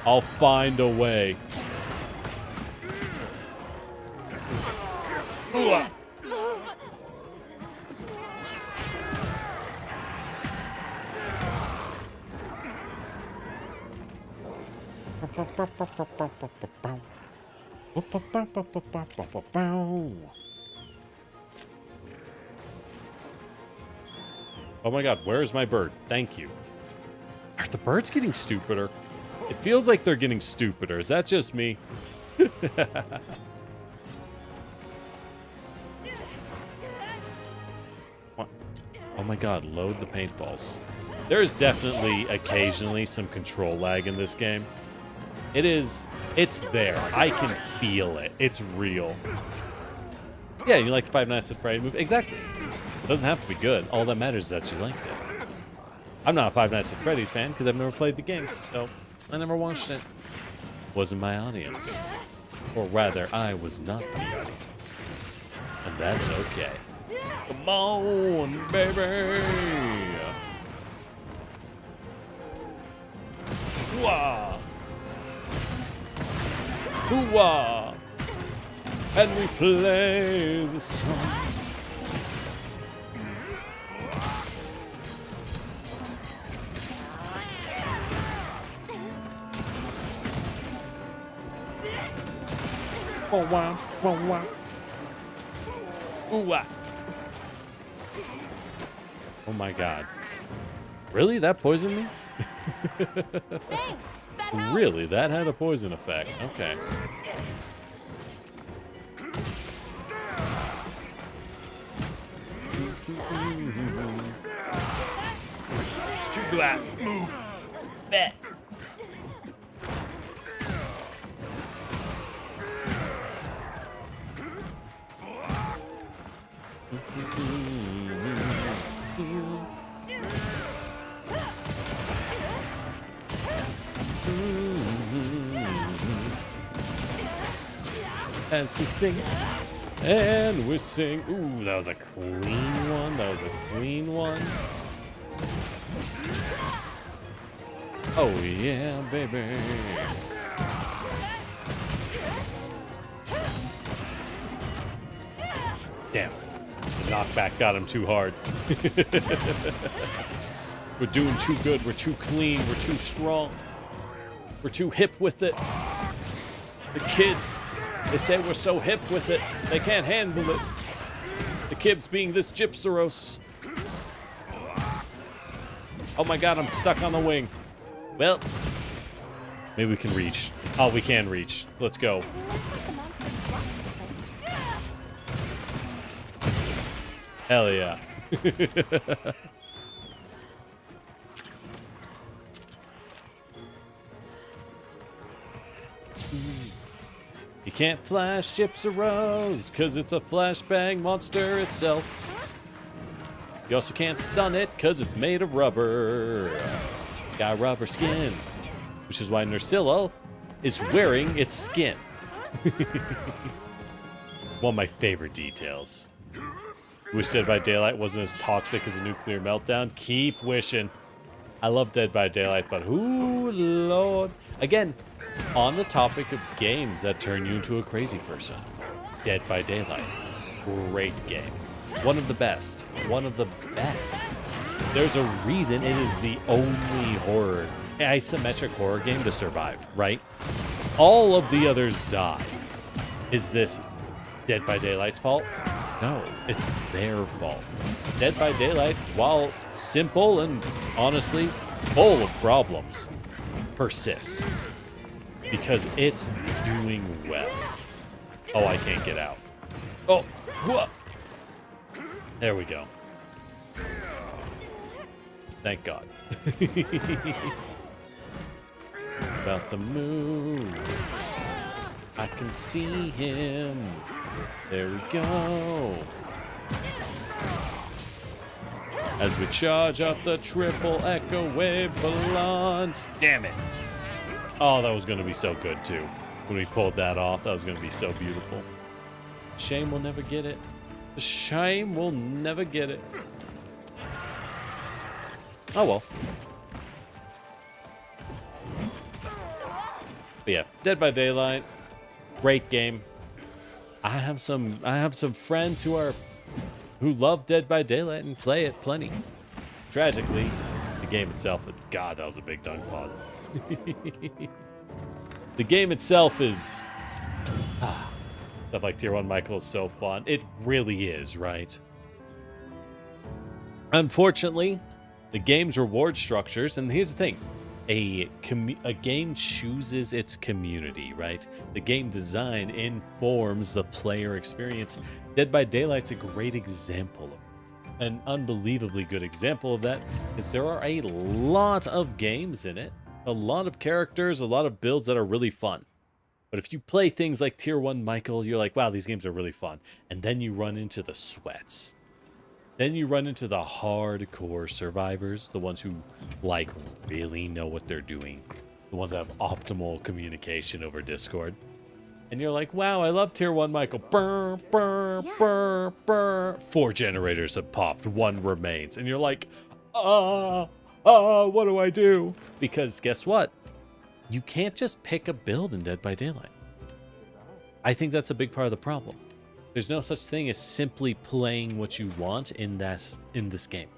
I'll find a way. Ooh. Oh my god, where's my bird? Thank you. Are the birds getting stupider? It feels like they're getting stupider. Is that just me? What? Oh my god, load the paintballs. There's definitely occasionally some control lag in this game. It's there. I can feel it. It's real. Yeah, you liked Five Nights at Freddy's movie? Exactly. It doesn't have to be good. All that matters is that you liked it. I'm not a Five Nights at Freddy's fan because I've never played the games, so I never watched it. Wasn't my audience. Or rather, I was not the audience. And that's okay. Come on, baby! Wah! Hoo-wah! And we play the song. Oh wow, oh wow. Ooh-wah. Oh my god. Really? That poisoned me? Thanks. That helps. Really? That had a poison effect. Okay. Move. Bet. As we sing, and we sing. Ooh, that was a clean one. That was a clean one. Oh yeah, baby. Damn. The knockback got him too hard. We're doing too good. We're too clean. We're too strong. We're too hip with it. The kids, they say we're so hip with it, they can't handle it. The kids being this Gypsaros. Oh my god, I'm stuck on the wing. Well, maybe we can reach. Oh, we can reach. Let's go. Hell yeah. You can't flash Gypsaros, cause it's a flashbang monster itself. You also can't stun it, cause it's made of rubber. Got rubber skin. Which is why Nursilla is wearing its skin. One of my favorite details. Wish Dead by Daylight wasn't as toxic as a nuclear meltdown. Keep wishing. I love Dead by Daylight, but ooh, Lord. Again, on the topic of games that turn you into a crazy person. Dead by Daylight. Great game. One of the best. One of the best. There's a reason it is the only isometric horror game to survive, right? all of the others die. Is this Dead by Daylight's fault? No, it's their fault. Dead by Daylight, while simple and honestly full of problems, persists because it's doing well. Oh, I can't get out. Oh, whoa. There we go. Thank God. About to move. I can see him. There we go. As we charge up the triple echo wave blunt. Damn it. Oh, that was going to be so good too. When we pulled that off, that was going to be so beautiful. Shame we'll never get it. Shame we'll never get it. Oh well. But yeah, Dead by Daylight, great game. I have some friends who love Dead by Daylight and play it plenty. Tragically, the game itself, God, that was a big dunk pod. The game itself is stuff like Tier 1 Michael is so fun. It really is, right? Unfortunately, the game's reward structures, and here's the thing, a game chooses its community, right? The game design informs the player experience. Dead by Daylight's a great example of it. An unbelievably good example of that, because there are a lot of games in it, a lot of characters, a lot of builds that are really fun. But if you play things like Tier 1 Michael, you're like, wow, these games are really fun. And then you run into the sweats. Then you run into the hardcore survivors, the ones who, like, really know what they're doing. The ones that have optimal communication over Discord. And you're like, wow, I love Tier 1 Michael. Brr, brr, brr, brr. 4 generators have popped, 1 remains. And you're like, what do I do? Because guess what? You can't just pick a build in Dead by Daylight. I think that's a big part of the problem. There's no such thing as simply playing what you want in this game.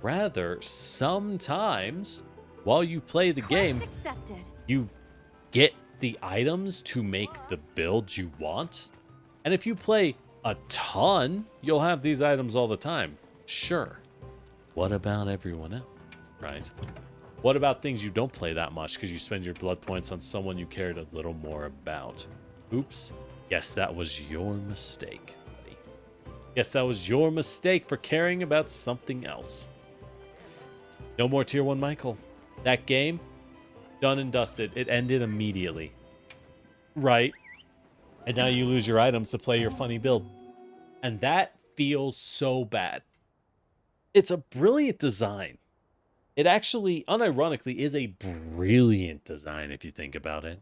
Rather, sometimes while you play the game, you get the items to make the build you want. And if you play a ton, you'll have these items all the time. Sure. What about everyone else, right? What about things you don't play that much because you spend your blood points on someone you cared a little more about? Oops. Yes, that was your mistake, buddy. Yes, that was your mistake for caring about something else. No more Tier 1 Michael. That game, done and dusted. It ended immediately. Right. And now you lose your items to play your funny build. And that feels so bad. It's a brilliant design. It actually, unironically, is a brilliant design if you think about it.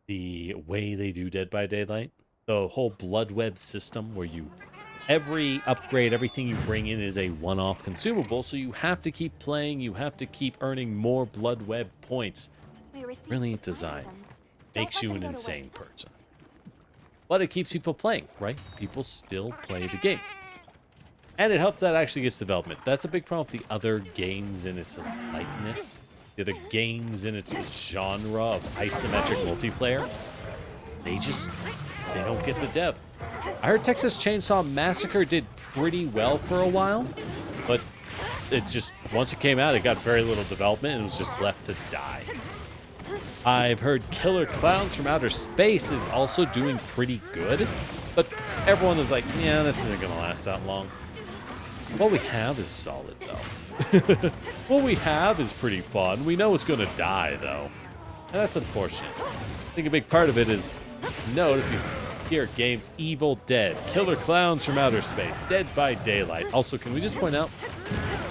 The way they do Dead by Daylight, the whole blood web system where every upgrade, everything you bring in is a one-off consumable, so you have to keep playing, you have to keep earning more blood web points. Brilliant design. Makes you an insane person. But it keeps people playing, right? People still play the game. And it helps that it actually gets development. That's a big problem with the other games in its likeness. The other games in its genre of isometric multiplayer. They don't get the dev. I heard Texas Chainsaw Massacre did pretty well for a while, but it just, once it came out, it got very little development and it was just left to die. I've heard Killer Clowns from Outer Space is also doing pretty good, but everyone is like, yeah, this isn't going to last that long. What we have is solid, though. What we have is pretty fun. We know it's going to die, though. And that's unfortunate. I think a big part of it is, note if you hear games, Evil Dead, Killer Clowns from Outer Space, Dead by Daylight. Also, can we just point out,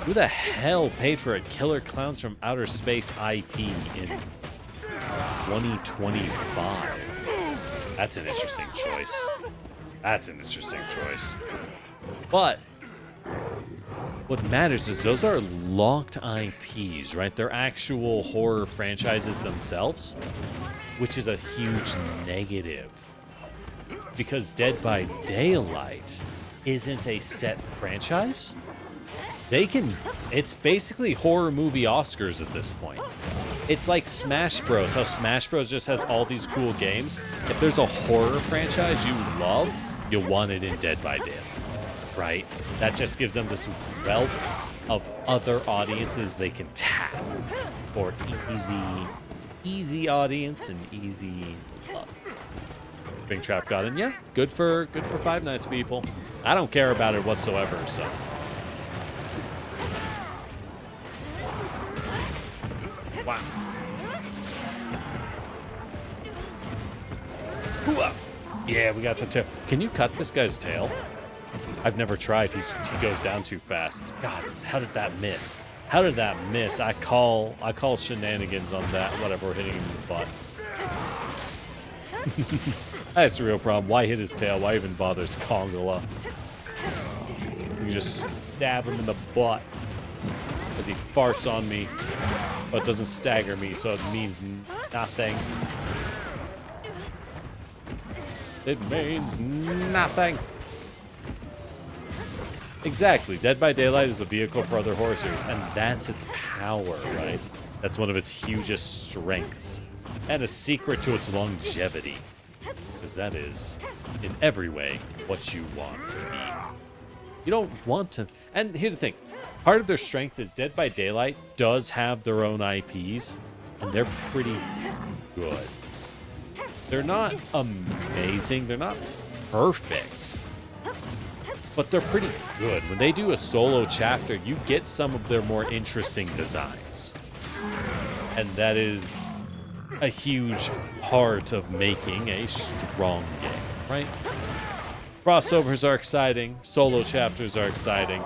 who the hell paid for a Killer Clowns from Outer Space IP in 2025? That's an interesting choice. That's an interesting choice. But what matters is those are locked IPs, right? They're actual horror franchises themselves, which is a huge negative. Because Dead by Daylight isn't a set franchise. It's basically horror movie Oscars at this point. It's like Smash Bros. How Smash Bros. Just has all these cool games. If there's a horror franchise you love, you'll want it in Dead by Daylight, right? That just gives them this wealth of other audiences they can tap for easy audience and easy love. Big Trap got in. Yeah, good for Five Nights people. I don't care about it whatsoever, so. Wow. Yeah, we got the tail. Can you cut this guy's tail? I've never tried. He goes down too fast. God, how did that miss? How did that miss? I call shenanigans on that. Whatever, we're hitting him in the butt. That's a real problem. Why hit his tail? Why even bother Kongola? You just stab him in the butt as he farts on me, but doesn't stagger me, so it means nothing. It means nothing. Exactly. Dead by Daylight is the vehicle for other horror series, and that's its power, right? That's one of its hugest strengths, and a secret to its longevity, because that is, in every way, what you want to be. You don't want to... And here's the thing. Part of their strength is Dead by Daylight does have their own IPs, and they're pretty good. They're not amazing. They're not perfect. But they're pretty good. When they do a solo chapter, you get some of their more interesting designs. And that is a huge part of making a strong game, right? Crossovers are exciting. Solo chapters are exciting.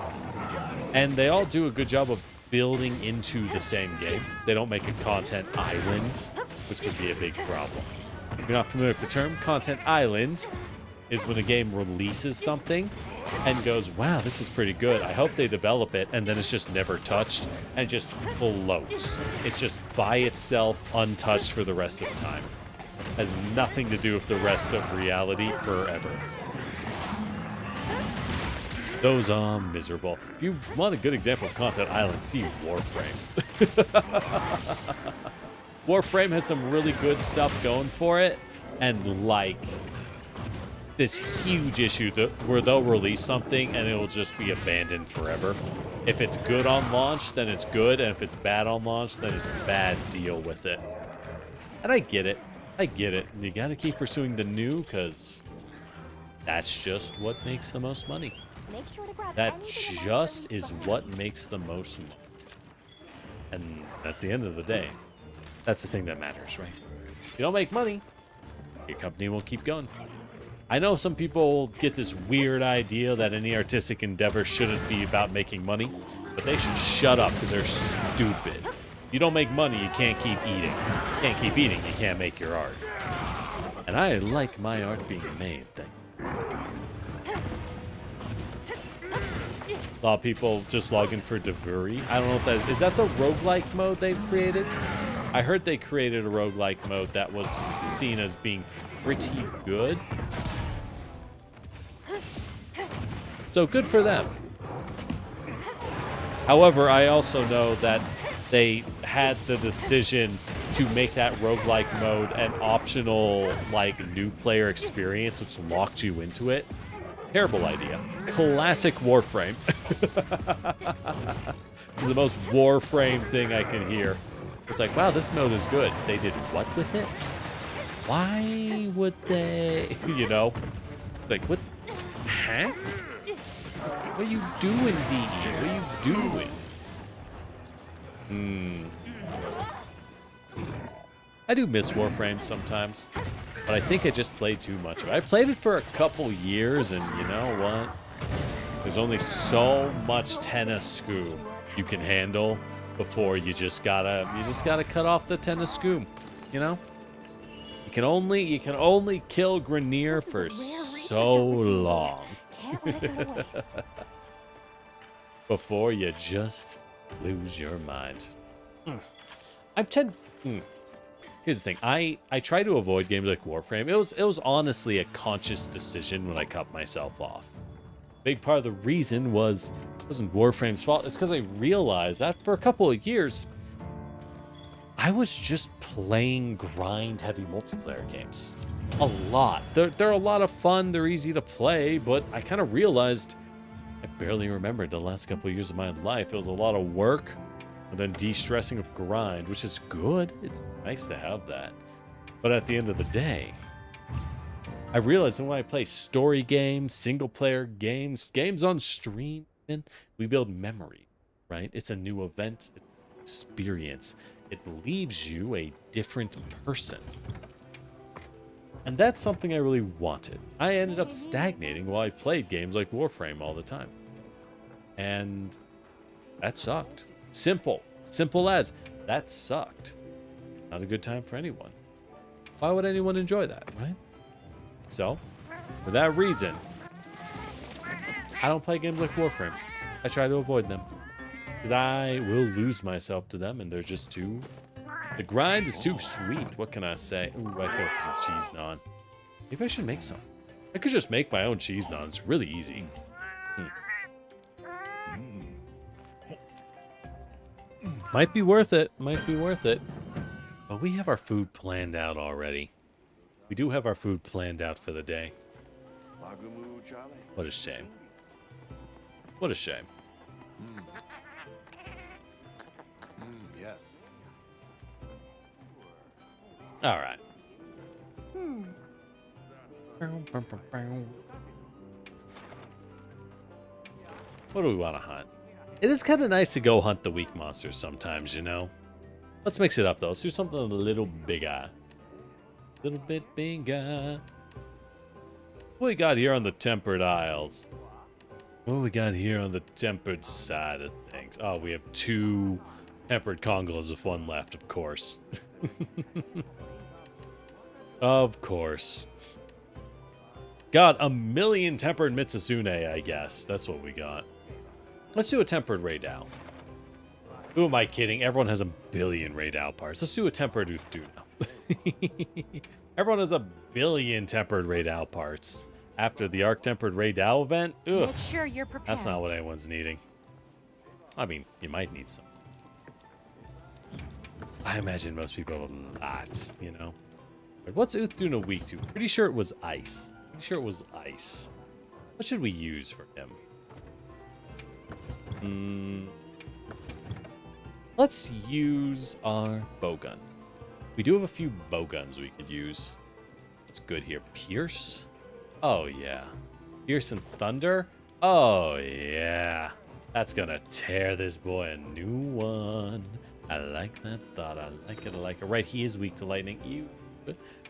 And they all do a good job of building into the same game. They don't make a content island, which can be a big problem. If you're not familiar with the term, content island is when a game releases something and goes, wow, this is pretty good. I hope they develop it, and then it's just never touched and just floats. It's just by itself, untouched for the rest of the time. Has nothing to do with the rest of reality forever. Those are miserable. If you want a good example of content island, see Warframe. Warframe has some really good stuff going for it, and like this huge issue where they'll release something and it'll just be abandoned forever. If it's good on launch, then it's good, and if it's bad on launch, then it's bad. Deal with it. And I get it. I get it. You gotta keep pursuing the new, because that's just what makes the most money. Make sure to grab That anything the just monster is leaves what behind. makes the most money. And at the end of the day, that's the thing that matters, right? If you don't make money, your company won't keep going. I know some people get this weird idea that any artistic endeavor shouldn't be about making money, but they should shut up because they're stupid. If you don't make money, you can't keep eating. You can't keep eating, you can't make your art. And I like my art being made. Thank you. A lot of people just log in for Devuri. I don't know if that is that the roguelike mode they've created? I heard they created a roguelike mode that was seen as being pretty good. So good for them. However, I also know that they had the decision to make that roguelike mode an optional, like, new player experience, which locked you into it. Terrible idea. Classic Warframe. It's the most Warframe thing I can hear. It's like, wow, this mode is good. They did what with it? Why would they? You know? Like, what? Huh? What are you doing, DE? What are you doing? I do miss Warframe sometimes, but I think I just played too much of it. I played it for a couple years, and you know what? There's only so much Tenasku you can handle before you just gotta cut off the Tenasku, you know? You can only kill Grenier This is a for rare research so opportunity. long Can't let it go to waste. before you just lose your mind. Here's the thing. I try to avoid games like Warframe. It was honestly a conscious decision when I cut myself off. Big part of the reason wasn't Warframe's fault. It's because I realized that for a couple of years, I was just playing grind-heavy multiplayer games. A lot. They're a lot of fun. They're easy to play, but I kind of realized I barely remembered the last couple of years of my life. It was a lot of work and then de-stressing of grind, which is good. It's nice to have that. But at the end of the day, I realized that when I play story games, single-player games, games on stream, we build memory, right? It's a new event, it's an experience. It leaves you a different person. And that's something I really wanted. I ended up stagnating while I played games like Warframe all the time. And that sucked. Simple as, that sucked. Not a good time for anyone. Why would anyone enjoy that, right? So, for that reason, I don't play games like Warframe. I try to avoid them. Because I will lose myself to them, and they're just too... The grind is too sweet. What can I say? Ooh, I could have some cheese naan. Maybe I should make some. I could just make my own cheese naan. It's really easy. Might be worth it. Might be worth it. But we have our food planned out already. We do have our food planned out for the day. What a shame. What a shame. Yes. All right. What do we want to hunt? It is kind of nice to go hunt the weak monsters sometimes, you know? Let's mix it up, though. Let's do something a little bigger. A little bit bigger. What we got here on the Tempered Isles? What we got here on the tempered side of things? Oh, we have 2 tempered Congos with 1 left, of course. Of course. Got a million tempered Mizutsune, I guess. That's what we got. Let's do a tempered Raidal. Who am I kidding? Everyone has a billion Raidal parts. Let's do a tempered Uthuna. Everyone has a billion tempered Raidal parts. After the Arc Tempered Raidal event? Ugh. Make sure you're prepared. That's not what anyone's needing. I mean, you might need some. I imagine most people have lots, you know? Like, what's Uthuna weak to? Pretty sure it was ice. Pretty sure it was ice. What should we use for him? Let's use our bowgun. We do have a few bowguns we could use. What's good here? Pierce? Oh, yeah. Pierce and Thunder? Oh, yeah. That's gonna tear this boy a new one. I like that thought. I like it. I like it. Right, he is weak to lightning.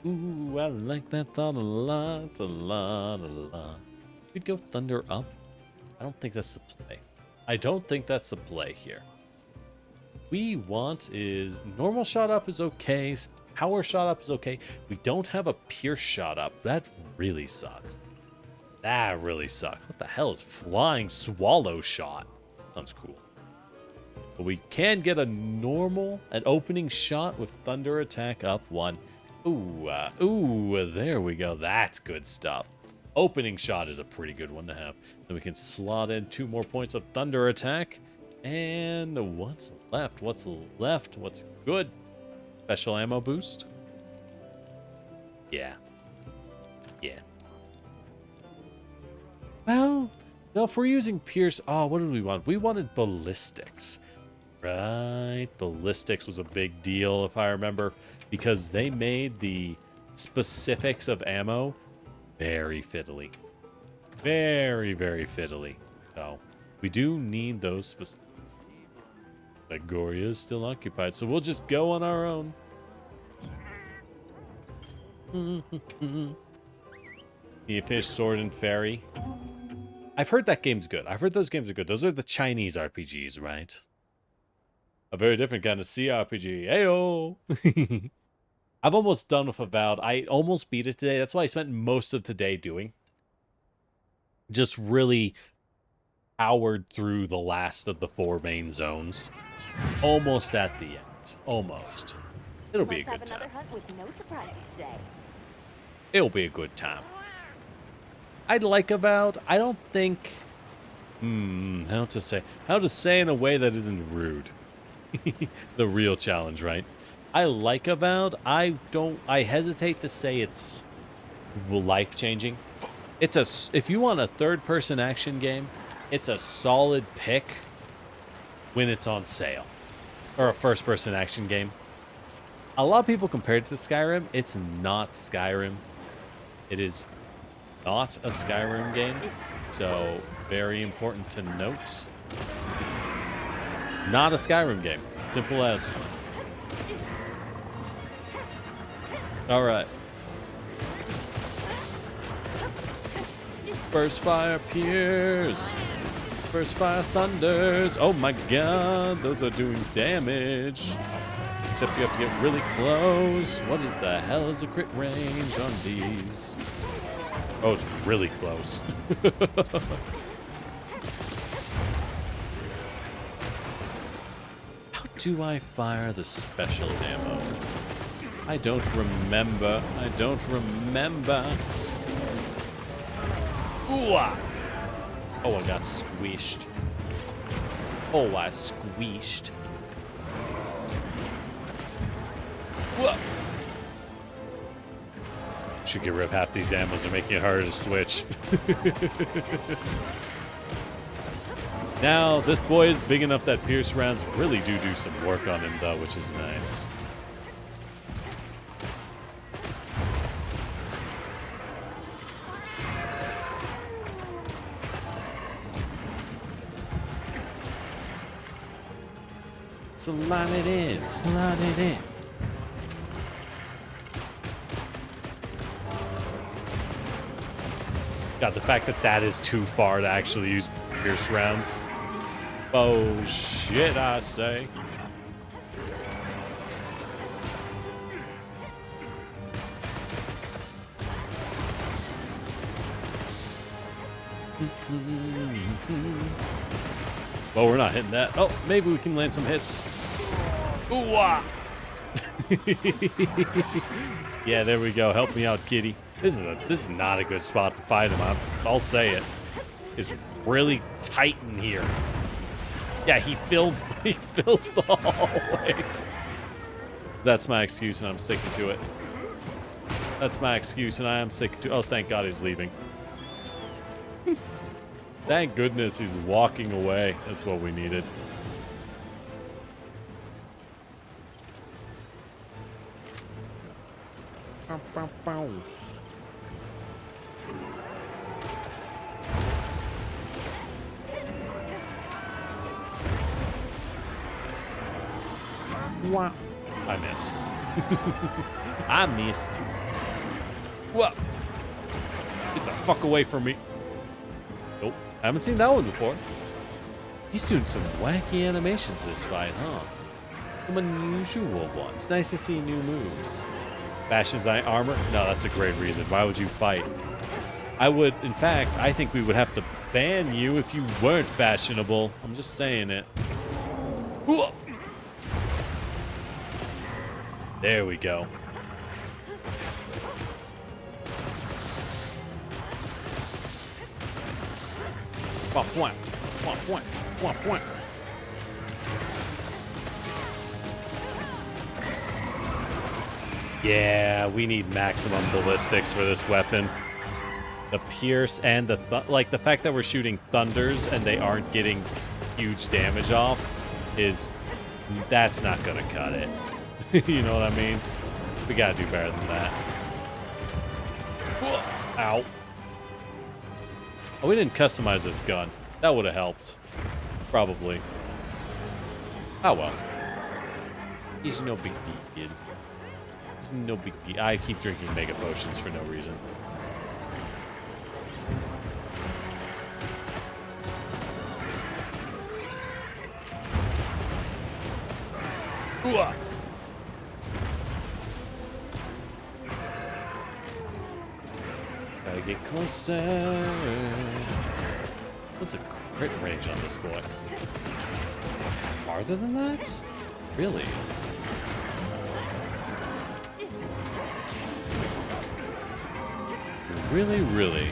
Ooh, I like that thought a lot, a lot, a lot. We'd go Thunder up. I don't think that's the play. I don't think that's the play here. We want is normal shot up is okay. Power shot up is okay. We don't have a Pierce shot up. That really sucks. That really sucks. What the hell is flying swallow shot? Sounds cool. But we can get a normal, an opening shot with Thunder attack up 1. Ooh, there we go. That's good stuff. Opening shot is a pretty good one to have. Then we can slot in 2 more points of Thunder attack. And what's left? What's left? What's good? Special ammo boost? Yeah. Yeah. Well, no, if we're using Pierce... Oh, what did we want? We wanted ballistics. Right. Ballistics was a big deal, if I remember, because they made the specifics of ammo very fiddly. Very, very fiddly. So, we do need those specific... Goria is still occupied, so we'll just go on our own. You finish Sword and Fairy. I've heard that game's good. I've heard those games are good. Those are the Chinese RPGs, right? A very different kind of CRPG. Heyo! I've almost done with Avowed. I almost beat it today. That's what I spent most of today doing. Just really powered through the last of the 4 main zones. Almost at the end. Almost. It'll be a good time. Let's have another hunt with no surprises today. It'll be a good time. I'd like Avowed. I don't think... how to say? How to say in a way that isn't rude. The real challenge, right? I like about, I hesitate to say it's life-changing. If you want a third-person action game, it's a solid pick when it's on sale. Or a first-person action game. A lot of people compare it to Skyrim. It's not Skyrim. It is not a Skyrim game. So, very important to note. Not a Skyrim game. Simple as. Alright. Burst fire appears. Burst fire thunders. Oh my god, those are doing damage. Except you have to get really close. What is the hell is a crit range on these? Oh, it's really close. How do I fire the special ammo? I don't remember. I don't remember. Ooh, ah. Oh, I got squished. Oh, I squeezed. Whoa. Should get rid of half these ammos. Are making it harder to switch. Now, this boy is big enough that pierce rounds really do some work on him, though, which is nice. Slide it in, slide it in. God, the fact that that is too far to actually use pierce rounds. Oh shit, I say. Well, we're not hitting that. Oh, maybe we can land some hits. Ooh, ah. Yeah, there we go. Help me out, kitty. This is not a good spot to fight him. I'll say it. It's really tight in here. Yeah, he fills the hallway. That's my excuse, and I'm sticking to it. That's my excuse, and I am sticking to. Oh, thank God he's leaving. Thank goodness he's walking away. That's what we needed. Bow, bow, bow. Wow. I missed. I missed. What? Get the fuck away from me. Nope. I haven't seen that one before. He's doing some wacky animations this fight, huh? Some unusual ones. Nice to see new moves. Bash his armor? No, that's a great reason. Why would you fight? I would, in fact, I think we would have to ban you if you weren't fashionable. I'm just saying it. Ooh. There we go. Point. Yeah, we need maximum ballistics for this weapon. The pierce and the like the fact that we're shooting thunders and they aren't getting huge damage off that's not gonna cut it. You know what I mean? We gotta do better than that. Ow. Oh, we didn't customize this gun. That would have helped. Probably. Oh well. It's no big deal. It's no big deal. I keep drinking mega potions for no reason. Ooh-ah. Gotta get closer. What's the crit range on this boy? Farther than that? Really? Really?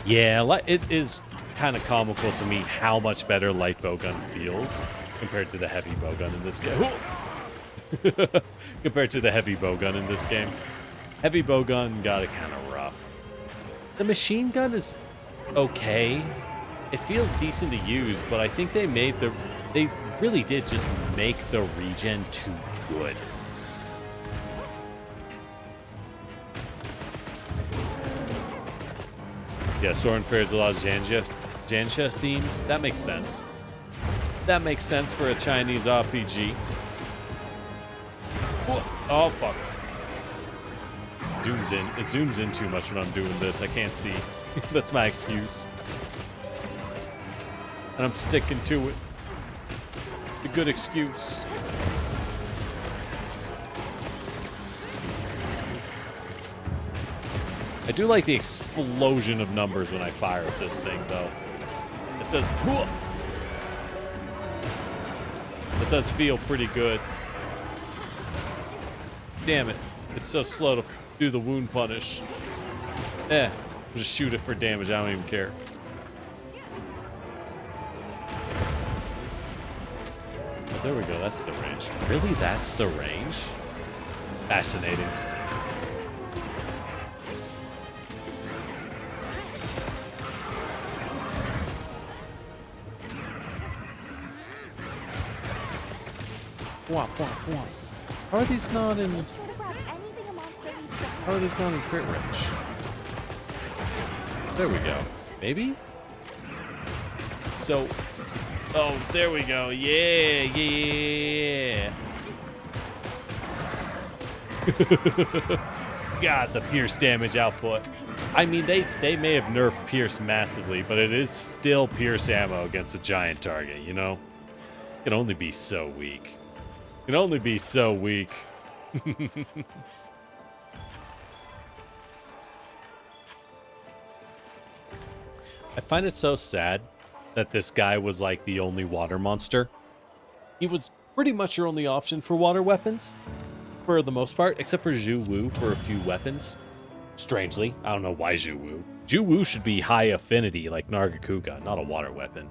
Yeah, it is kind of comical to me how much better light bowgun feels compared to the heavy bowgun in this game. Compared to the heavy bowgun in this game. Heavy bowgun got it kind of rough. The machine gun is okay. It feels decent to use, but I think they really did just make the regen too good. Yeah, Soren pairs a lot of Jansha themes. That makes sense. That makes sense for a Chinese RPG. Oh, fuck. Zooms in. It zooms in too much when I'm doing this. I can't see. That's my excuse. And I'm sticking to it. A good excuse. I do like the explosion of numbers when I fire at this thing, though. It does. It does feel pretty good. Damn it. It's so slow to do the wound punish. Just shoot it for damage. I don't even care. Oh, there we go. That's the range. Really? That's the range? Fascinating. How are these not in... How are these not in crit range? There we go. Maybe? So... Oh, there we go. Yeah. God, the pierce damage output. I mean, they may have nerfed pierce massively, but it is still pierce ammo against a giant target, you know? It can only be so weak. It can only be so weak. I find it so sad that this guy was like the only water monster. He was pretty much your only option for water weapons, for the most part, except for Zhu Wu for a few weapons. Strangely, I don't know why Zhu Wu. Zhu Wu should be high affinity like Nargacuga, not a water weapon.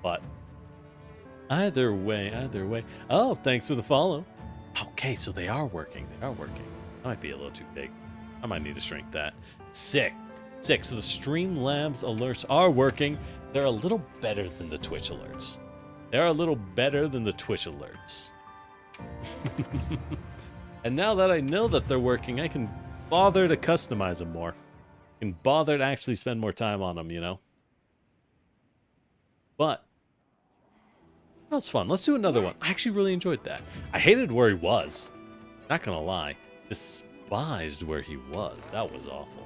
But either way. Oh, thanks for the follow. Okay, so they are working. That might be a little too big. I might need to shrink that. Sick. So the Streamlabs alerts are working. They're a little better than the Twitch alerts. And now that I know that they're working, I can bother to customize them more. I can bother to actually spend more time on them, you know? But that was fun. Let's do another one. I actually really enjoyed that. I hated where he was. Not gonna lie. Despised where he was. That was awful.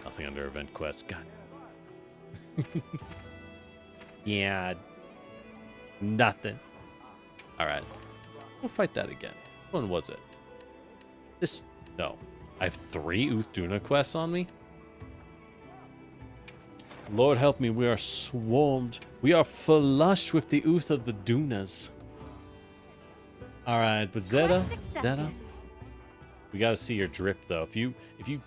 Nothing under event quest. God. Yeah. Nothing. Alright. We'll fight that again. Which one was it? No. I have 3 Uthduna quests on me? Lord help me, we are swarmed. We are flush with the ooth of the Dunas. Alright, but Zeta, we gotta see your drip though. If you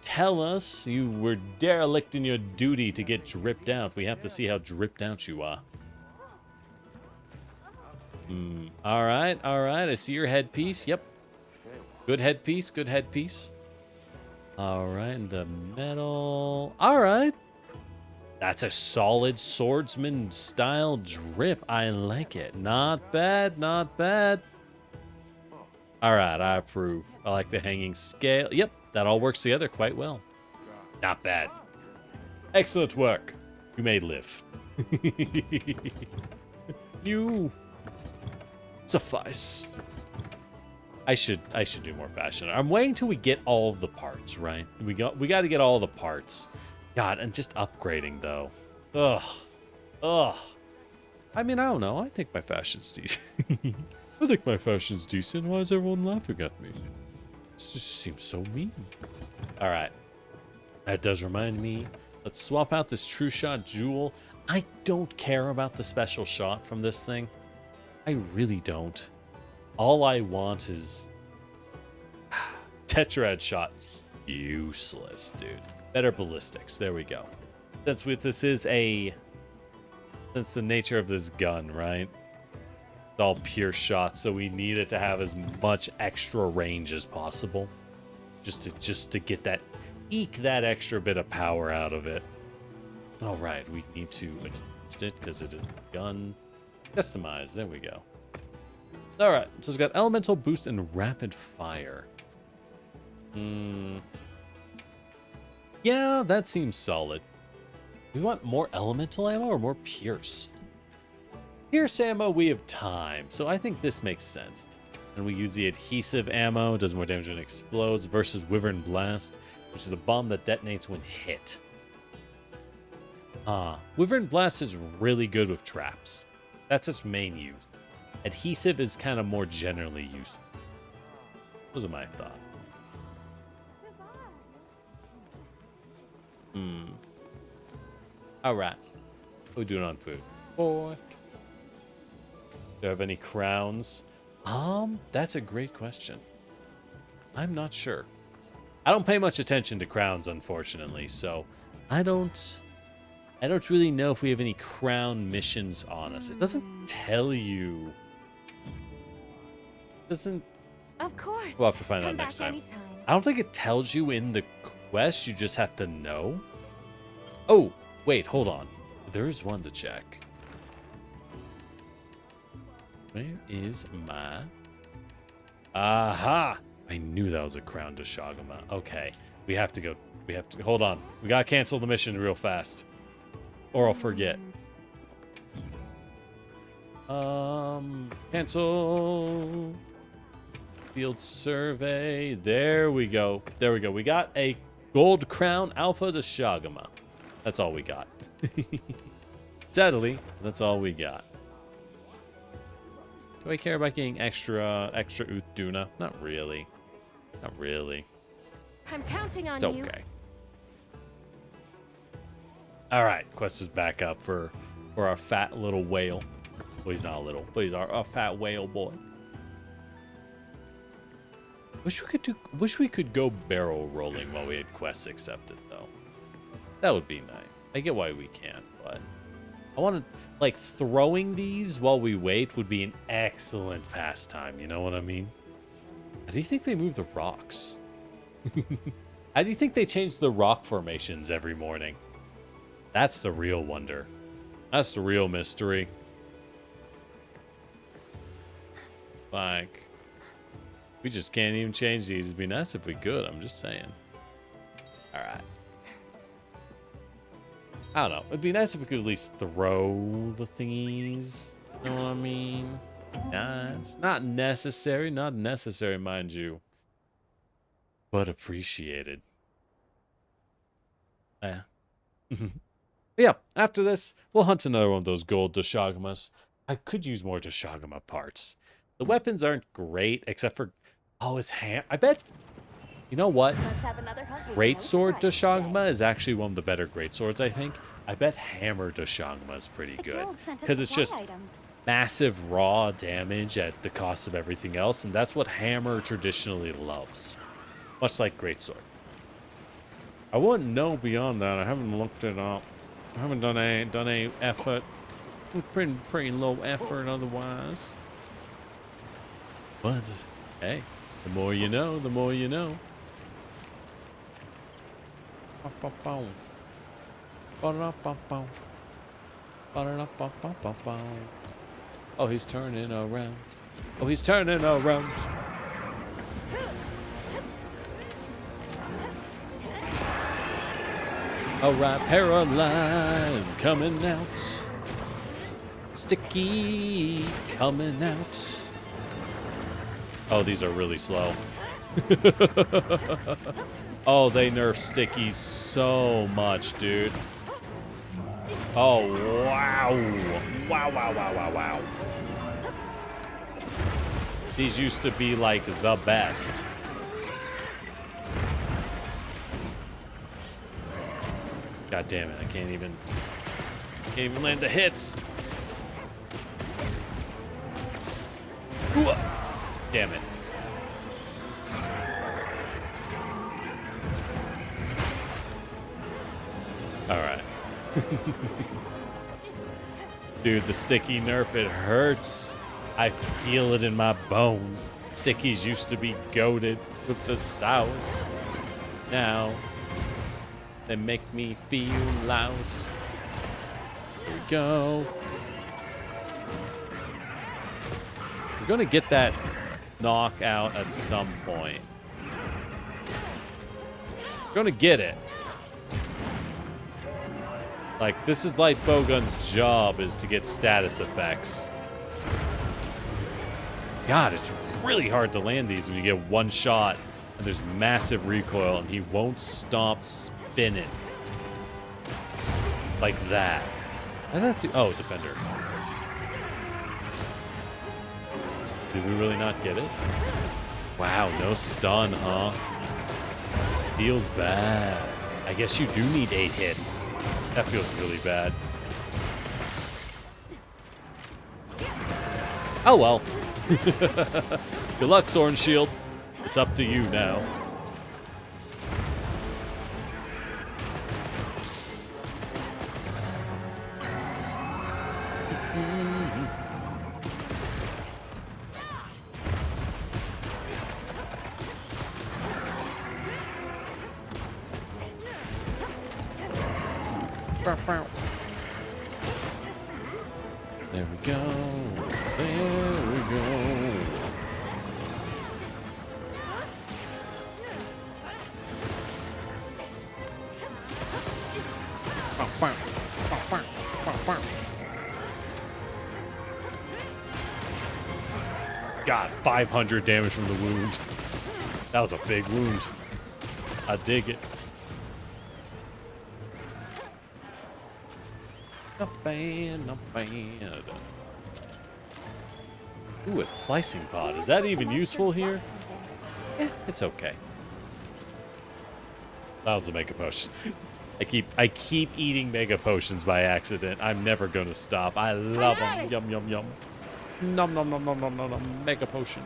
tell us you were derelict in your duty to get dripped out, we have to see how dripped out you are. Alright, I see your headpiece. Yep. Good headpiece. Alright, the metal. Alright. That's a solid swordsman style drip. I like it. Not bad. Alright, I approve. I like the hanging scale. Yep, that all works together quite well. Not bad. Excellent work. You may live. You suffice. I should do more fashion. I'm waiting till we get all of the parts, right? We got to get all the parts. God, and just upgrading though. Ugh. I mean, I don't know. I think my fashion's decent. Why is everyone laughing at me? This just seems so mean. All right. That does remind me. Let's swap out this True Shot Jewel. I don't care about the special shot from this thing. I really don't. All I want is Tetrad shot. Useless, dude. Better ballistics. There we go. Since this is a That's the nature of this gun, right? It's all pure shots, so we need it to have as much extra range as possible. Just to get that, eke that extra bit of power out of it. All right, we need to adjust it because it is a gun. Customize, there we go. All right, so it's got elemental boost and rapid fire. Yeah, that seems solid. We want more elemental ammo or more pierce? Pierce ammo, we have time, so I think this makes sense. And we use the adhesive ammo, does more damage when it explodes, versus Wyvern Blast, which is a bomb that detonates when hit. Wyvern Blast is really good with traps. That's its main use. Adhesive is kind of more generally used. Those are my thoughts. Alright. What are we doing on food? Boy. Do you have any crowns? That's a great question. I'm not sure. I don't pay much attention to crowns, unfortunately, so I don't really know if we have any crown missions on us. It doesn't tell you. Of course. We'll have to find Come out next back time. anytime. I don't think it tells you in the quest. You just have to know. Oh, wait, hold on. There is one to check. Where is my... Aha! I knew that was a crown to Shagama. Okay, we have to go. Hold on. We gotta cancel the mission real fast, or I'll forget. Cancel. Field survey. There we go. There we go. We got a gold crown alpha to Shagama. That's all we got. Sadly, that's all we got. Do I care about getting extra Uthduna? Not really. Not really. I'm counting on It's you. okay. All right, quest is back up for our fat little whale. Well, he's not a little, but he's our fat whale boy. Wish we could go barrel rolling while we had quests accepted though. That would be nice. I get why we can't, but I want to, like, throwing these while we wait would be an excellent pastime. You know what I mean? How do you think they move the rocks? How do you think they change the rock formations every morning? That's the real wonder. That's the real mystery. Like, we just can't even change these. It'd be nice if we could. I'm just saying. All right. I don't know. It'd be nice if we could at least throw the thingies. You know what I mean? Nice. Not necessary. Not necessary, mind you. But appreciated. Yeah. Yeah, after this, we'll hunt another one of those gold Dashagamas. I could use more Dashagama parts. The weapons aren't great, except for... Oh, his hand... I bet... You know what? Let's have another hunt with Greatsword no surprise Dashagama today. is actually one of the better greatswords, I think. I bet Hammer Dashagama is pretty The good. guild sent us Because it's supply just items. massive raw damage at the cost of everything else, and that's what Hammer traditionally loves. Much like Greatsword. I wouldn't know beyond that. I haven't looked it up. I haven't done a effort. It's pretty low effort otherwise. But hey, the more you know, the more you know. Oh, he's turning around. Oh, he's turning around. Alright, paralyze coming out. Sticky coming out. Oh, these are really slow. Oh, they nerf Sticky so much, dude. Oh, wow. Wow, wow, wow, wow, wow. These used to be like the best. God damn it, I can't even land the hits. Ooh, damn it. All right. Dude, the sticky nerf, it hurts. I feel it in my bones. Stickies used to be goated with the sauce. Now, they make me feel louse. Here we go. We're gonna get that knockout at some point. We're gonna get it. Like, this is Light Bowgun's job, is to get status effects. God, it's really hard to land these when you get one shot and there's massive recoil and he won't stop spinning. Like that. I have to. Oh, defender. Did we really not get it? Wow, no stun, huh? Feels bad. I guess you do need 8 hits. That feels really bad. Oh well. Good luck, Sword and Shield. It's up to you now. There we go. There we go. God, 500 damage from the wound. That was a big wound. I dig it. Not bad, not bad. Ooh, a slicing pod. Is that even useful here? Eh, it's okay. That was a mega potion. I keep eating mega potions by accident. I'm never gonna stop. I love them. Yum yum yum. Nom nom nom nom nom nom nom. Mega potion.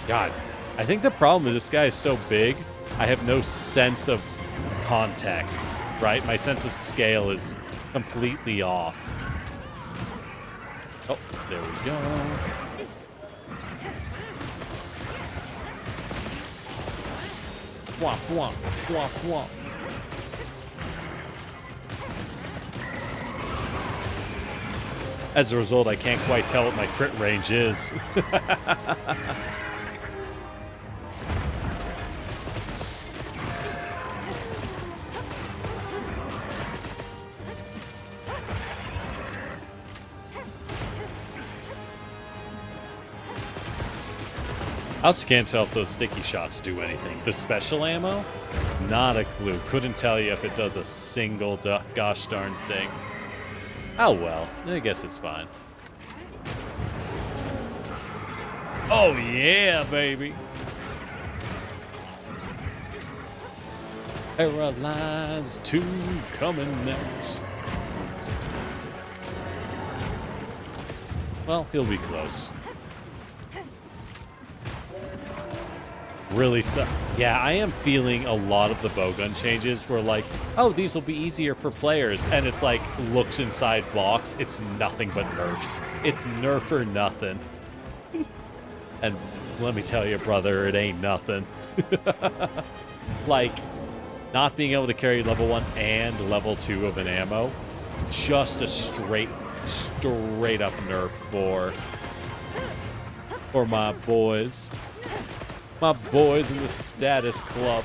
God, I think the problem is this guy is so big, I have no sense of context, right? My sense of scale is completely off. Oh, there we go. Womp, womp, womp, womp. As a result, I can't quite tell what my crit range is. I also can't tell if those sticky shots do anything. The special ammo? Not a clue. Couldn't tell you if it does a single gosh darn thing. Oh well, I guess it's fine. Oh yeah, baby! Paralyzed 2 coming next. Well, he'll be close. Really yeah, I am feeling a lot of the bowgun changes where like, oh, these will be easier for players, and it's like looks inside box, it's nothing but nerfs. It's nerf or nothing. And let me tell you, brother, it ain't nothing. Like, not being able to carry level 1 and level 2 of an ammo, just a straight up nerf for my boys. My boys in the status club.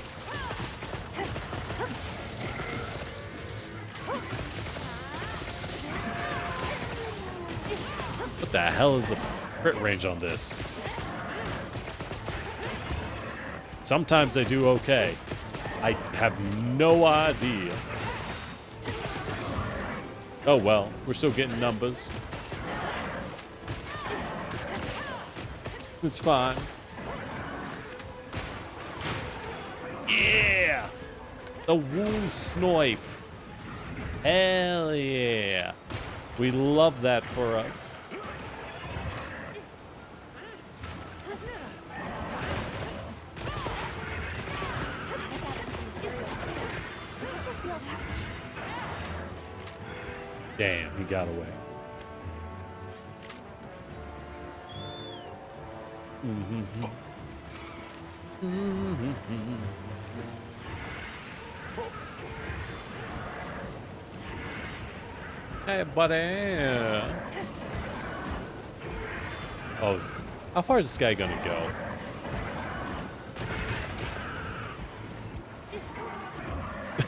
What the hell is the crit range on this? Sometimes they do okay. I have no idea. Oh well, we're still getting numbers. It's fine. Yeah! The wound snipe. Hell yeah. We love that for us. Damn, he got away. Hey, buddy. Oh, how far is this guy gonna go?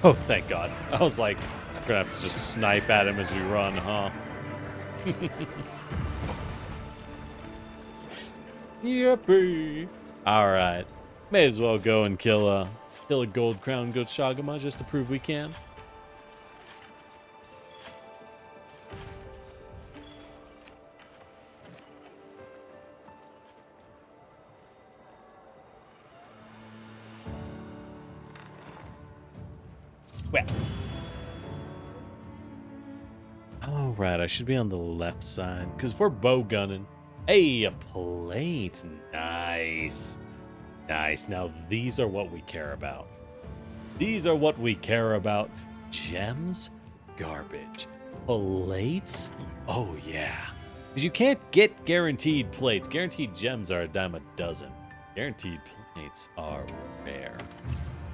Oh, thank God. I was like, I'm gonna have to just snipe at him as we run, huh? Yippee! Alright. May as well go and kill a gold crown goat Shagama just to prove we can. Well. Alright, I should be on the left side, because if we're bow gunning. Hey, a plate. Nice. Nice. Now, these are what we care about. These are what we care about. Gems? Garbage. Plates? Oh, yeah. Because you can't get guaranteed plates. Guaranteed gems are a dime a dozen. Guaranteed plates are rare.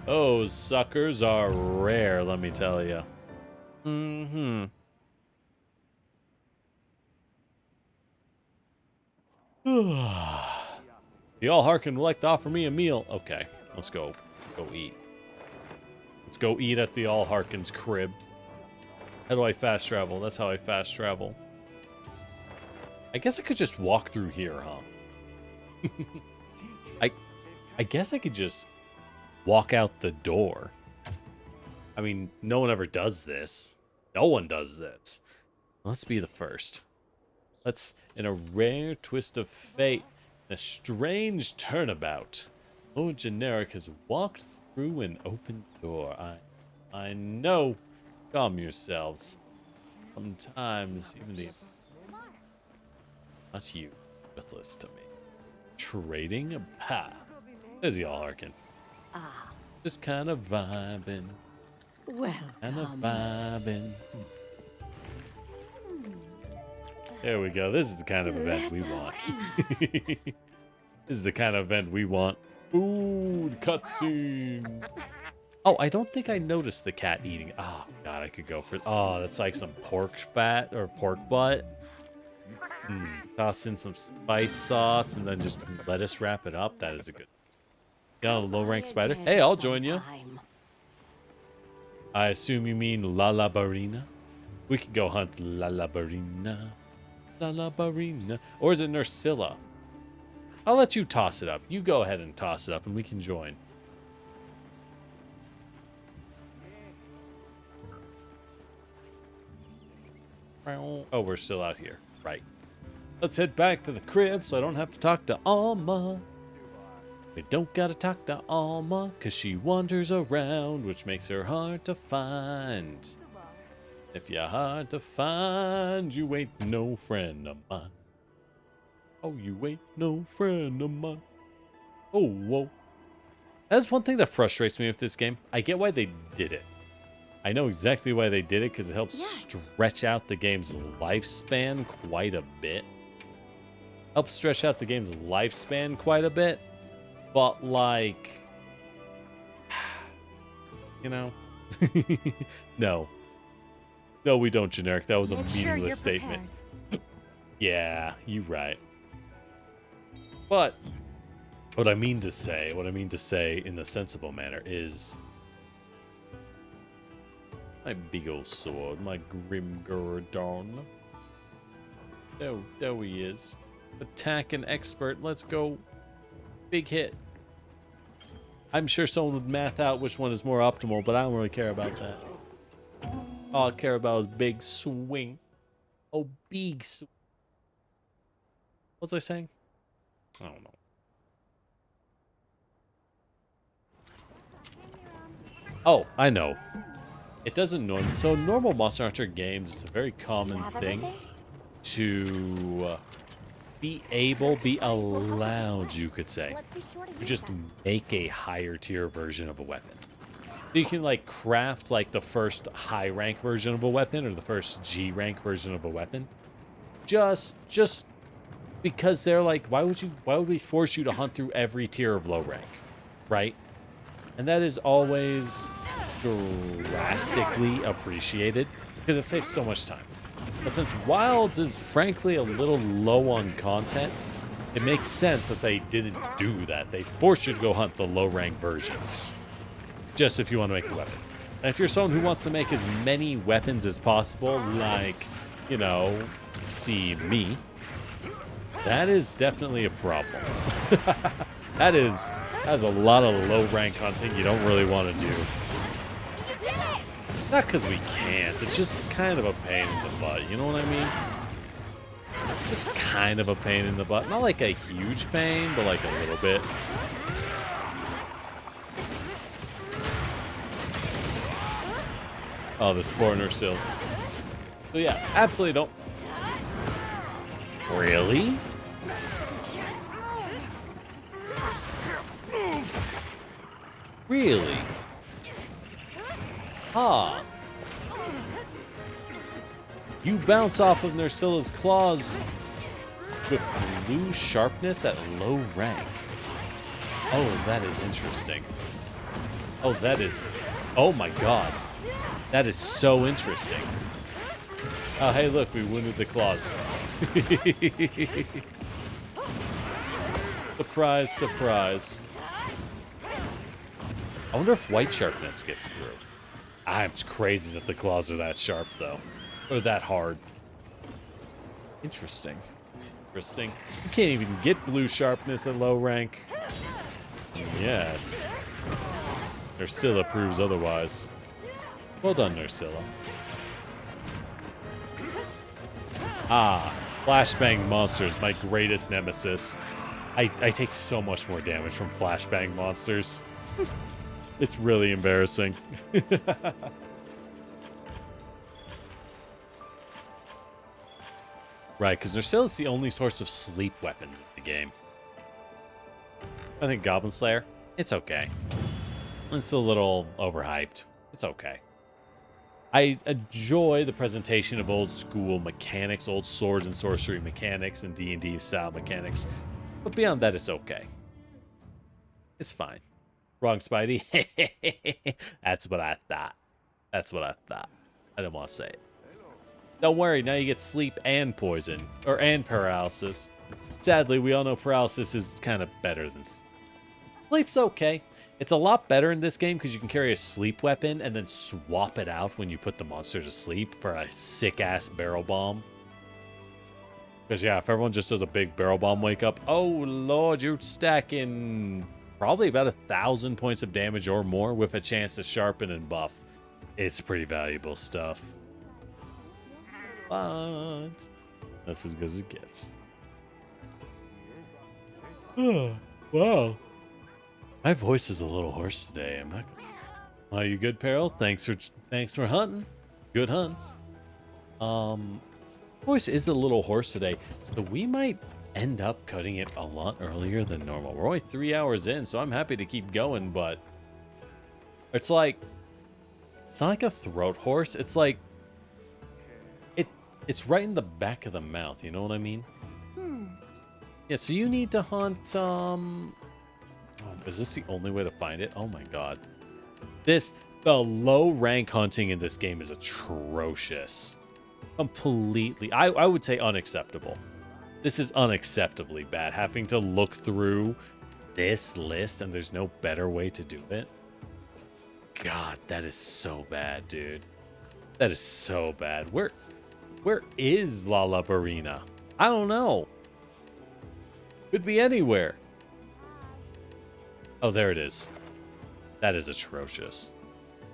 Those suckers are rare, let me tell you. The All Harkin would like to offer me a meal. Okay, let's go. Go eat. Let's go eat at the All Harkin's crib. How do I fast travel? That's how I fast travel. I guess I could just walk through here, huh? I guess I could just walk out the door. I mean, no one ever does this. No one does this. Let's be the first. Let's, in a rare twist of fate, a strange turnabout, Lord Generic has walked through an open door. I know. Calm yourselves. Sometimes even the not you, worthless to me. Trading a path. There's the All Harkin. Ah, Just kind of vibing. welcome. Kind of vibing. There we go. This is the kind of event we want. This is the kind of event we want. Ooh, the cutscene. Oh, I don't think I noticed the cat eating. Oh, God, I could go for... Oh, that's like some pork fat or pork butt. Toss in some spice sauce and then just let us wrap it up. That is a good... Got a low-rank spider. Hey, I'll join you. I assume you mean La Barina? We could go hunt La Barina. La Barina. Or is it Nursilla? I'll let you toss it up. You go ahead and toss it up and we can join. Oh, we're still out here. Right. Let's head back to the crib so I don't have to talk to Alma. We don't gotta talk to Alma because she wanders around, which makes her hard to find. If you're hard to find, you ain't no friend of mine. Oh, you ain't no friend of mine. Oh, whoa. That's one thing that frustrates me with this game. I get why they did it. I know exactly why they did it, because it helps stretch out the game's lifespan quite a bit. Helps stretch out the game's lifespan quite a bit. But, like... You know? No. No, we don't, Generic. That was a meaningless statement. Yeah, you're right. But what I mean to say in the sensible manner is my big old sword, my grim Gurdon. There he is. Attack an expert. Let's go. Big hit. I'm sure someone would math out which one is more optimal, but I don't really care about that. All I care about is big swing. Oh, big swing. What was I saying? I don't know. Oh, I know. It doesn't normally... So normal Monster Hunter games, it's a very common thing to be allowed, you could say, to just make a higher tier version of a weapon. You can like craft like the first high rank version of a weapon or the first G rank version of a weapon. Just because they're like, why would we force you to hunt through every tier of low rank, right? And that is always drastically appreciated because it saves so much time. But since Wilds is frankly a little low on content, it makes sense that they didn't do that. They forced you to go hunt the low rank versions, just if you want to make the weapons. And if you're someone who wants to make as many weapons as possible, like, you know, see me, that is definitely a problem. That's a lot of low rank hunting you don't really want to do. Not because we can't, it's just kind of a pain in the butt, you know what I mean? Just kind of a pain in the butt. Not like a huge pain, but like a little bit. Oh, the Sporner still. So yeah, absolutely don't. Really? Really? Huh. You bounce off of Nersilla's claws with blue sharpness at low rank. Oh, that is interesting. Oh, that is... Oh my god. That is so interesting. Oh, hey, look, we wounded the claws. Surprise, surprise. I wonder if white sharpness gets through. It's crazy that the claws are that sharp, though. Or that hard. Interesting. Interesting. You can't even get blue sharpness at low rank. Yeah, it's... Nersilla proves otherwise. Well done, Nersilla. Flashbang monsters, my greatest nemesis. I take so much more damage from flashbang monsters. It's really embarrassing. Right, because Nersilla's the only source of sleep weapons in the game. I think Goblin Slayer, it's okay. It's a little overhyped. It's okay. I enjoy the presentation of old school mechanics, old swords and sorcery mechanics and D&D style mechanics. But beyond that, it's okay. It's fine. Wrong, Spidey. That's what I thought. That's what I thought. I didn't want to say it. Don't worry, now you get sleep and poison. And paralysis. Sadly, we all know paralysis is kind of better than... Sleep's okay. It's a lot better in this game because you can carry a sleep weapon and then swap it out when you put the monster to sleep for a sick-ass barrel bomb. Because, yeah, if everyone just does a big barrel bomb wake up, oh, Lord, you're stacking probably about 1,000 points of damage or more with a chance to sharpen and buff. It's pretty valuable stuff. But that's as good as it gets. Oh, wow. My voice is a little hoarse today. I'm not gonna... Are you good, Peril? Thanks for hunting. Good hunts. Voice is a little hoarse today, so we might end up cutting it a lot earlier than normal. We're only 3 hours in, so I'm happy to keep going, but it's like... It's not like a throat horse. It's like... It's right in the back of the mouth, you know what I mean? Yeah, so you need to hunt, Oh, is this the only way to find it? Oh my god. The low rank hunting in this game is atrocious. Completely. I would say unacceptable. This is unacceptably bad. Having to look through this list and there's no better way to do it. God, that is so bad, dude. That is so bad. Where is Lalabarina? I don't know. Could be anywhere. Oh, there it is. That is atrocious.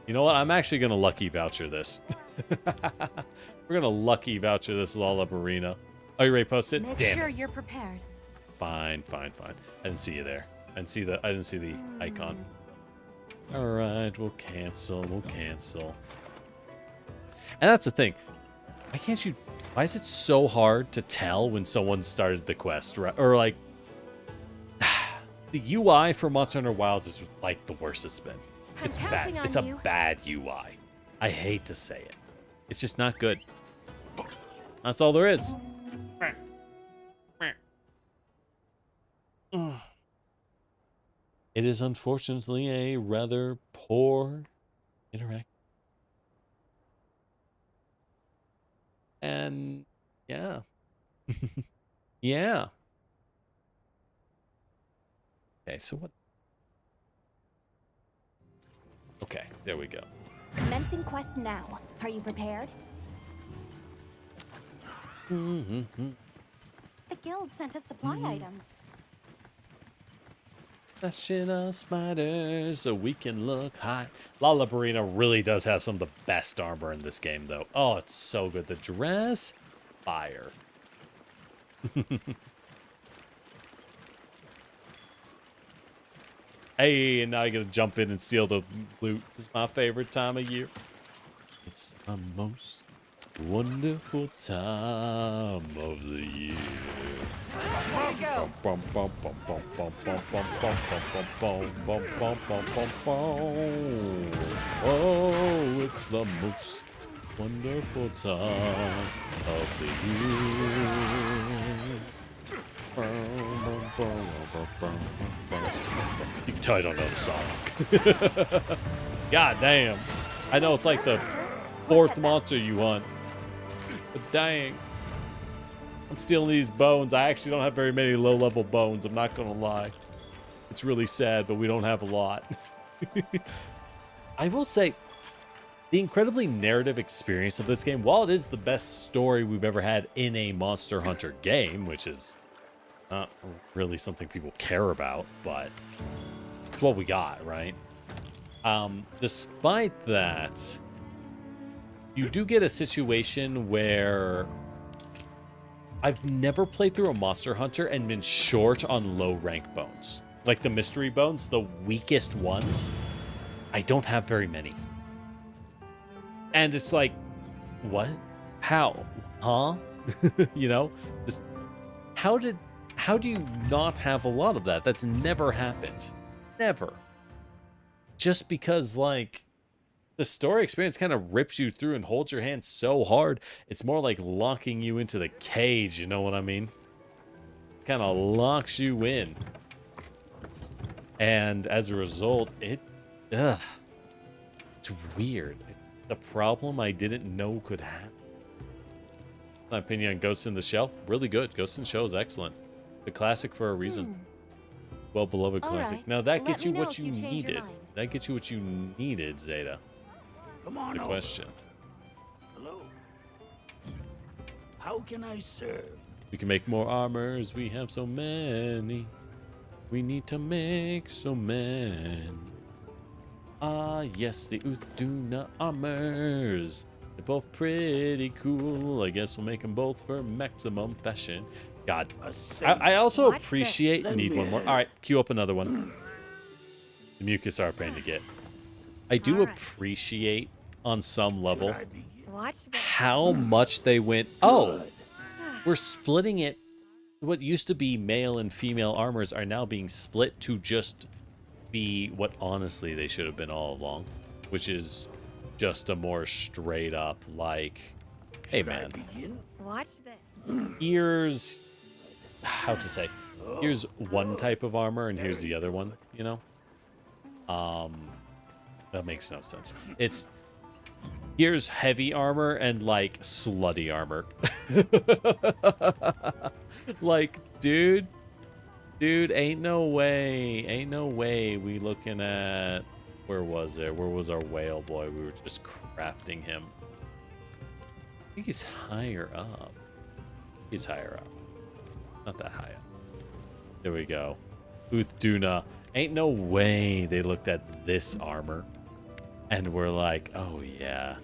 You know what? I'm actually going to lucky voucher this. We're going to lucky voucher this Lalabarina. Oh, you ready to post it? Make Damn sure it. you're prepared. Fine. I didn't see you there. I didn't see the icon. All right, we'll cancel. And that's the thing. Why is it so hard to tell when someone started the quest? Right? Or like, the UI for Monster Hunter Wilds is like the worst it's been. It's bad. counting on It's a you. bad UI. I hate to say it. It's just not good. That's all there is. It is unfortunately a rather poor interaction. And yeah. Yeah. Okay, so what? Okay, there we go. Commencing quest now. Are you prepared? Mm-hmm. The guild sent us supply items. Flashing our spiders so we can look high. Lollabarina really does have some of the best armor in this game, though. Oh, it's so good. The dress, fire. Hey, and now I gotta jump in and steal the loot. This is my favorite time of year. It's the most wonderful time of the year. Oh, it's the most wonderful time of the year. You can tell I don't know the song. God damn. I know it's like the fourth monster you hunt. But dang. I'm stealing these bones. I actually don't have very many low-level bones. I'm not going to lie. It's really sad, but we don't have a lot. I will say, the incredibly narrative experience of this game, while it is the best story we've ever had in a Monster Hunter game, which is not really something people care about, but it's what we got, right? Despite that, you do get a situation where I've never played through a Monster Hunter and been short on low rank bones. Like the mystery bones, the weakest ones, I don't have very many. And it's like, what? How? Huh? You know? Just how do you not have a lot of that? That's never happened. Never. Just because, like, the story experience kind of rips you through and holds your hand so hard, it's more like locking you into the cage, you know what I mean? It kind of locks you in. And as a result, it's weird. The problem I didn't know could happen. My opinion on Ghost in the Shell, really good. Ghost in the Shell is excellent. The classic for a reason. Well-beloved classic. Right. Now that Let gets me you know what if you you change your needed. mind. That gets you what you needed, Zeta. Come on The over. question. Hello. How can I serve? We can make more armors. We have so many. We need to make so many. Ah, yes, the Uthduna armors. They're both pretty cool. I guess we'll make them both for maximum fashion. God. I also Watch appreciate... this. Need one more. All right, queue up another one. The mucus are a pain to get. I do All right. appreciate, on some level, I begin? Watch this. how much they went, oh, Good. we're splitting it. What used to be male and female armors are now being split to just be what honestly they should have been all along, which is just a more straight up, like, hey Should I man, begin? Watch this. here's how to say, here's one type of armor and here's the other one, you know? That makes no sense. It's here's heavy armor and like slutty armor. Like, dude, ain't no way we looking at, where was our whale boy? We were just crafting him. I think he's higher up. He's higher up. Not that high up. There we go. Uthduna. Ain't no way they looked at this armor and were like, oh yeah,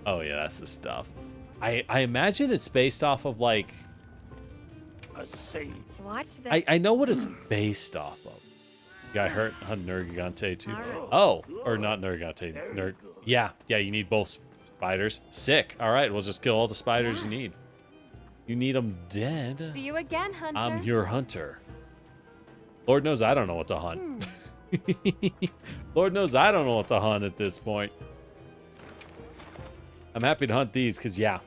that's the stuff. I imagine it's based off of like, A sage. Watch this. I know what it's based off of. Got hurt on Nergigante too. Alright. Oh, or not Nergigante. Yeah, you need both spiders. Sick. All right, we'll just kill all the spiders you need. You need them dead. See you again, Hunter. I'm your hunter. Lord knows I don't know what to hunt. Lord knows I don't know what to hunt at this point. I'm happy to hunt these because, yeah,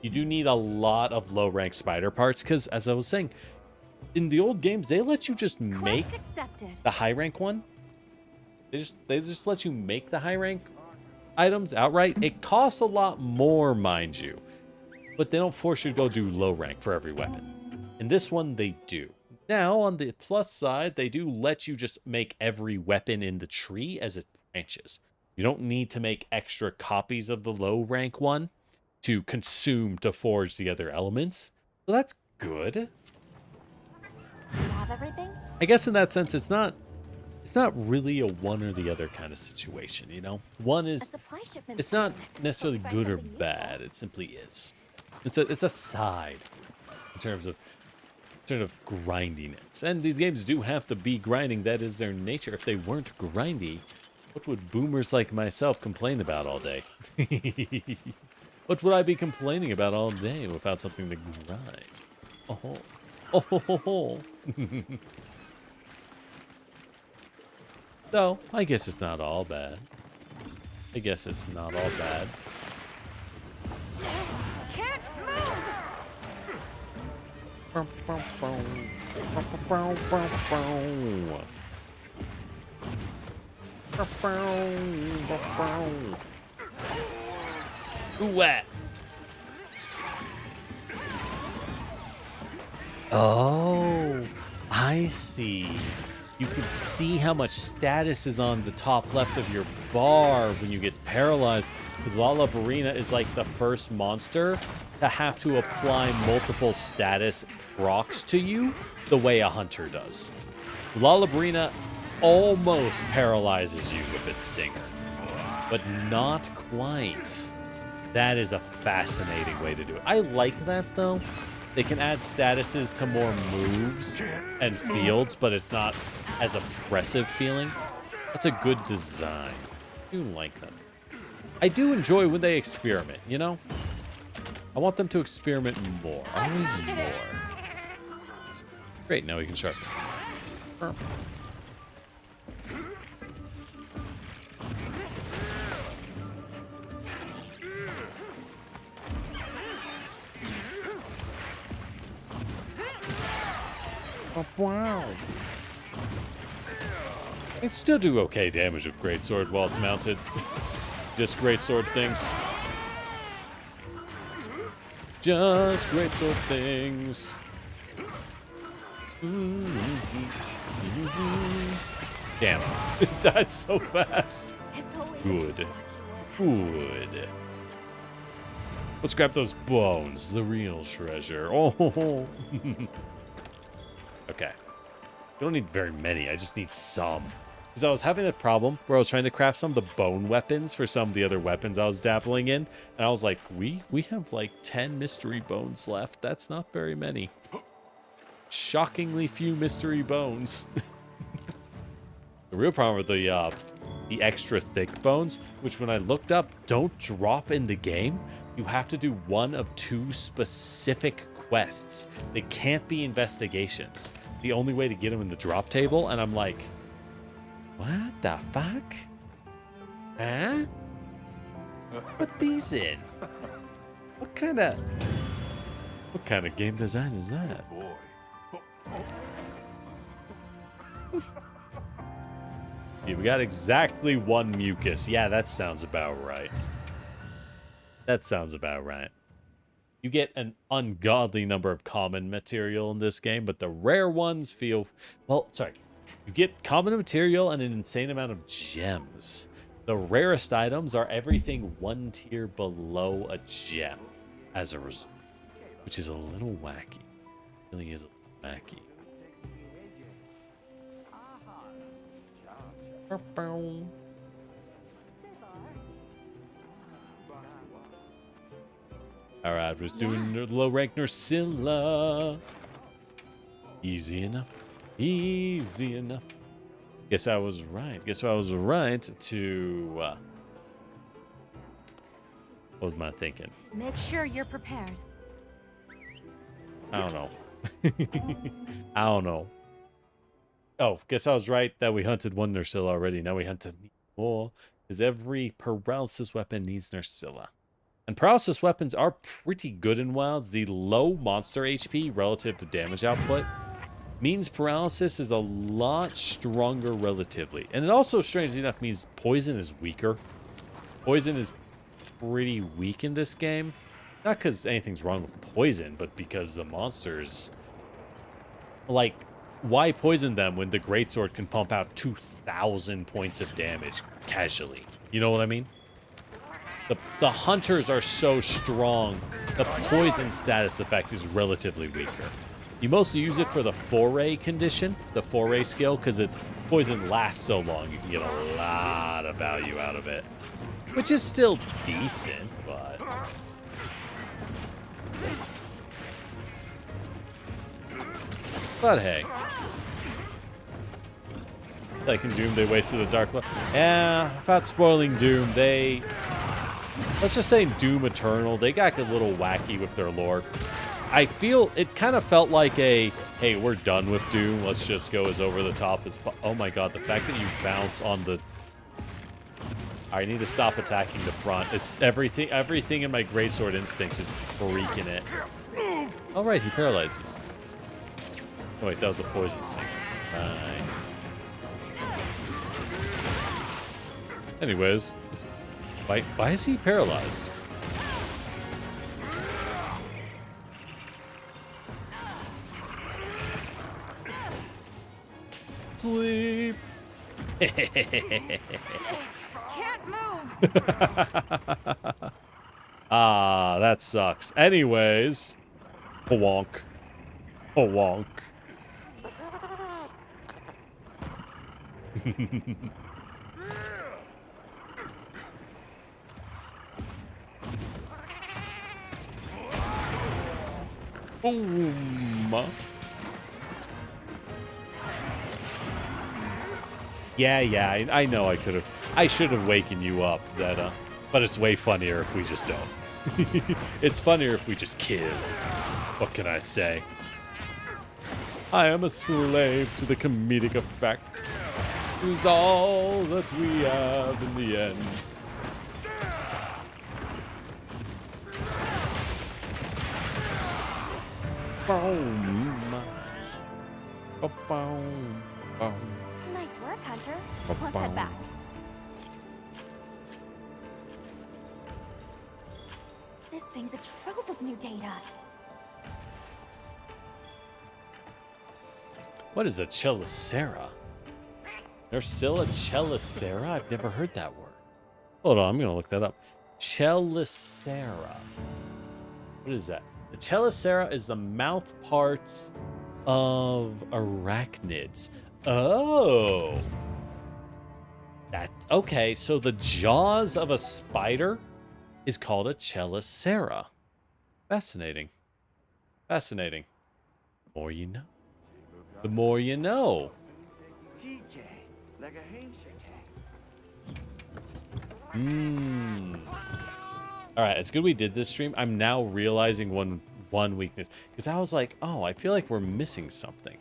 you do need a lot of low-rank spider parts because, as I was saying, in the old games, they let you just make the high-rank one. They just let you make the high-rank items outright. It costs a lot more, mind you, but they don't force you to go do low-rank for every weapon. In this one, they do. Now, on the plus side, they do let you just make every weapon in the tree as it branches. You don't need to make extra copies of the low rank one to consume to forge the other elements. So that's good. Do you have everything? I guess in that sense, it's not really a one or the other kind of situation, you know? One A is, supply shipment. it's not coming. necessarily Hope you good or find something bad. It simply is. It's a side in terms of sort of grindiness. And these games do have to be grinding. That is their nature. If they weren't grindy, what would boomers like myself complain about all day? What would I be complaining about all day without something to grind? Oh, oh, ho, ho, ho. So, I guess it's not all bad. I guess it's not all bad. Can't move! Ooh, oh, I see. You can see how much status is on the top left of your bar when you get paralyzed. Because Lalabarina is like the first monster to have to apply multiple status procs to you the way a hunter does. Lalabarina almost paralyzes you with its stinger, but not quite. That is a fascinating way to do it. I like that, though. They can add statuses to more moves and fields, but it's not as oppressive feeling. That's a good design. I do like them. I do enjoy when they experiment, you know? I want them to experiment more. Always more. Great, now we can sharpen. Wow. It still do okay damage with greatsword while it's mounted. Just greatsword things. Just greatsword things. Damn, it died so fast. It's always Good. Good. Let's grab those bones, the real treasure. Oh. Okay. You don't need very many, I just need some. Because I was having that problem where I was trying to craft some of the bone weapons for some of the other weapons I was dabbling in. And I was like, we have like 10 mystery bones left. That's not very many. Shockingly few mystery bones. The real problem with the extra thick bones, which when I looked up, don't drop in the game. You have to do one of 2 specific quests. They can't be investigations. The only way to get them in the drop table, and I'm like, what the fuck? Huh? Put these in. What kind of game design is that? Boy. Yeah, we got exactly 1 mucus. Yeah, that sounds about right. That sounds about right. You get an ungodly number of common material in this game, but the rare ones feel... Well, sorry. You get common material and an insane amount of gems. The rarest items are everything 1 tier below a gem as a result, which is a little wacky. It really is a little wacky. Alright, we're doing low rank Nursilla. Easy enough. Easy enough. Guess I was right. Guess I was right to... what was my thinking? Make sure you're prepared. I don't know. I don't know. Oh, guess I was right that we hunted one Nursilla already. Now we hunt more, because every paralysis weapon needs Nursilla. And paralysis weapons are pretty good in Wilds. The low monster HP relative to damage output means paralysis is a lot stronger relatively. And it also, strangely enough, means poison is weaker. Poison is pretty weak in this game. Not because anything's wrong with poison, but because the monsters... Like, why poison them when the greatsword can pump out 2,000 points of damage casually? You know what I mean? The hunters are so strong, the poison status effect is relatively weaker. You mostly use it for the foray condition, the foray skill, because poison lasts so long, you can get a lot of value out of it. Which is still decent, but... But hey. Like in Doom, they wasted a Dark Lord. Yeah, without spoiling Doom, they... Let's just say in Doom Eternal, they got a little wacky with their lore. I feel it kind of felt like a, hey, we're done with Doom. Let's just go as over the top as... Oh my god, the fact that you bounce on the... I need to stop attacking the front. It's everything in my Greatsword instincts is freaking it. Oh right, he paralyzes. Oh wait, that was a poison sting. Right. Anyways, why is he paralyzed? Sleep. Can't move. Ah, that sucks. Anyways, wonk, wonk. Boom. Yeah, I know I should have waken you up, Zeta. But it's way funnier if we just don't. It's funnier if we just kill. What can I say? I am a slave to the comedic effect. Is all that we have in the end. Boom. Boom. Boom. Nice work, Hunter. Let's head back. This thing's a trove of new data. What is a Chelicera? Nursilla Chelicera? I've never heard that word. Hold on, I'm going to look that up. Chelicera. What is that? The Chelicera is the mouth parts of arachnids. Oh. Okay, so the jaws of a spider is called a Chelicera. Fascinating. Fascinating. The more you know. The more you know. TK, like a handshake. All right, it's good we did this stream. I'm now realizing one weakness, because I was like, oh, I feel like we're missing something.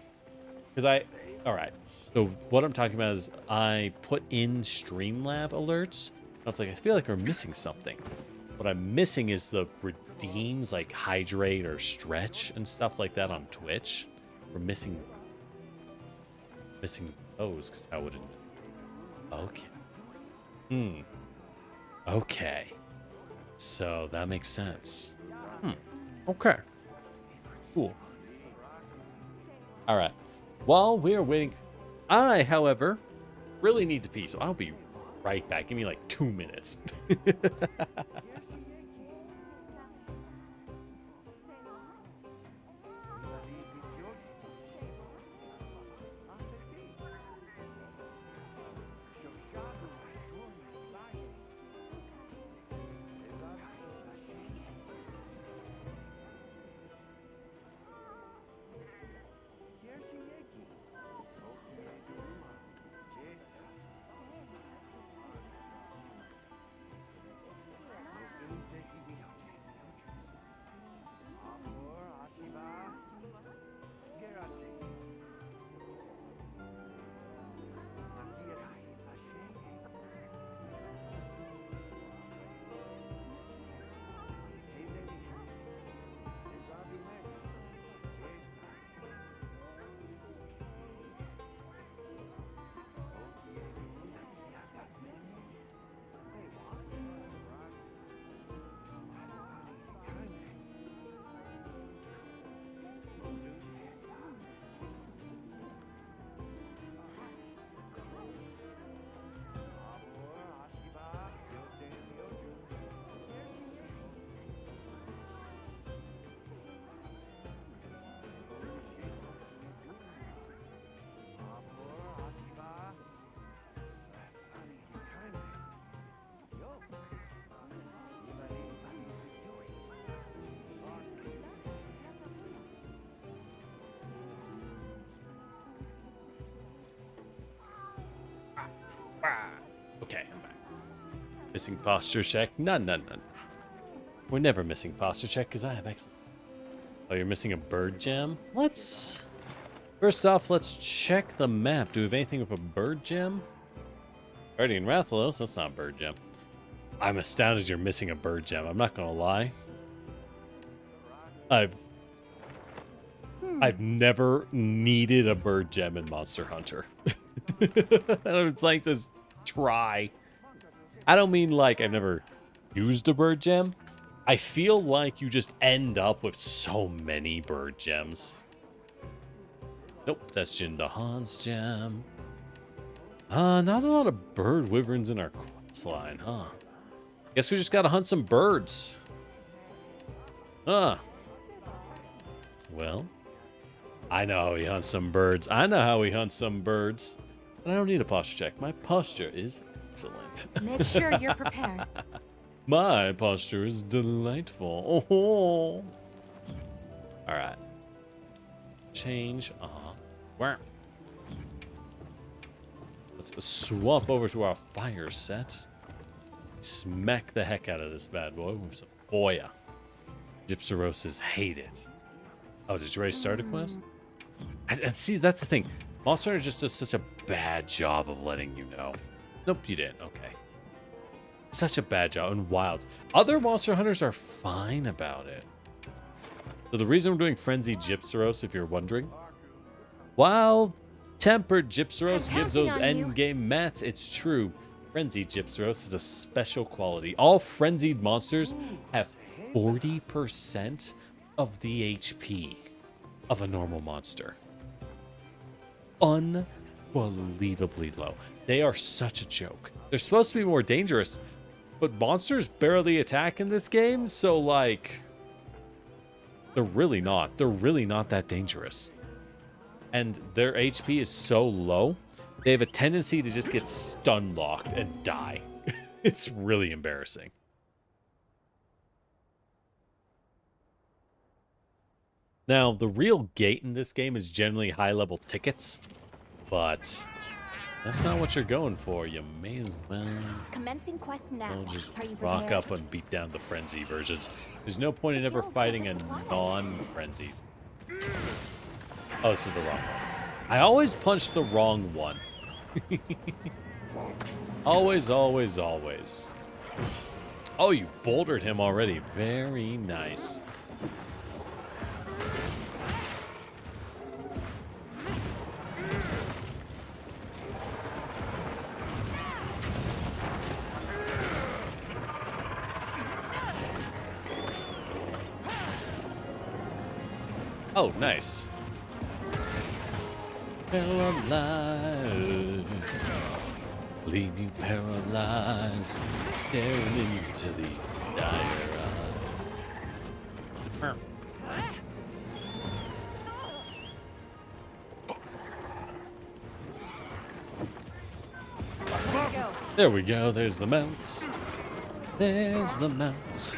All right. So what I'm talking about is I put in Streamlab alerts. I was like, I feel like we're missing something. What I'm missing is the redeems like hydrate or stretch and stuff like that on Twitch. We're missing those, because I wouldn't. Okay. Okay. So that makes sense. Okay. Cool. All right. While we are waiting, I, however, really need to pee, so I'll be right back. Give me like 2 minutes. Okay, I'm back. Missing posture check? None. We're never missing posture check because I have excellent. Oh, you're missing a bird gem? First off, let's check the map. Do we have anything with a bird gem? Guardian Rathalos? That's not a bird gem. I'm astounded you're missing a bird gem. I'm not gonna lie. I've never needed a bird gem in Monster Hunter. I'm playing this try. I don't mean like I've never used a bird gem. I feel like you just end up with so many bird gems. Nope, that's Jindahan's gem. Not a lot of bird wyverns in our quest line, huh? Guess we just gotta hunt some birds. Well, I know how we hunt some birds. But I don't need a posture check. My posture is excellent. Make sure you're prepared. My posture is delightful. Oh. All right. Change. Where? Let's swap over to our fire set. Smack the heck out of this bad boy with some Boya. Gypsaroses hate it. Oh, did you already start a quest? I see, that's the thing. Monster Hunter just does such a bad job of letting you know. Nope, you didn't. Okay. Such a bad job. And Wilds. Other Monster Hunters are fine about it. So the reason we're doing Frenzied Gypsaros, if you're wondering, while Tempered Gypsaros gives those endgame mats, it's true. Frenzied Gypsaros is a special quality. All frenzied monsters have 40% of the HP of a normal monster. Unbelievably low. They are such a joke. They're supposed to be more dangerous, but monsters barely attack in this game, so like they're really not that dangerous. And their HP is so low, they have a tendency to just get stun locked and die. It's really embarrassing. Now, the real gate in this game is generally high-level tickets, but that's not what you're going for. You may as well Commencing quest now. just Are you rock prepared? up and beat down the frenzy versions. There's no point in ever fighting a non-frenzy. Oh, this is the wrong one. I always punch the wrong one. Always. Oh, you bouldered him already. Very nice. Oh, nice. Paralyzed. Leave you paralyzed. Staring into the dire eye. There we go. There's the mounts. There's the mounts.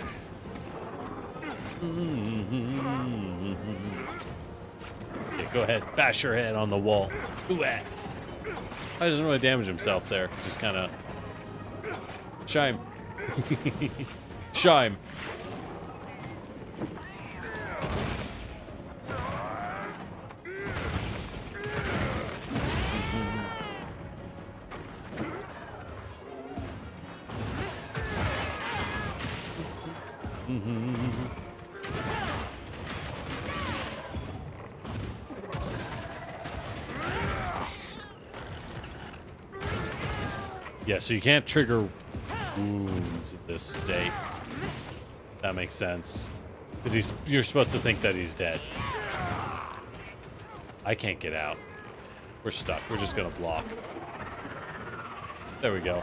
Yeah, go ahead. Bash your head on the wall. Ooh, ah. He doesn't really damage himself there. Just kind of... Shime. Shime. Yeah, so you can't trigger wounds at this state. That makes sense. Because you're supposed to think that he's dead. I can't get out. We're stuck. We're just gonna block. There we go.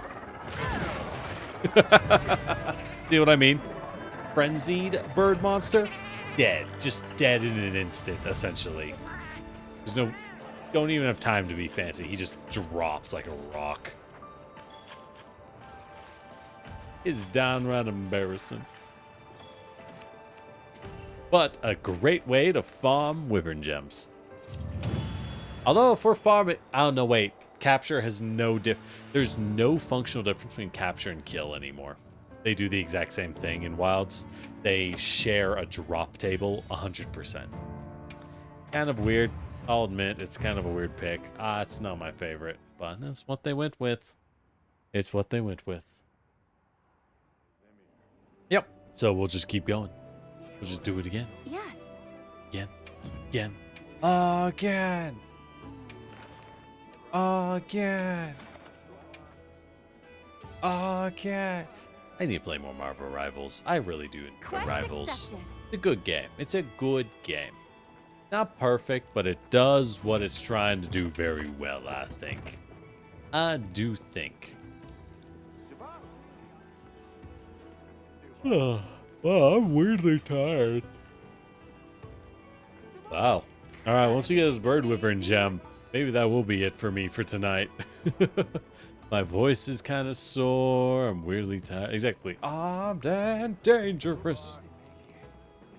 See what I mean? Frenzied bird monster? Dead. Just dead in an instant, essentially. There's no... Don't even have time to be fancy. He just drops like a rock. Is downright embarrassing. But a great way to farm wyvern gems. Although if we're farming... Oh, no, wait. capture has no there's no functional difference between capture and kill anymore. They do the exact same thing in Wilds. They share a drop table 100%. Kind of weird. I'll admit it's kind of a weird pick. It's not my favorite, but that's what they went with. It's what they went with. Yep. So we'll just keep going. We'll just do it again. Yes. Again. Again. Again. Again. Again. I need to play more Marvel Rivals. I really do enjoy Quest Rivals. accepted. It's a good game. It's a good game. Not perfect, but it does what it's trying to do very well, I think. I do think. Oh, well, I'm weirdly tired. Wow. All right, once we get this bird wyvern gem, maybe that will be it for me for tonight. My voice is kind of sore. I'm weirdly tired. Exactly. I'm dangerous.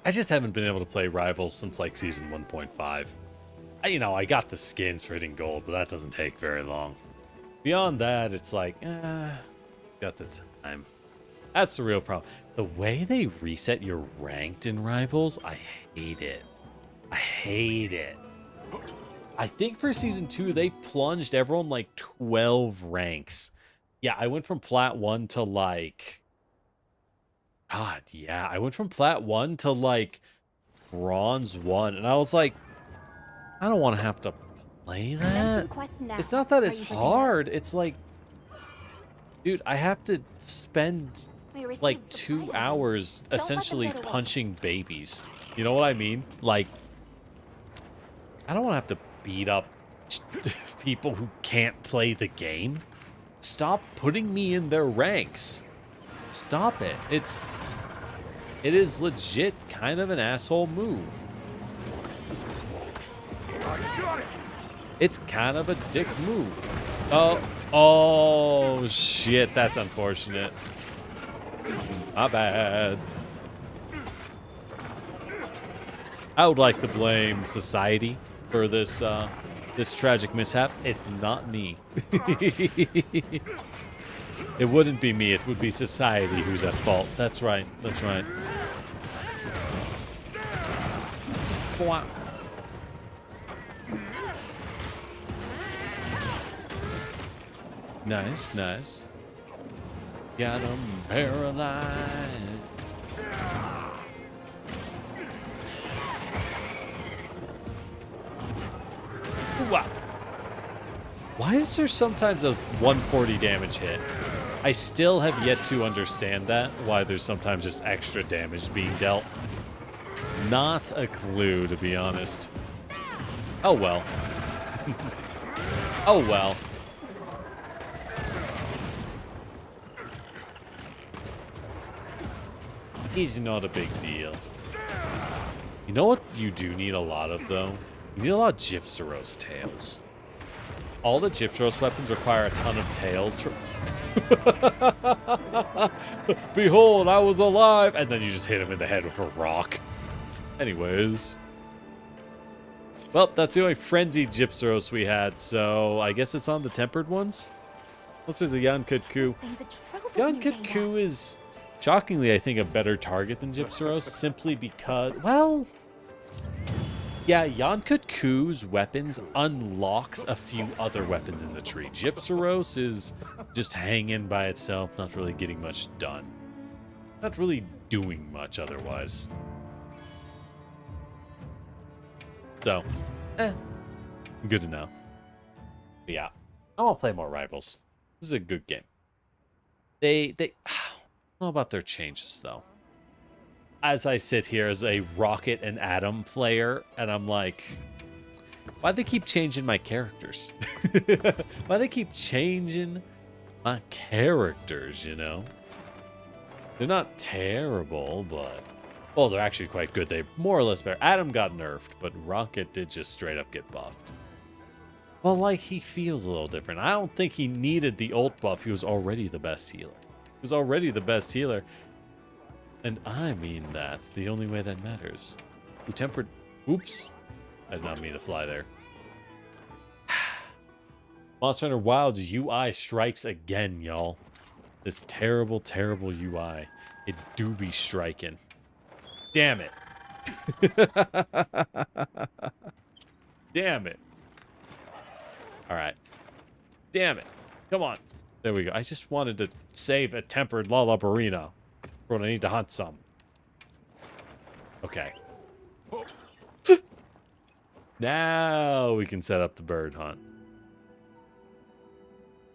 I just haven't been able to play Rivals since like season 1.5. I got the skins for hitting gold, but that doesn't take very long. Beyond that, it's like, got the time. That's the real problem. The way they reset your ranked in Rivals, I hate it. I hate it. I think for season 2, they plunged everyone like 12 ranks. Yeah, I went from Plat 1 to like... God, yeah. I went from Plat 1 to like Bronze 1. And I was like, I don't want to have to play that. It's not that it's hard. It's like, dude, I have to spend like 2 hours essentially punching babies. You know what I mean? Like, I don't want to have to beat up people who can't play the game. Stop putting me in their ranks. Stop it. It is legit kind of an asshole move. It's kind of a dick move. Oh shit, that's unfortunate. My bad. I would like to blame society for this this tragic mishap. It's not me. It wouldn't be me. It would be society who's at fault. That's right. That's right. Wow. Nice, nice. Got him paralyzed. Wow. Why is there sometimes a 140 damage hit? I still have yet to understand that, why there's sometimes just extra damage being dealt. Not a clue, to be honest. Oh well. Oh well. He's not a big deal. You know what you do need a lot of, though? You need a lot of Gypsyros tails. All the Gypsyros weapons require a ton of tails. Behold, I was alive! And then you just hit him in the head with a rock. Anyways. Well, that's the only frenzied Gypsyros we had, so I guess it's on the tempered ones? What's there's a Yankutku? Yankutku is, shockingly, I think, a better target than Gypsyros, simply because, well... Yeah, Yankutku's weapons unlocks a few other weapons in the tree. Gypsyros is just hanging by itself, not really getting much done. Not really doing much otherwise. So, good enough. But yeah, I want to play more Rivals. This is a good game. They I don't know about their changes, though. As I sit here as a Rocket and Atom player, and I'm like, why'd they keep changing my characters? Why'd they keep changing my characters, you know? They're not terrible, but... Well, they're actually quite good. They more or less better. Atom got nerfed, but Rocket did just straight up get buffed. Well, like, he feels a little different. I don't think he needed the ult buff. He was already the best healer. He was already the best healer. And I mean that the only way that matters. Who tempered... Oops. I did not mean to fly there. Monster Hunter Wilds UI strikes again, y'all. This terrible, terrible UI. It do be striking. Damn it. Damn it. Alright. Damn it. Come on. There we go. I just wanted to save a tempered Lullaby Arena. For when I need to hunt some. Okay. Now we can set up the bird hunt.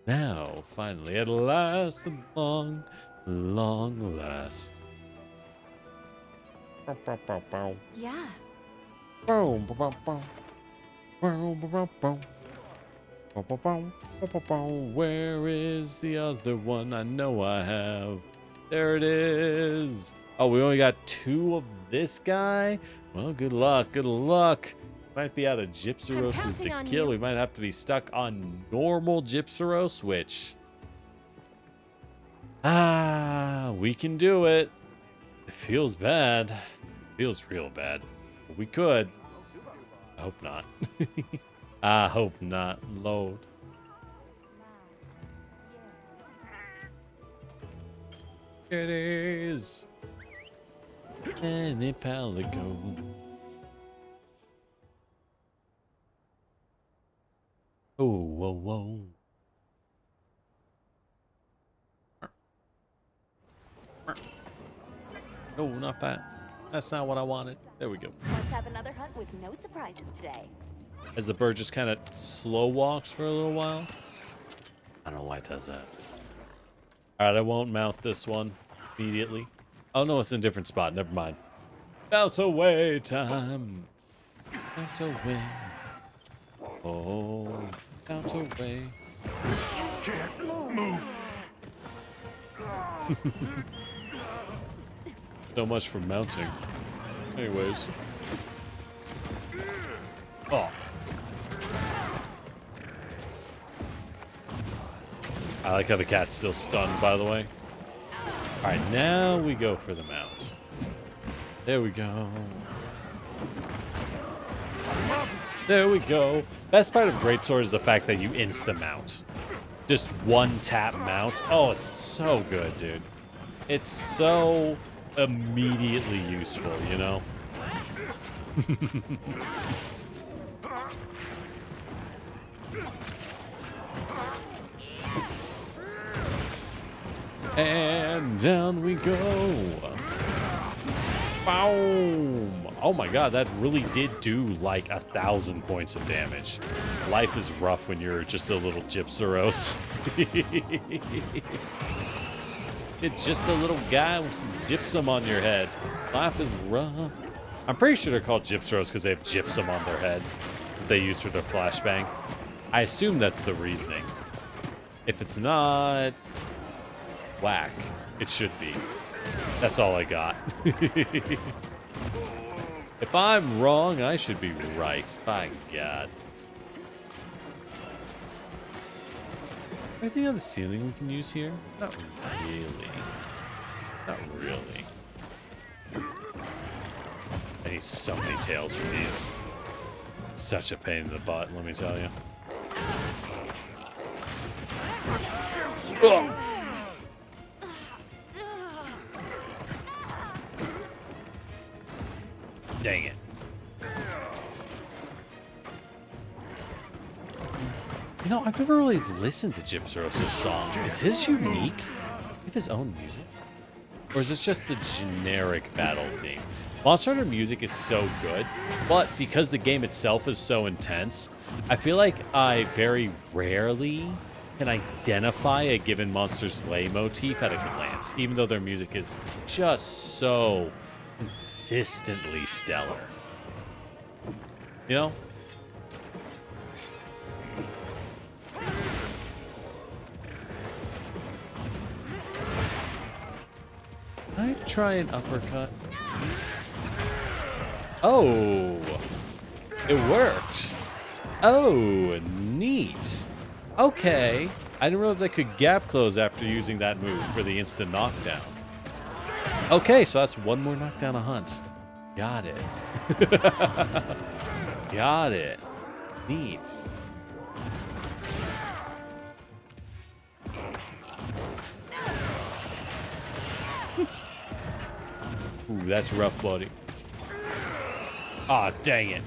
Now, finally, at last, at long, long last. Yeah. Where is the other one? I know I have. There it is. Oh, we only got 2 of this guy? Well, good luck, good luck. Might be out of Gypsaroses to kill. We might have to be stuck on normal Gypsaros, which... we can do it. It feels bad. It feels real bad. But we could. I hope not. I hope not. Load. Here it is. And the Palico. Oh, whoa, whoa. No, not that. That's not what I wanted. There we go. Let's have another hunt with no surprises today. As the bird just kind of slow walks for a little while. I don't know why it does that. Alright, I won't mount this one immediately. Oh no, it's in a different spot. Never mind. Bounce away time. Bounce away. Oh, bounce away. Can't move. So much for mounting. Anyways. Oh. I like how the cat's still stunned, by the way. Alright, now we go for the mount. There we go. There we go. Best part of Greatsword is the fact that you insta-mount. Just one tap mount. Oh, it's so good, dude. It's so immediately useful, you know? And down we go. Boom. Oh my god, that really did do like 1,000 points of damage. Life is rough when you're just a little Gypsaros. It's just a little guy with some gypsum on your head. Life is rough. I'm pretty sure they're called Gypsaros because they have gypsum on their head that they use for their flashbang. I assume that's the reasoning. If it's not... whack. It should be. That's all I got. If I'm wrong, I should be right. By God. Anything on the ceiling we can use here? Not really. Not really. I need so many tails for these. Such a pain in the butt, let me tell you. Ugh. Dang it. You know, I've never really listened to Gypsaros' song. Is his unique? With his own music? Or is this just the generic battle theme? Monster Hunter music is so good, but because the game itself is so intense, I feel like I very rarely can identify a given monster's lay motif at a glance, even though their music is just so consistently stellar. You know? Can I try an uppercut? Oh! It worked! Oh, neat! Okay. I didn't realize I could gap close after using that move for the instant knockdown. Okay, so that's one more knockdown a hunt. Got it. Got it. Neat. Ooh, that's rough, buddy. Aw, dang it.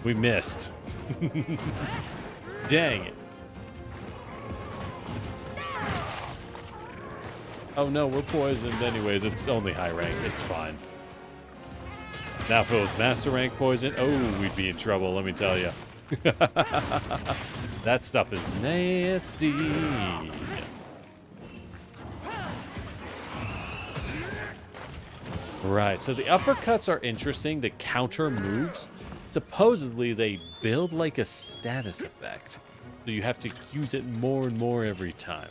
We missed. Dang it. Oh no, we're poisoned anyways. It's only high rank. It's fine. Now if it was master rank poison, oh, we'd be in trouble, let me tell you. That stuff is nasty. Right, so the uppercuts are interesting. The counter moves, supposedly they build like a status effect. So you have to use it more and more every time.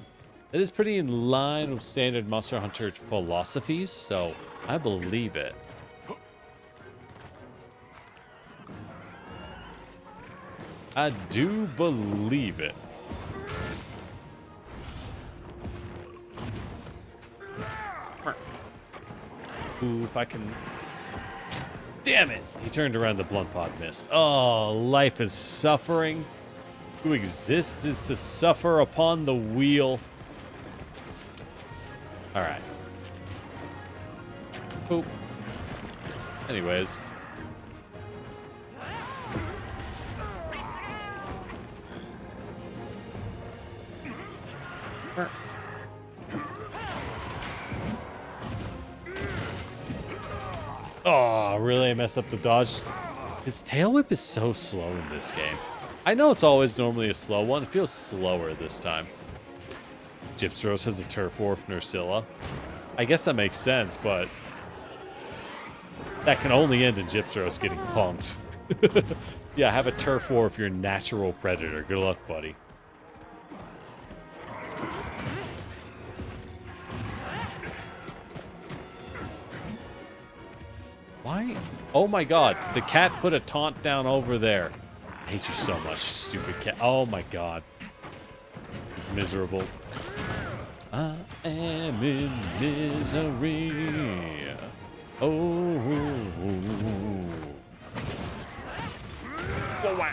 That is pretty in line with standard Monster Hunter philosophies, so I believe it. I do believe it. Ooh, if I can... Damn it! He turned around, the blunt pod missed. Oh, life is suffering. To exist is to suffer upon the wheel. Alright. Boop. Anyways. Oh, really? I messed up the dodge? His tail whip is so slow in this game. I know it's always normally a slow one. It feels slower this time. Gypsros has a turf war for Nursilla. I guess that makes sense, but that can only end in Gypsros getting punked. Yeah, have a turf war if you're a natural predator. Good luck, buddy. Why? Oh my god, the cat put a taunt down over there. I hate you so much, stupid cat. Oh my god. It's miserable. I am in misery. Oh. Whoa, wow.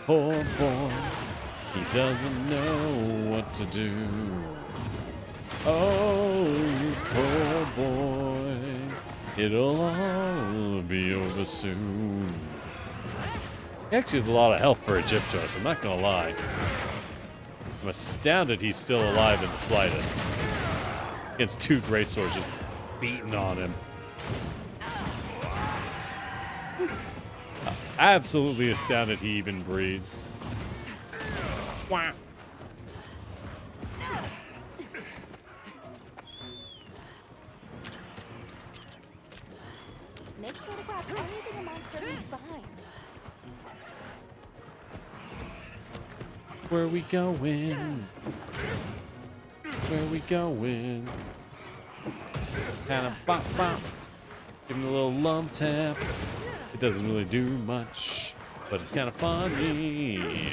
Poor boy, he doesn't know what to do. Oh, this poor boy, it'll all be over soon. He actually has a lot of health for a Gyptos, I'm not gonna lie. I'm astounded he's still alive in the slightest. Against two greatswords just beating on him. Absolutely astounded he even breathes. Wow. Make sure to grab anything a monster leaves behind. Where we going? Where we going? Kind of bop bop. Give him a little lump tap. It doesn't really do much, but it's kind of funny.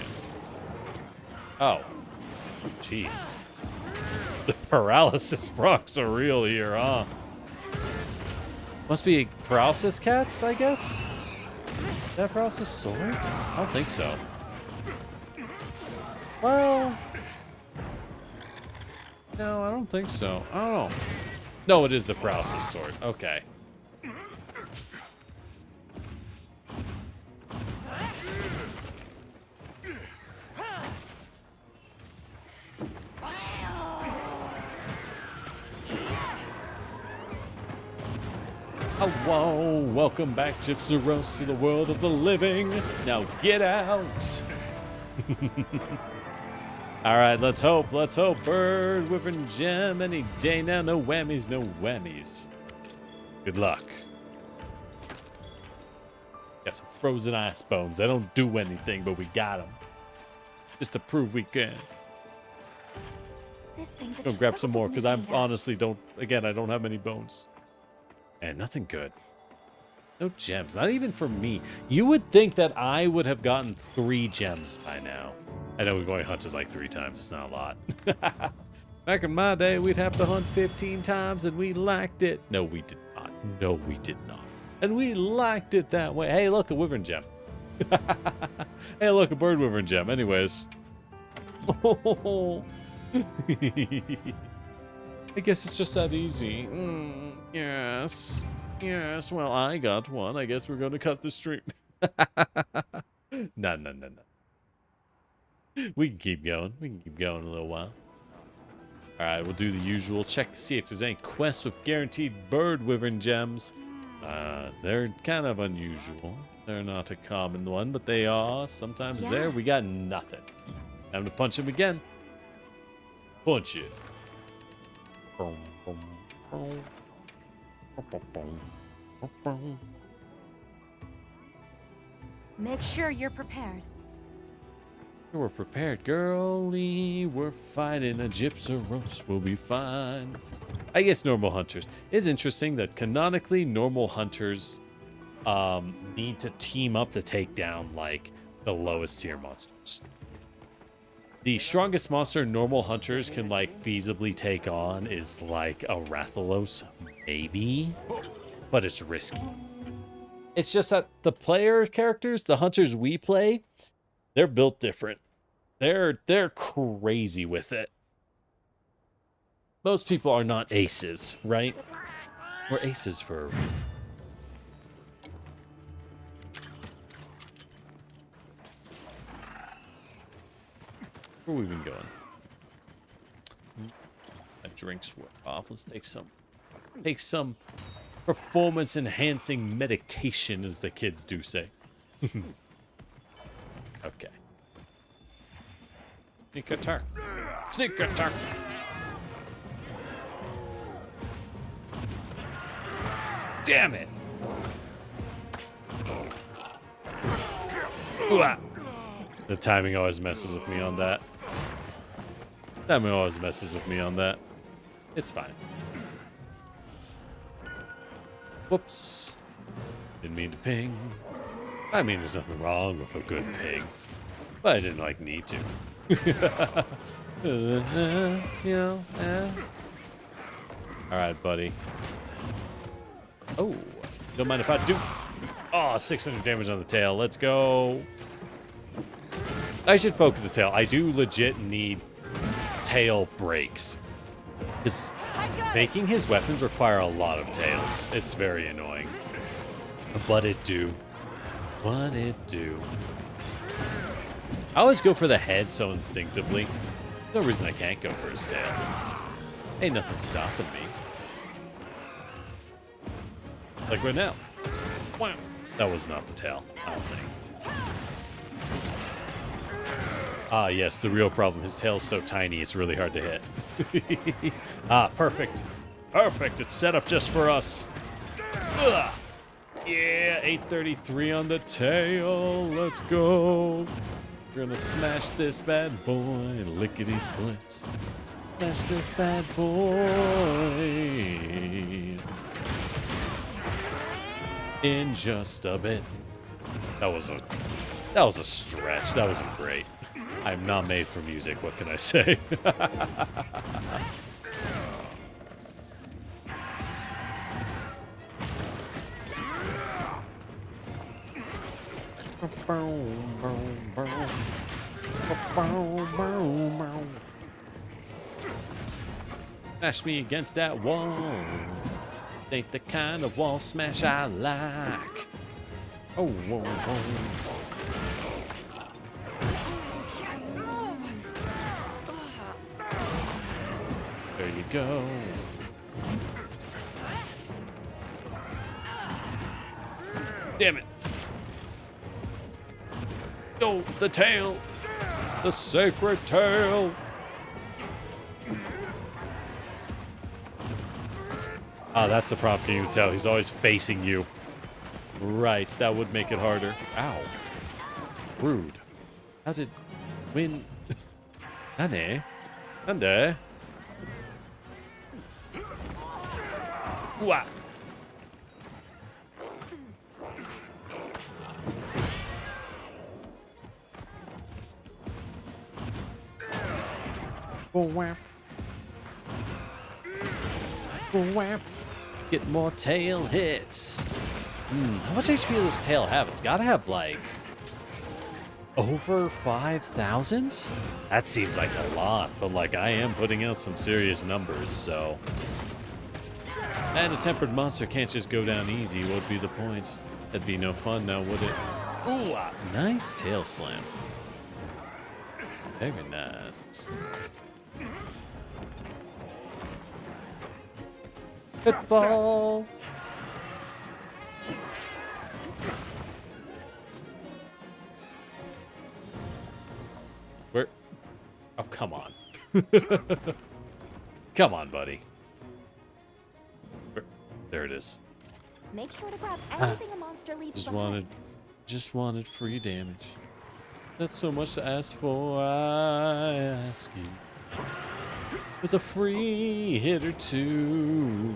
Oh. Jeez. The paralysis procs are real here, huh? Must be paralysis cats, I guess? Is that paralysis sword? I don't think so. Well... No, I don't think so. I don't know. No, it is the paralysis sword. Okay. Hello, welcome back, Gypsy to the world of the living. Now get out. All right, let's hope. Let's hope. Bird whipping gem any day now. No whammies, no whammies. Good luck. Got some frozen ice bones. They don't do anything, but we got them. Just to prove we can. This thing's Go grab some more, because I honestly don't, again, I don't have many bones. And nothing good. No gems, not even for me. You would think that I would have gotten 3 gems by now. I know we've only hunted like 3 times, it's not a lot. Back in my day, we'd have to hunt 15 times and we liked it. No, we did not. No, we did not. And we liked it that way. Hey, look, a wyvern gem. Hey, look, a bird wyvern gem. Anyways. I guess it's just that easy. Yes. Yes, well, I got one. I guess we're going to cut the stream. No. We can keep going. We can keep going a little while. All right, we'll do the usual. Check to see if there's any quests with guaranteed bird wyvern gems. They're kind of unusual. They're not a common one, but they are sometimes there. We got nothing. Time to punch him again. Punch it. Make sure you're prepared. We're prepared, girlie. We're fighting a gypsaros. We'll be fine. I guess normal hunters. It's interesting that canonically normal hunters need to team up to take down like the lowest tier monsters. The strongest monster normal hunters can like feasibly take on is like a Rathalos, maybe, but it's risky. It's just that the player characters, the hunters we play, they're built different. They're crazy with it. Most people are not aces, right? We're aces for a reason. Where we been going? That drink's wore off. Let's take some performance enhancing medication, as the kids do say. Okay. Sneak attack. Sneak attack. Damn it. Ooh-ah. The timing always messes with me on that. It's fine. Whoops. Didn't mean to ping. I mean, there's nothing wrong with a good ping. But I didn't, like, need to. You know, Alright, buddy. Oh, don't mind if I do. Oh, 600 damage on the tail. Let's go. I should focus the tail. I do legit need tail breaks. Because making his weapons require a lot of tails. It's very annoying. But it do. I always go for the head so instinctively. No reason I can't go for his tail. Ain't nothing stopping me. Like right now. Wow. That was not the tail, I don't think. Ah, yes, the real problem. His tail's so tiny, it's really hard to hit. Ah, perfect. Perfect. It's set up just for us. Ugh. Yeah, 833 on the tail. Let's go. We're gonna smash this bad boy. Lickety splits. Smash this bad boy. In just a bit. That was a stretch. That wasn't great. I'm not made for music. What can I say? Smash me against that wall. Ain't the kind of wall smash I like. Oh, whoa, whoa. There you go. Damn it. Oh, the tail. The sacred tail. Ah, that's the problem. Can you tell? He's always facing you. Right, that would make it harder. Ow. Rude. How did... Win... Nane? Nande? Wah. Whap. Whap. Get more tail hits. How much HP does this tail have? It's got to have, like, over 5,000? That seems like a lot, but, like, I am putting out some serious numbers, so... And a tempered monster can't just go down easy. What would be the point? That'd be no fun now, would it? Ooh, nice tail slam. Very nice. Football. Where? Oh, come on. Come on, buddy. There it is. Make sure to grab anything a monster leaves behind. Just wanted free damage. That's so much to ask for. I ask you. With a free hit or two.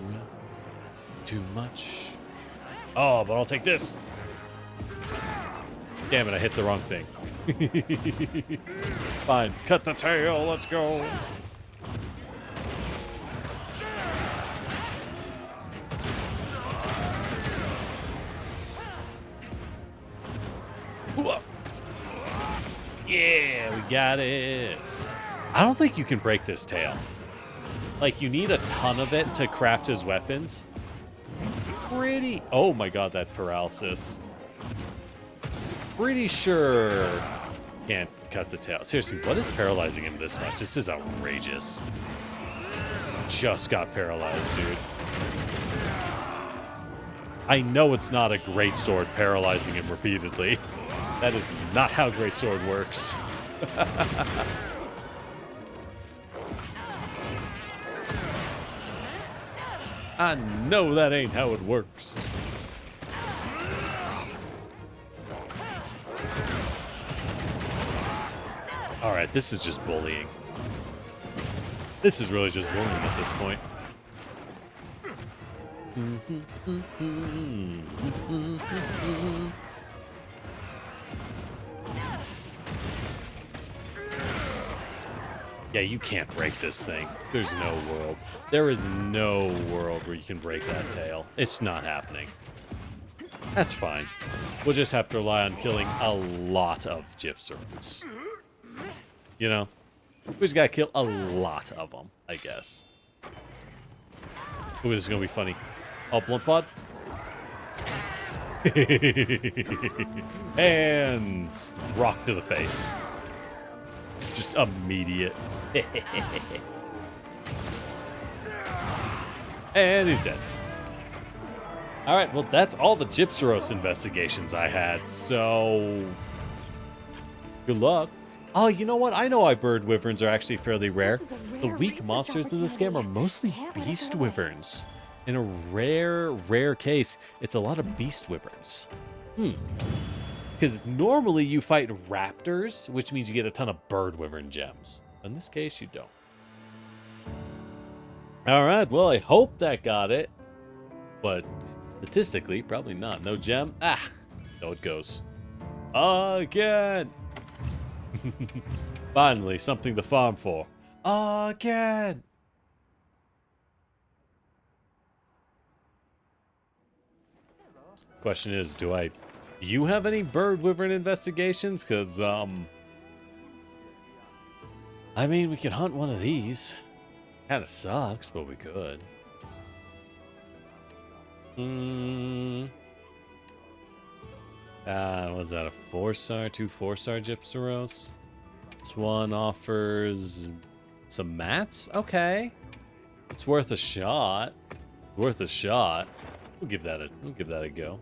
Too much. Oh, but I'll take this. Damn it, I hit the wrong thing. Fine, cut the tail, let's go. Yeah, we got it. I don't think you can break this tail. Like, you need a ton of it to craft his weapons. Pretty... Oh my god, that paralysis. Pretty sure... Can't cut the tail. Seriously, what is paralyzing him this much? This is outrageous. Just got paralyzed, dude. I know it's not a great sword paralyzing him repeatedly. That is not how greatsword works. I know that ain't how it works. Alright, this is just bullying. This is really just bullying at this point. Yeah, you can't break this thing. There's no world. There is no world where you can break that tail. It's not happening. That's fine. We'll just have to rely on killing a lot of gypsums. You know? We just gotta kill a lot of them, I guess. Ooh, this is gonna be funny. Oh, blunt pod? And rock to the face. Just immediate. And he's dead. Alright, well, that's all the Gypsaros investigations I had, so... Good luck. Oh, you know what? I know why bird wyverns are actually fairly rare. The weak monsters in this game are mostly beast wyverns. In a rare case, it's a lot of beast wyverns. Because normally you fight raptors, which means you get a ton of bird wyvern gems. In this case, you don't. Alright, well, I hope that got it. But statistically, probably not. No gem? Ah, so it goes. Again! Finally, something to farm for. Again! Question is, do you have any bird wyvern investigations? Because, I mean, we could hunt one of these. Kinda sucks, but we could. Was that a 4-star? 2 4-star Gypsaros? This one offers some mats? Okay. It's worth a shot. Worth a shot. We'll give that a go.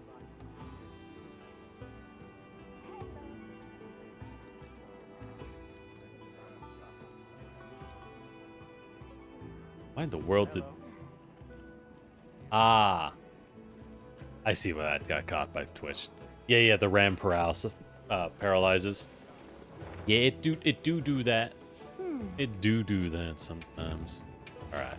Why in the world did... Ah. I see why that got caught by Twitch. Yeah, the ram paralysis paralyzes. Yeah, it do that. It do that sometimes. Alright.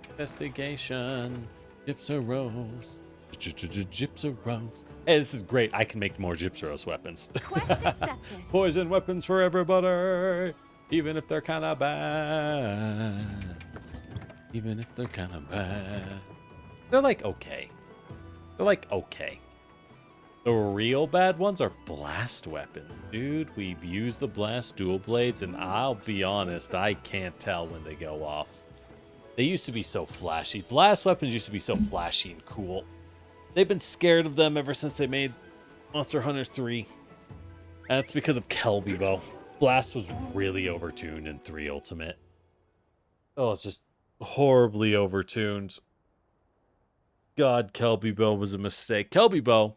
Investigation. Gypsaros. Gypsaros. Hey, this is great. I can make more Gypsaros weapons. Quest accepted. Poison weapons for everybody. Even if they're kind of bad. Even if they're kind of bad. They're like okay. They're like okay. The real bad ones are blast weapons. Dude, we've used the blast dual blades, and I'll be honest, I can't tell when they go off. They used to be so flashy. Blast weapons used to be so flashy and cool. They've been scared of them ever since they made Monster Hunter 3. And it's because of Kelby-Bow. Blast was really overtuned in 3 Ultimate. Oh, it's just horribly overtuned. God, Kelby-Bow was a mistake. Kelby-Bow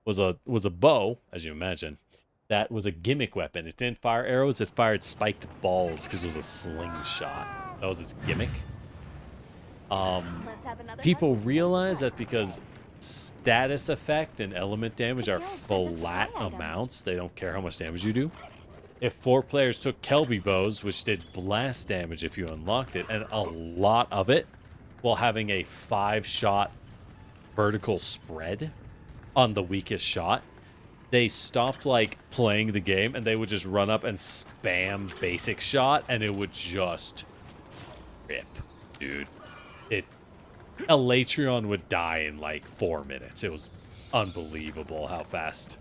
was a bow, as you imagine, that was a gimmick weapon. It didn't fire arrows, it fired spiked balls because it was a slingshot. That was its gimmick. People realize that because status effect and element damage are flat amounts, they don't care how much damage you do. If 4 players took Kelby bows, which did blast damage if you unlocked it, and a lot of it, while having a 5-shot vertical spread on the weakest shot, they stopped like playing the game and they would just run up and spam basic shot and it would just rip, dude. Elatrion would die in like 4 minutes. It was unbelievable how fast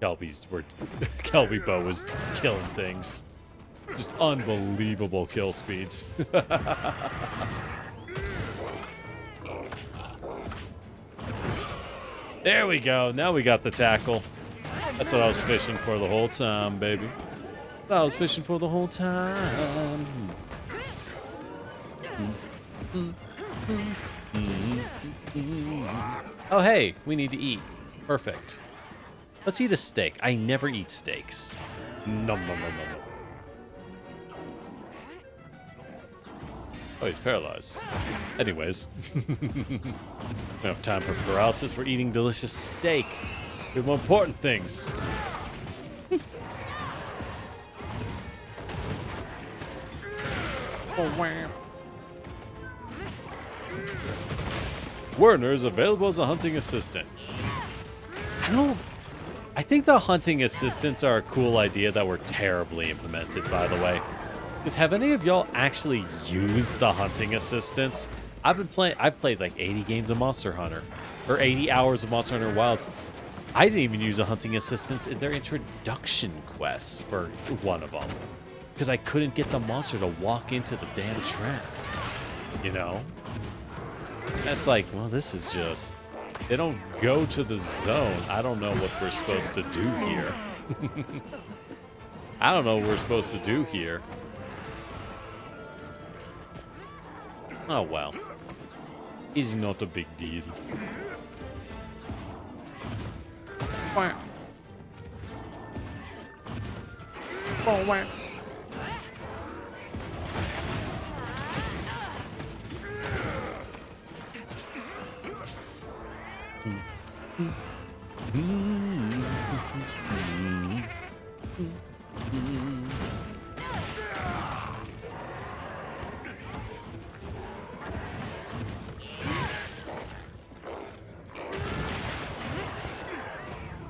Kelby Bow was killing things. Just unbelievable kill speeds. There we go. Now we got the tackle. That's what I was fishing for the whole time, baby. I was fishing for the whole time. Oh, hey, we need to eat. Perfect. Let's eat a steak. I never eat steaks. Nom, nom, nom, nom, nom. Oh, he's paralyzed. Anyways. We don't have time for paralysis. We're eating delicious steak. We have more important things. Oh, wow. Werner is available as a hunting assistant. I think the hunting assistants are a cool idea that were terribly implemented, by the way. Because have any of y'all actually used the hunting assistants? I've played like 80 games of Monster Hunter, or 80 hours of Monster Hunter Wilds. I didn't even use the hunting assistants in their introduction quest for one of them. Because I couldn't get the monster to walk into the damn trap. You know? That's like, well, this is just... They don't go to the zone. I don't know what we're supposed to do here. I don't know what we're supposed to do here. Oh, well. It's not a big deal.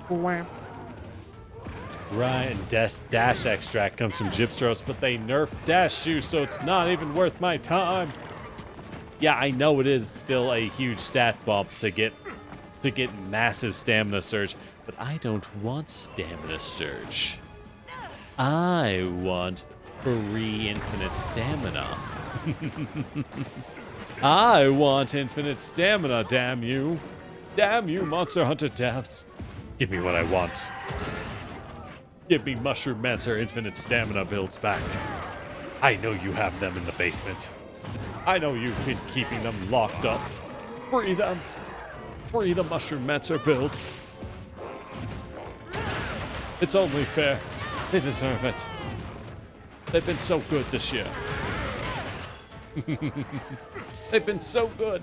Oh, wow. Right, and dash extract comes from Gypsros, but they nerfed dash juice, so it's not even worth my time. Yeah, I know it is still a huge stat bump to get massive stamina surge, but I don't want stamina surge. I want free infinite stamina. I want infinite stamina, damn you. Damn you, Monster Hunter devs. Give me what I want. Give me Mushroom Mancer infinite stamina builds back. I know you have them in the basement. I know you've been keeping them locked up. Free them. Free the Mushroom Mancer builds. It's only fair. They deserve it. They've been so good this year. They've been so good.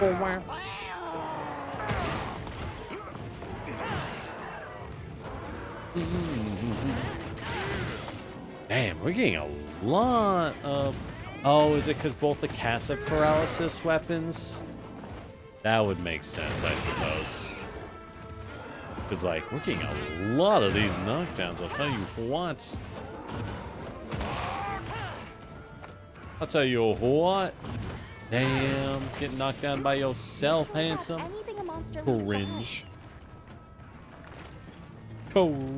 Oh, wow. Damn, we're getting a lot of... Oh, is it because both the cats have paralysis weapons? That would make sense, I suppose. Because, like, we're getting a lot of these knockdowns, I'll tell you what. I'll tell you what. Damn, getting knocked down by yourself, handsome. Anything a monster leaves Cringe.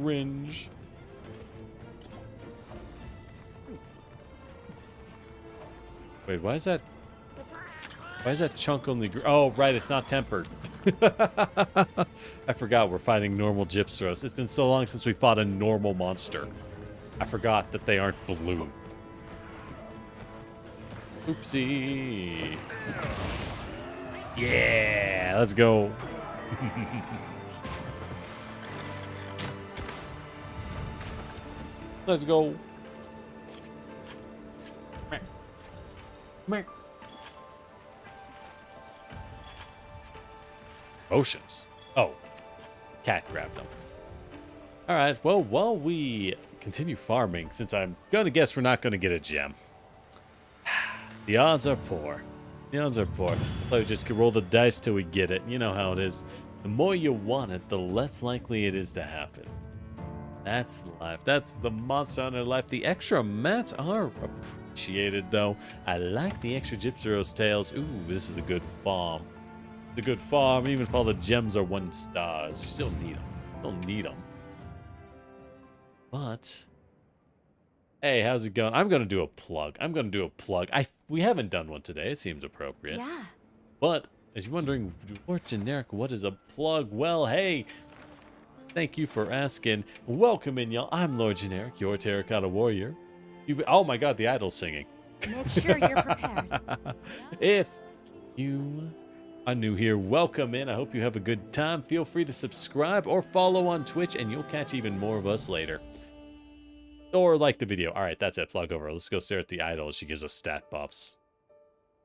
Cringe. Wait, why is that chunk only oh, right, it's not tempered. I forgot we're fighting normal Gypstros. It's been so long since we fought a normal monster. I forgot that they aren't blue. Oopsie. Yeah, let's go. Let's go. Potions. Oh, cat grabbed them. All right, well, while we continue farming, since I'm going to guess we're not going to get a gem. The odds are poor. The odds are poor. So we just could roll the dice till we get it. You know how it is. The more you want it, the less likely it is to happen. That's life. That's the monster hunter life. The extra mats are appreciated, though. I like the extra Gypsyros tails. Ooh, this is a good farm. It's a good farm, even if all the gems are 1 stars. You still need them. Still need them. But hey, how's it going? I'm gonna do a plug. We haven't done one today. It seems appropriate. Yeah. But if you're wondering, Lord Generic, what is a plug? Well, hey, thank you for asking. Welcome in, y'all. I'm Lord Generic, your Terracotta Warrior. Oh my God, the idol's singing. Make sure you're prepared. If you are new here, welcome in. I hope you have a good time. Feel free to subscribe or follow on Twitch, and you'll catch even more of us later. Or like the video. All right, that's it. Plug over. Let's go stare at the idol. She gives us stat buffs.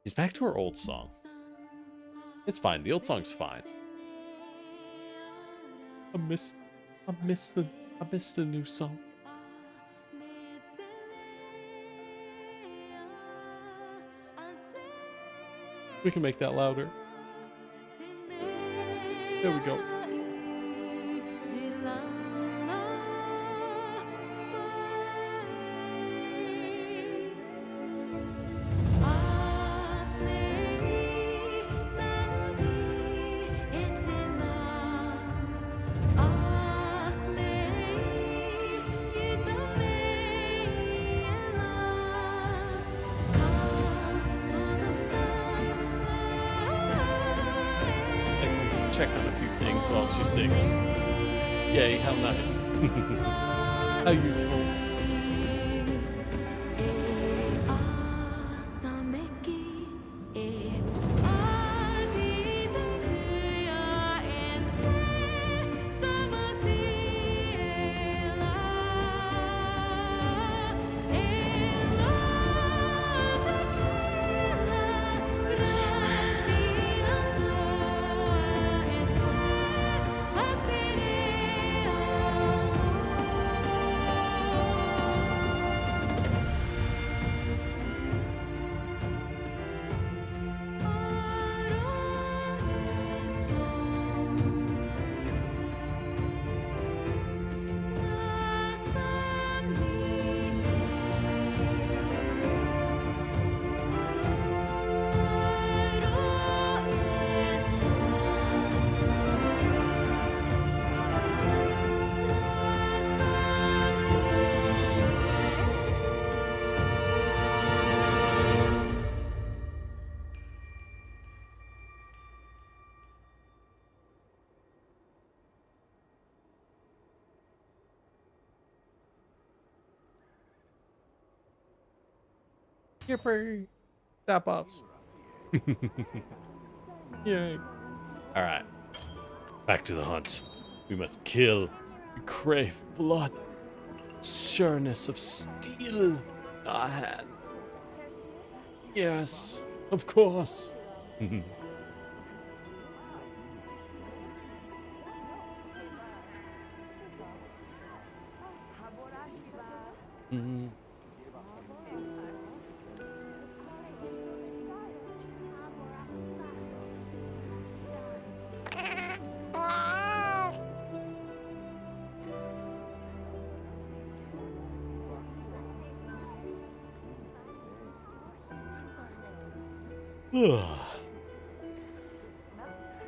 She's back to her old song. It's fine. The old song's fine. I miss the new song. We can make that louder. There we go. Check on a few things while she sings. Yay, how nice. How useful. Yippee! Stop offs. Yay. Alright. Back to the hunt. We must kill. We crave blood. Sureness of steel. Our hand. Yes, of course.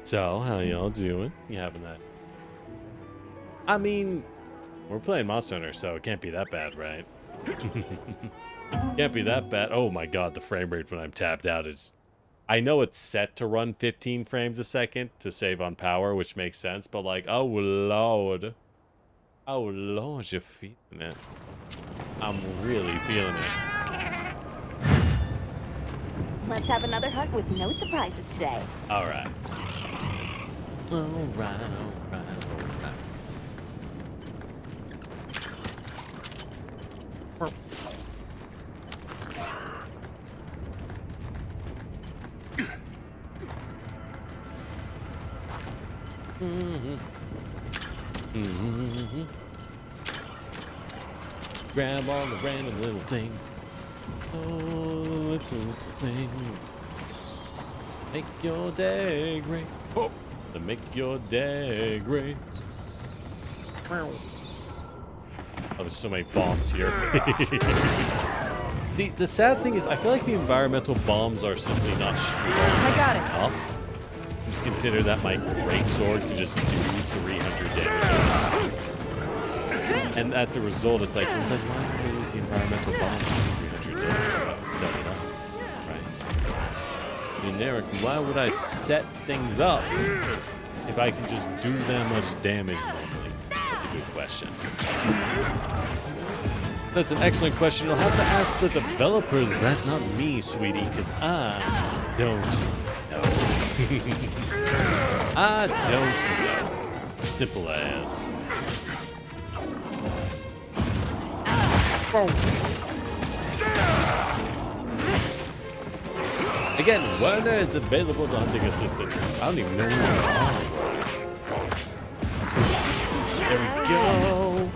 So, how y'all doing? You having that? I mean, we're playing Monster Hunter, so it can't be that bad, right? Can't be that bad. Oh my god, the frame rate when I'm tapped out is... I know it's set to run 15 frames a second to save on power, which makes sense, but like, oh lord. Oh lord, you're feeling it. I'm really feeling it. Let's have another hunt with no surprises today. Alright. Alright, alright. Grab all the random little things. Oh, little thing. Make your day great. Oh. To make your day great. Oh, there's so many bombs here. See, the sad thing is, I feel like the environmental bombs are simply not strong enough. Would you consider that my greatsword can just do 300 damage? And at the result, it's like, well, then why is the environmental bomb do 300 damage? I'm about to set it up. Right. Generic, why would I set things up if I can just do that much damage normally? That's a good question. That's an excellent question. You'll have to ask the developers that, not me, sweetie, because I don't know. I don't know. Simple as. Again, Werner is available as a hunting assistant. I don't even know who There we go.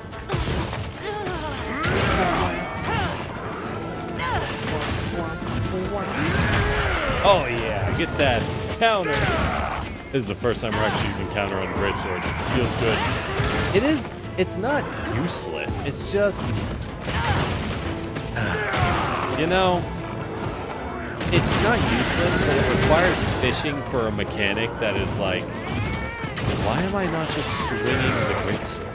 Oh yeah, get that counter. This is the first time we're actually using counter on greatsword. Feels good. It is. It's not useless. It's just, you know, it's not useless, but it requires fishing for a mechanic that is like, why am I not just swinging the greatsword?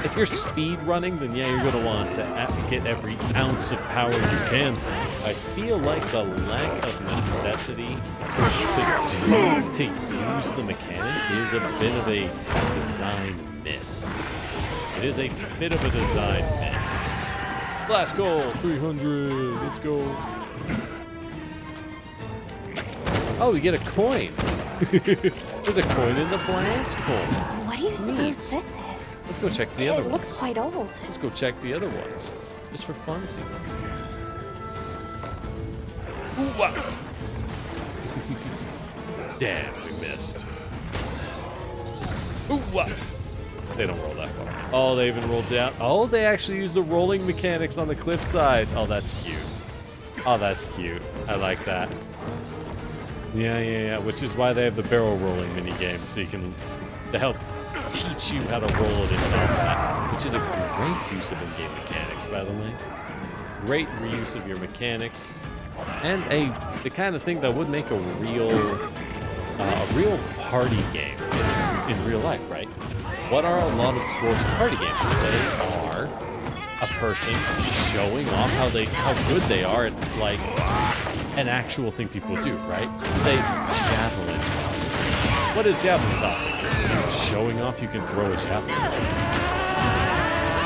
If you're speed running, then yeah, you're gonna want to get every ounce of power you can. I feel like the lack of necessity to use the mechanic is a bit of a design miss. It is a bit of a design miss. Blast goal, 300. Let's go. Oh, we get a coin. There's a coin in the blast coin. What do you suppose this is? Let's go check the other ones. It looks quite old. Let's go check the other ones. Just for fun seasons. Ooh, wow. Damn, we missed. Ooh, wow. They don't roll that far. Oh, they even rolled down. Oh, they actually use the rolling mechanics on the cliffside. Oh, that's cute. Oh, that's cute. I like that. Yeah. Which is why they have the barrel rolling minigame, so you can to help teach you how to roll it in combat, which is a great use of in-game mechanics, by the way. Great reuse of your mechanics, and the kind of thing that would make a real party game in real life, right? What are a lot of sports party games? They are a person showing off how good they are at like an actual thing people do, right? Say javelin tossing. What is javelin tossing? It's showing off you can throw a javelin.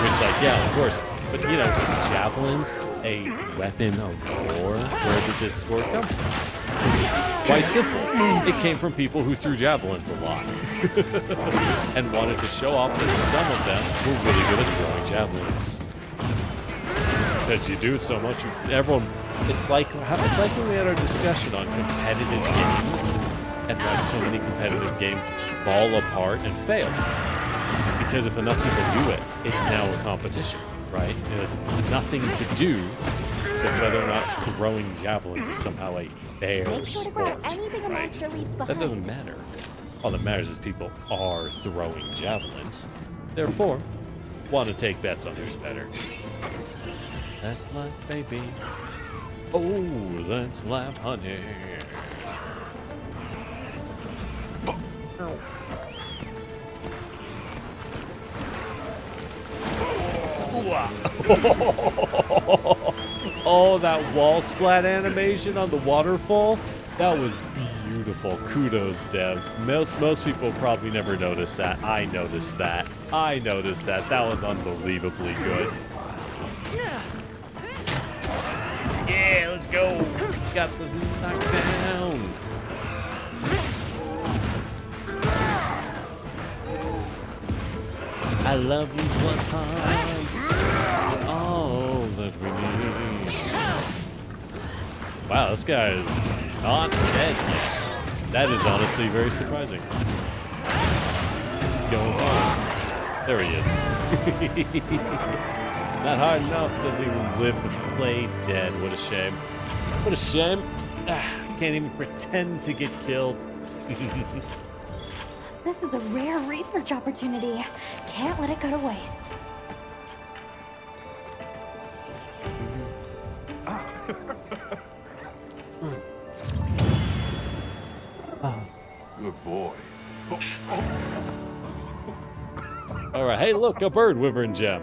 Which, like, yeah, of course. But, you know, javelins, a weapon of war. Where did this sport come from? Quite simple. It came from people who threw javelins a lot. And wanted to show off that some of them were really good at throwing javelins. Because you do it so much, everyone... It's like when we had our discussion on competitive games and why so many competitive games fall apart and fail. Because if enough people do it, it's now a competition, right? It has nothing to do with whether or not throwing javelins is somehow a fair Make sure to grab sport, anything a right? monster leaves behind. That doesn't matter. All that matters is people are throwing javelins. Therefore, want to take bets on who's better. That's life, baby. Oh, let's laugh, honey. Oh, that wall splat animation on the waterfall. That was beautiful. Kudos, devs. Most people probably never noticed that. I noticed that. I noticed that. That was unbelievably good. Yeah, let's go. Got this knocked down. I love you twice. All that we need. Wow, this guy is not dead yet. That is honestly very surprising. He's going hard. There he is. Not hard enough. Doesn't even live to play dead. What a shame. What a shame. Can't even pretend to get killed. This is a rare research opportunity. Can't let it go to waste. Good boy. All right. Hey, look, a bird wyvern gem.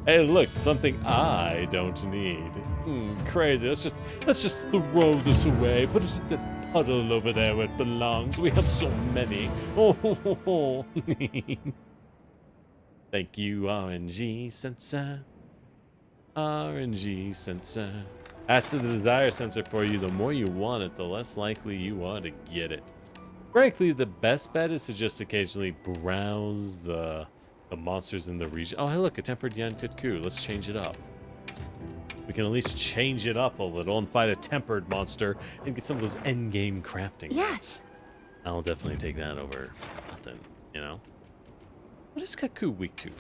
Hey, look, something I don't need. Crazy. Let's just throw this away. Put it in the puddle over there where it belongs. We have so many. Oh. Thank you, RNG sensor. RNG sensor. As to the desire sensor for you, the more you want it, the less likely you are to get it. Frankly, the best bet is to just occasionally browse the monsters in the region. Oh, hey, look, a tempered Yankutku. Let's change it up. We can at least change it up a little and fight a tempered monster and get some of those endgame crafting. Yes. I'll definitely take that over nothing, you know? What is Kaku weak to?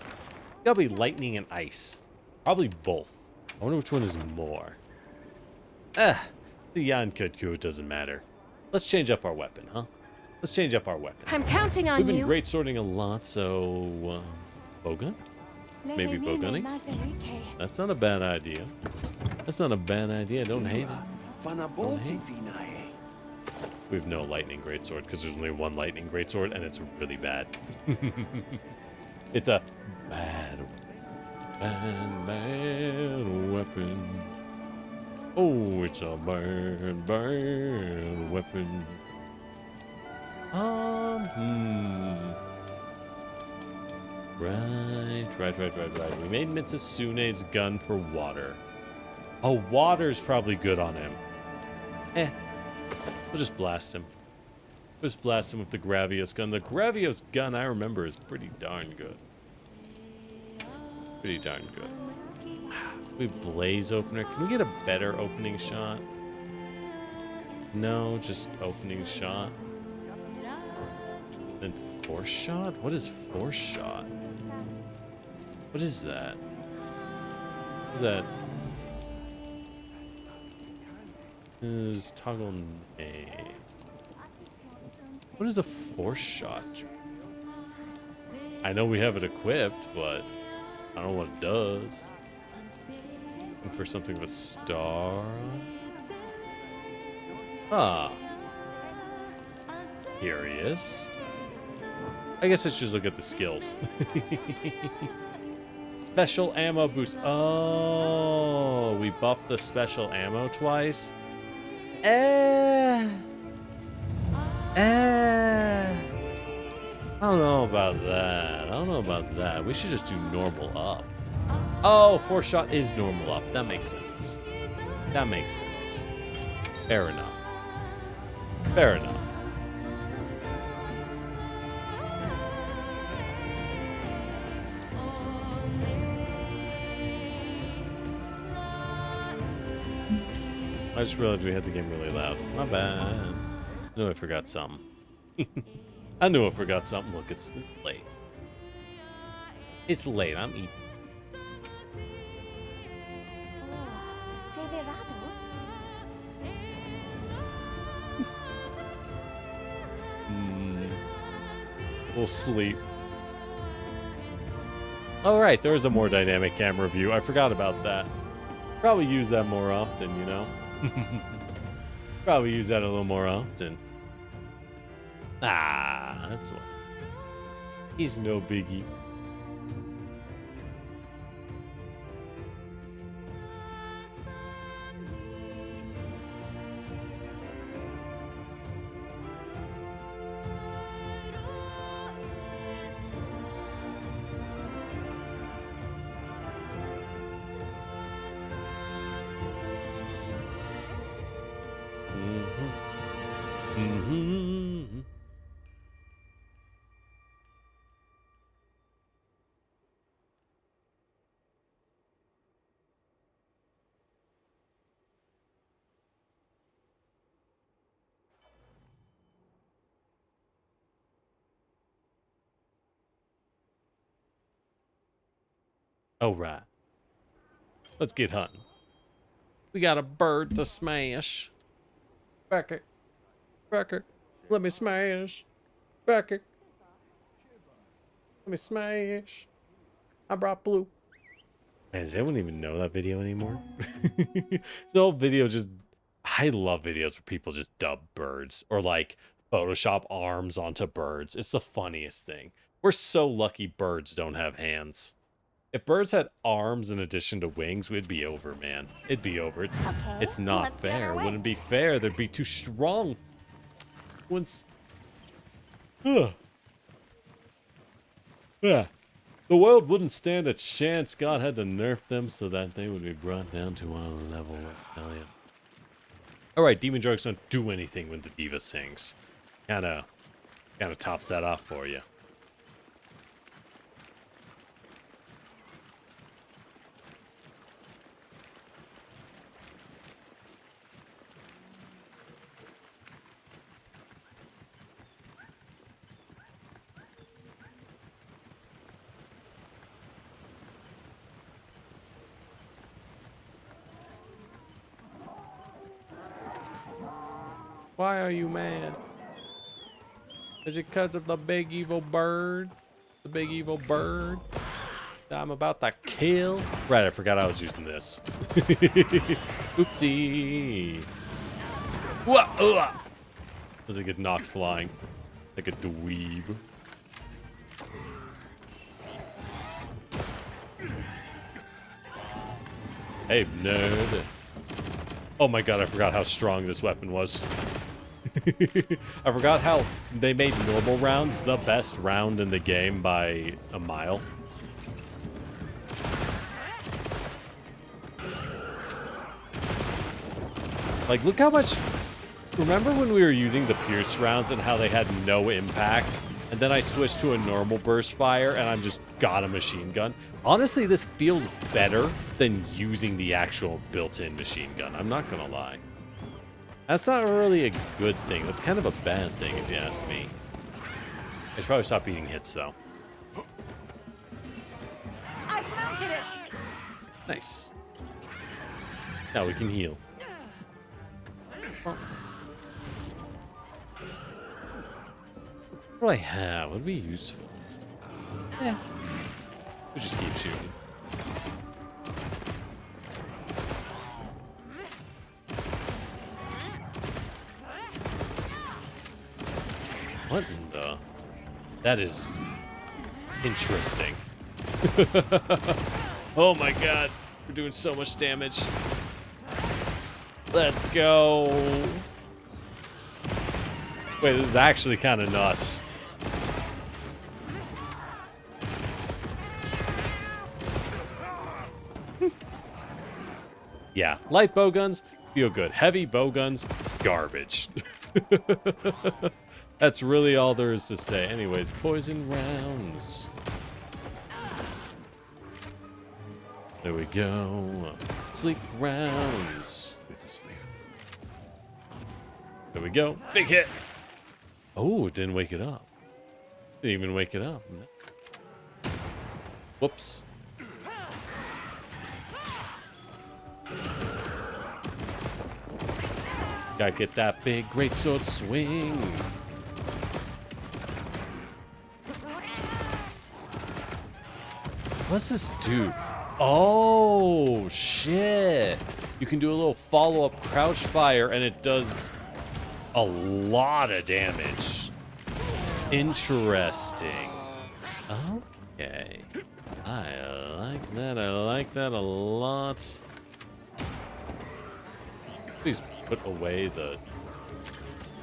Gotta be lightning and ice. Probably both. I wonder which one is more. The Yankutku, it doesn't matter. Let's change up our weapon, huh? Let's change up our weapon. I'm counting on We've been you. great sorting a lot, so bowgun? Maybe bowgunning? That's not a bad idea. That's not a bad idea. Don't hate it. We have no lightning greatsword because there's only one lightning greatsword and it's really bad. It's a bad weapon. Oh, it's a bad weapon. Right. We made Mitsusune's gun for water. Oh, water's probably good on him. We'll just blast him. Just blast him with the Gravios gun. The Gravios gun, I remember, is pretty darn good. Pretty darn good. We blaze opener. Can we get a better opening shot? No, just opening shot. Then force shot? What is force shot? What is that? What is that? Is toggle name. What is a force shot? I know we have it equipped, but I don't know what it does. Looking for something with a star. Curious. I guess let's just look at the skills. Special ammo boost. Oh, we buffed the special ammo twice. I don't know about that. We should just do normal up. Oh, force shot is normal up. That makes sense. Fair enough. I just realized we had the game really loud. My bad. I knew I forgot something. Look, it's late. It's late. I'm eating. We'll sleep. All right, there's a more dynamic camera view. I forgot about that. Probably use that more often, you know? Probably use that a little more often. Ah, that's what. He's no biggie. Mm-hmm. All right. Let's get hunting. We got a bird to smash. Becker. Becker. Let me smash. Becker. Let me smash. I brought blue. Man, does anyone even know that video anymore? The whole video just... I love videos where people just dub birds. Or like Photoshop arms onto birds. It's the funniest thing. We're so lucky birds don't have hands. If birds had arms in addition to wings, we'd be over, man. It'd be over. It's not fair. It wouldn't be fair. They'd be too strong. Once... Yeah. The world wouldn't stand a chance. God had to nerf them so that they would be brought down to our level. Hell yeah. Alright, demon jokes don't do anything when the diva sings. Kinda tops that off for you. Why are you mad? Is it because of the big evil bird? The big evil bird that I'm about to kill? Right, I forgot I was using this. Oopsie. Whoa! Does it get knocked flying? Like a dweeb. Hey, nerd. Oh my god, I forgot how strong this weapon was. I forgot how they made normal rounds the best round in the game by a mile. Like, look how much... Remember when we were using the Pierce rounds and how they had no impact? And then I switched to a normal burst fire and I'm just got a machine gun. Honestly, this feels better than using the actual built-in machine gun. I'm not gonna lie. That's not really a good thing. That's kind of a bad thing, if you ask me. I should probably stop eating hits, though. I've mounted it. Nice. Now we can heal. What do I have? What would be useful? Yeah. We'll just keep shooting. What in the... That is... interesting. Oh my god. We're doing so much damage. Let's go. Wait, this is actually kind of nuts. Yeah, light bowguns feel good. Heavy bowguns, garbage. That's really all there is to say. Anyways, poison rounds. There we go. Sleep rounds. It's asleep. There we go. Big hit. Oh, it didn't wake it up. Didn't even wake it up. Whoops. Gotta get that big greatsword swing. What's this do? Oh, shit. You can do a little follow-up crouch fire, and it does a lot of damage. Interesting. Okay. I like that. I like that a lot. Please put away the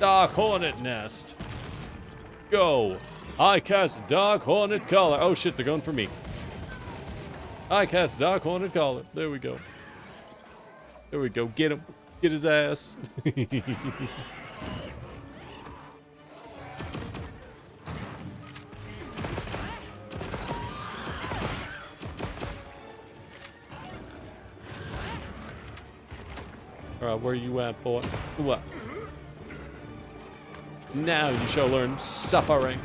Dark Hornet nest. Go. I cast Dark Hornet Collar. Oh shit, they're going for me. I cast Dark Hornet Collar. There we go. There we go. Get him. Get his ass. Alright, where you at, boy? What? Now you shall learn suffering.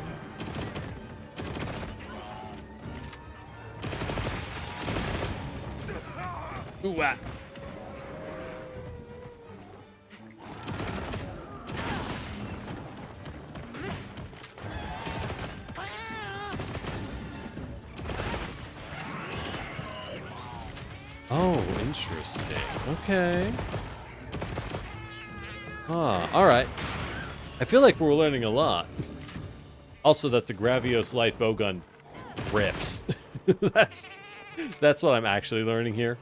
Ooh, ah. Oh, interesting. Okay. Ah, alright. I feel like we're learning a lot. Also that the Gravios light bowgun rips. That's what I'm actually learning here.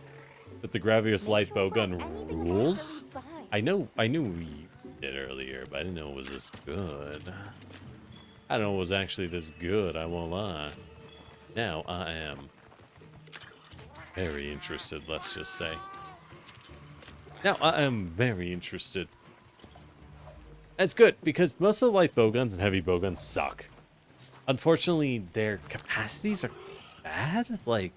That the Gravios light bowgun rules. I knew we did earlier, but I didn't know it was this good. I didn't know it was actually this good, I won't lie. Now I am very interested, let's just say. Now I am very interested. That's good, because most of the light bowguns and heavy bowguns suck. Unfortunately, their capacities are bad. Like,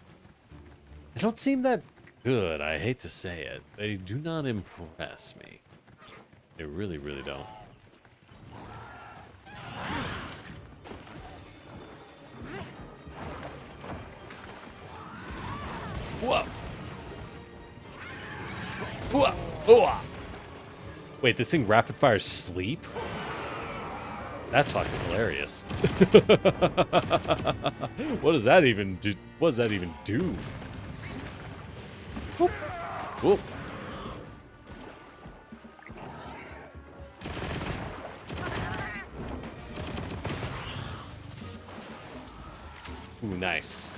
they don't seem that good. I hate to say it. They do not impress me. They really, really don't. Whoa. Whoa. Whoa. Wait, this thing rapid fires sleep? That's fucking hilarious. What does that even do? What does that even do? Whoop. Whoop. Ooh, nice.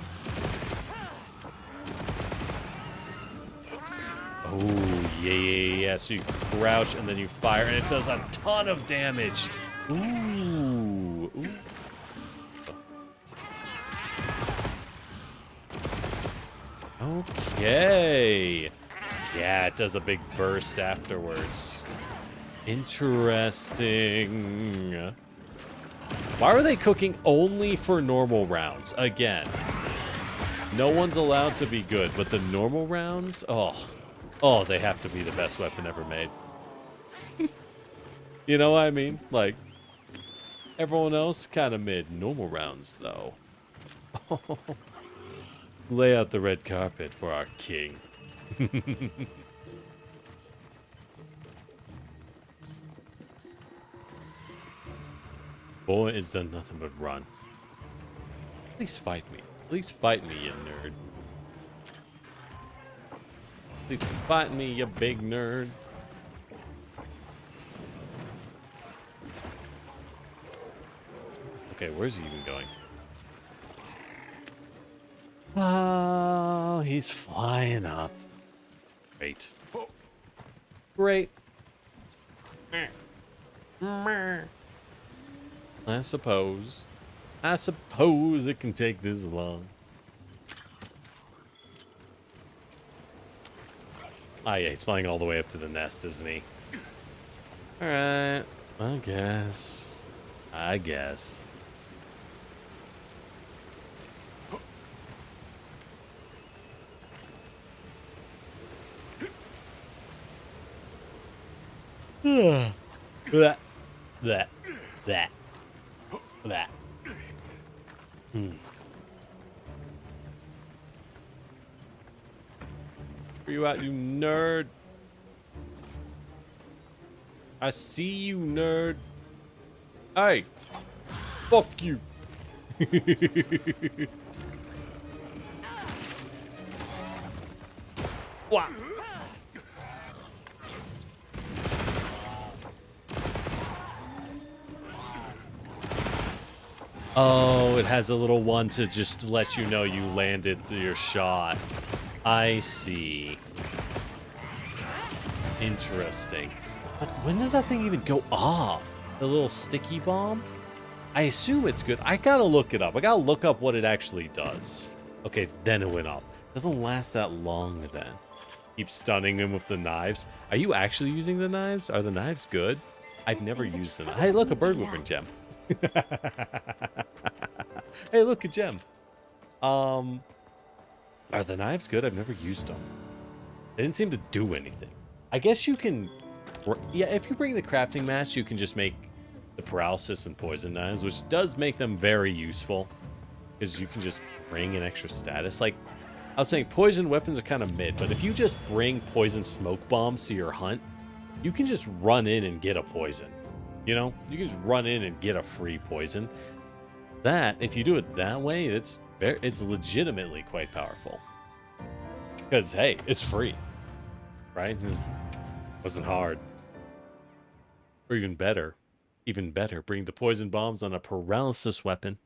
Oh, yeah. So you crouch and then you fire, and it does a ton of damage. Ooh. Okay. Yeah, it does a big burst afterwards. Interesting. Why are they cooking only for normal rounds? Again, no one's allowed to be good, but the normal rounds, oh, they have to be the best weapon ever made. You know what I mean? Like, everyone else kind of mid. Normal rounds, though. Lay out the red carpet for our king. Boy has done nothing but run. Please fight me. Please fight me, you nerd. Please fight me, you big nerd. Okay, where's he even going? Oh, he's flying up. Great. Great. I suppose it can take this long. Ah, yeah, he's flying all the way up to the nest, isn't he? Alright, I guess. That. Where you at, you nerd? I see you, nerd. Hey, fuck you. Wow. Oh, it has a little one to just let you know you landed your shot. I see. Interesting. But when does that thing even go off? The little sticky bomb? I assume it's good. I gotta look it up. I gotta look up what it actually does. Okay, then it went up. Doesn't last that long then. Keep stunning him with the knives. Are you actually using the knives? Are the knives good? I've never used them. Hey, look, a bird whipping gem. Hey, look, a gem. Are the knives good? I've never used them. They didn't seem to do anything. I guess you can... Yeah, if you bring the crafting match, you can just make the paralysis and poison knives, which does make them very useful. Because you can just bring an extra status. Like, I was saying, poison weapons are kind of mid, but if you just bring poison smoke bombs to your hunt, you can just run in and get a poison. You know? You can just run in and get a free poison. That, if you do it that way, it's legitimately quite powerful. Because, hey, it's free. Right? It wasn't hard. Or even better, bring the poison bombs on a paralysis weapon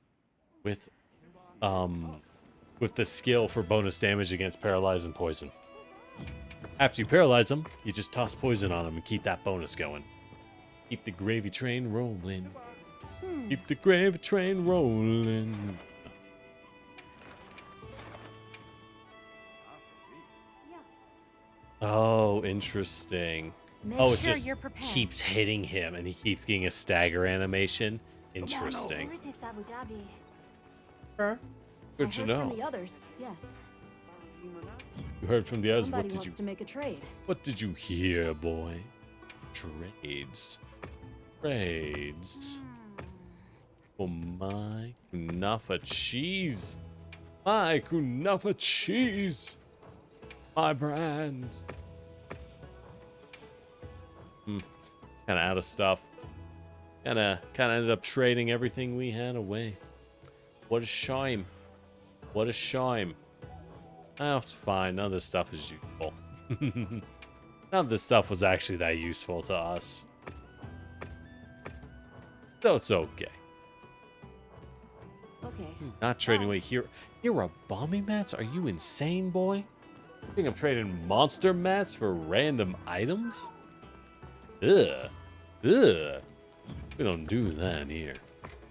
with the skill for bonus damage against paralyze and poison. After you paralyze them, you just toss poison on them and keep that bonus going. Keep the gravy train rolling. Keep the gravy train rolling. Oh, interesting. It sure just you're prepared. keeps hitting him and he keeps getting a stagger animation. Interesting. Good to know. From the others, yes. You heard from the others. Somebody What did wants you? to make a trade. What did you hear, boy? Trades. For my kunafa cheese. My kunafa cheese. My brand. Kind of out of stuff. Kind of ended up trading everything we had away. What a shame. What a shame. Oh, it's fine. None of this stuff is useful. None of this stuff was actually that useful to us. So it's okay. Okay. Not trading away here. Here are bombing mats? Are you insane, boy? You think I'm trading monster mats for random items? Ugh. Ugh. We don't do that here.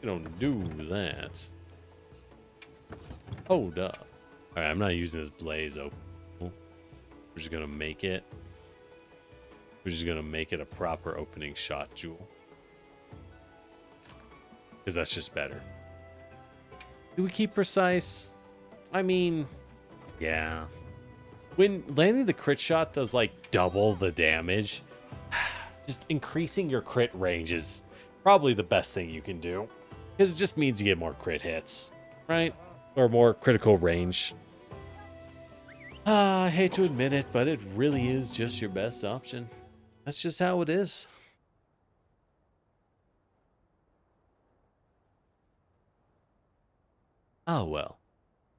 We don't do that. Hold up. Alright, I'm not using this blaze open. We're just gonna make it. We're just gonna make it a proper opening shot, Jewel. Because that's just better. Do we keep precise? I mean, yeah. When landing the crit shot does like double the damage, just increasing your crit range is probably the best thing you can do. Because it just means you get more crit hits, right? Or more critical range. I hate to admit it, but it really is just your best option. That's just how it is. Oh well.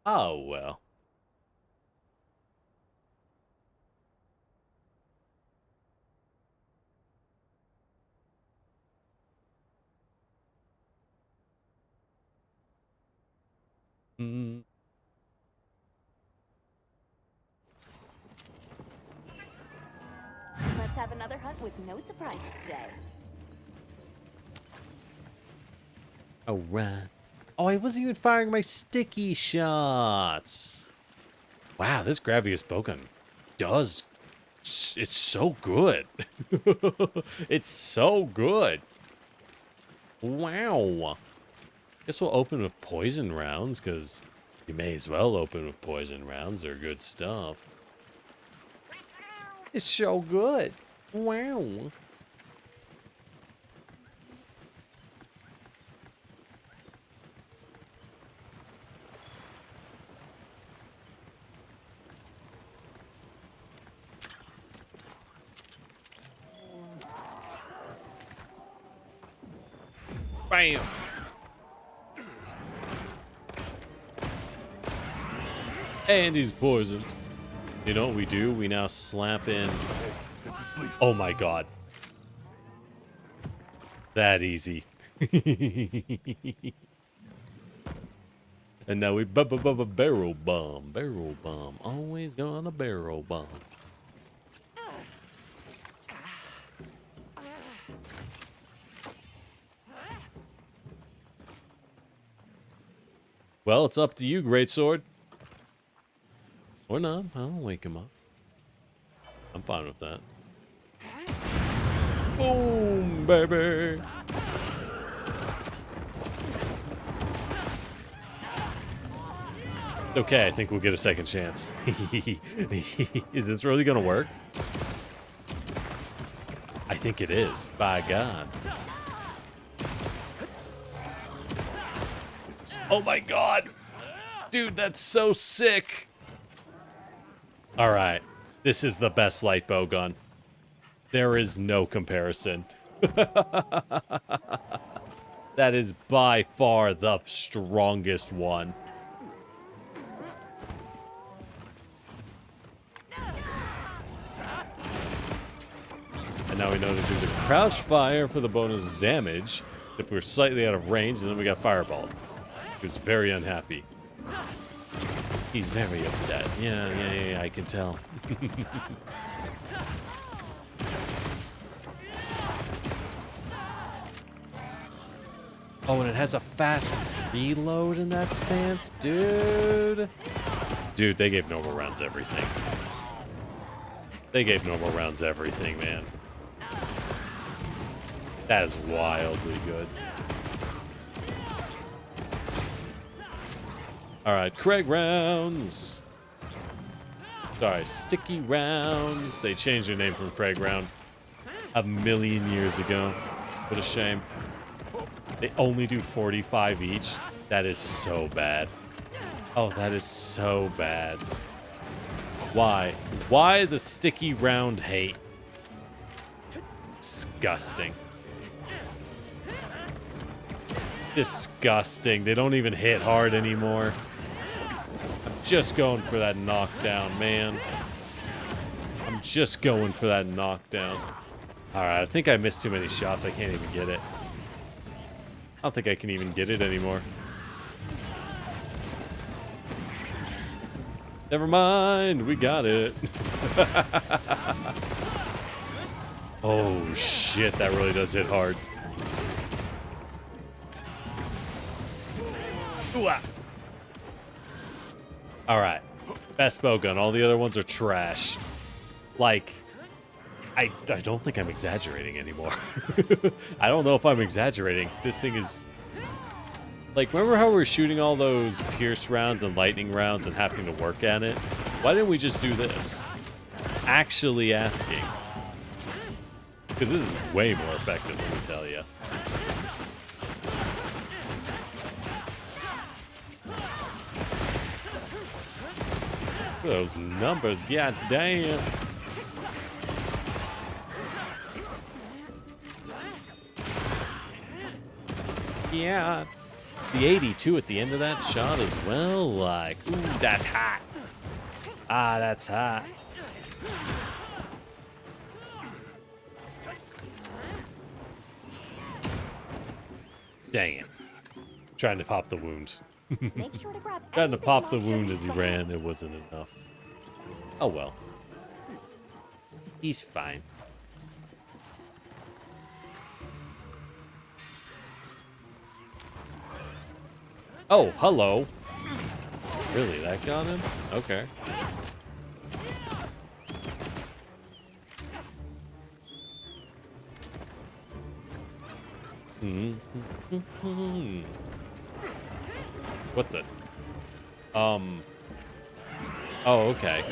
Oh well. Let's have another hunt with no surprises today. Alright. Oh, I wasn't even firing my sticky shots. Wow, this Gravius bowgun does... It's so good. It's so good. Wow. Guess we'll open with poison rounds, because you may as well open with poison rounds. They're good stuff. It's so good. Wow. Bam. And he's poisoned. You know what we do? We now slap in. It's asleep. Oh my god. That easy. And now we barrel bomb. Barrel bomb. Always gonna barrel bomb. Well, it's up to you, Greatsword. Or not. I'll wake him up. I'm fine with that. Boom, baby. Okay, I think we'll get a second chance. Is this really gonna work? I think it is. By God. Oh my God. Dude, that's so sick. All right. This is the best light bow gun. There is no comparison. That is by far the strongest one. And now we know to do the crouch fire for the bonus damage if we're slightly out of range, and then we got fireball. He's very unhappy. He's very upset. Yeah, I can tell. Oh, and it has a fast reload in that stance, dude. Dude, they gave normal rounds everything. They gave normal rounds everything, man. That is wildly good. All right, Craig rounds. Sorry, sticky rounds. They changed their name from Craig round a million years ago. What a shame. They only do 45 each. That is so bad. Oh, that is so bad. Why? Why the sticky round hate? Disgusting. Disgusting. They don't even hit hard anymore. I'm just going for that knockdown, man. I'm just going for that knockdown. Alright, I think I missed too many shots. I can't even get it. I don't think I can even get it anymore. Never mind, we got it. Oh shit, that really does hit hard. Alright. Best bow gun. All the other ones are trash. Like, I don't think I'm exaggerating anymore. I don't know if I'm exaggerating. This thing is... Like, remember how we were shooting all those pierce rounds and lightning rounds and having to work at it? Why didn't we just do this? Actually asking. Because this is way more effective, let me tell you. Look at those numbers, god damn. Yeah. The 82 at the end of that shot as well, like, ooh, that's hot. Ah, that's hot. Dang it. Trying to pop the wound. Make sure to grab Trying to everything pop the while wound Joey's as he gone. ran, it wasn't enough. Oh well. He's fine. Oh, hello. Really, that got him? Okay. What the? Oh, okay.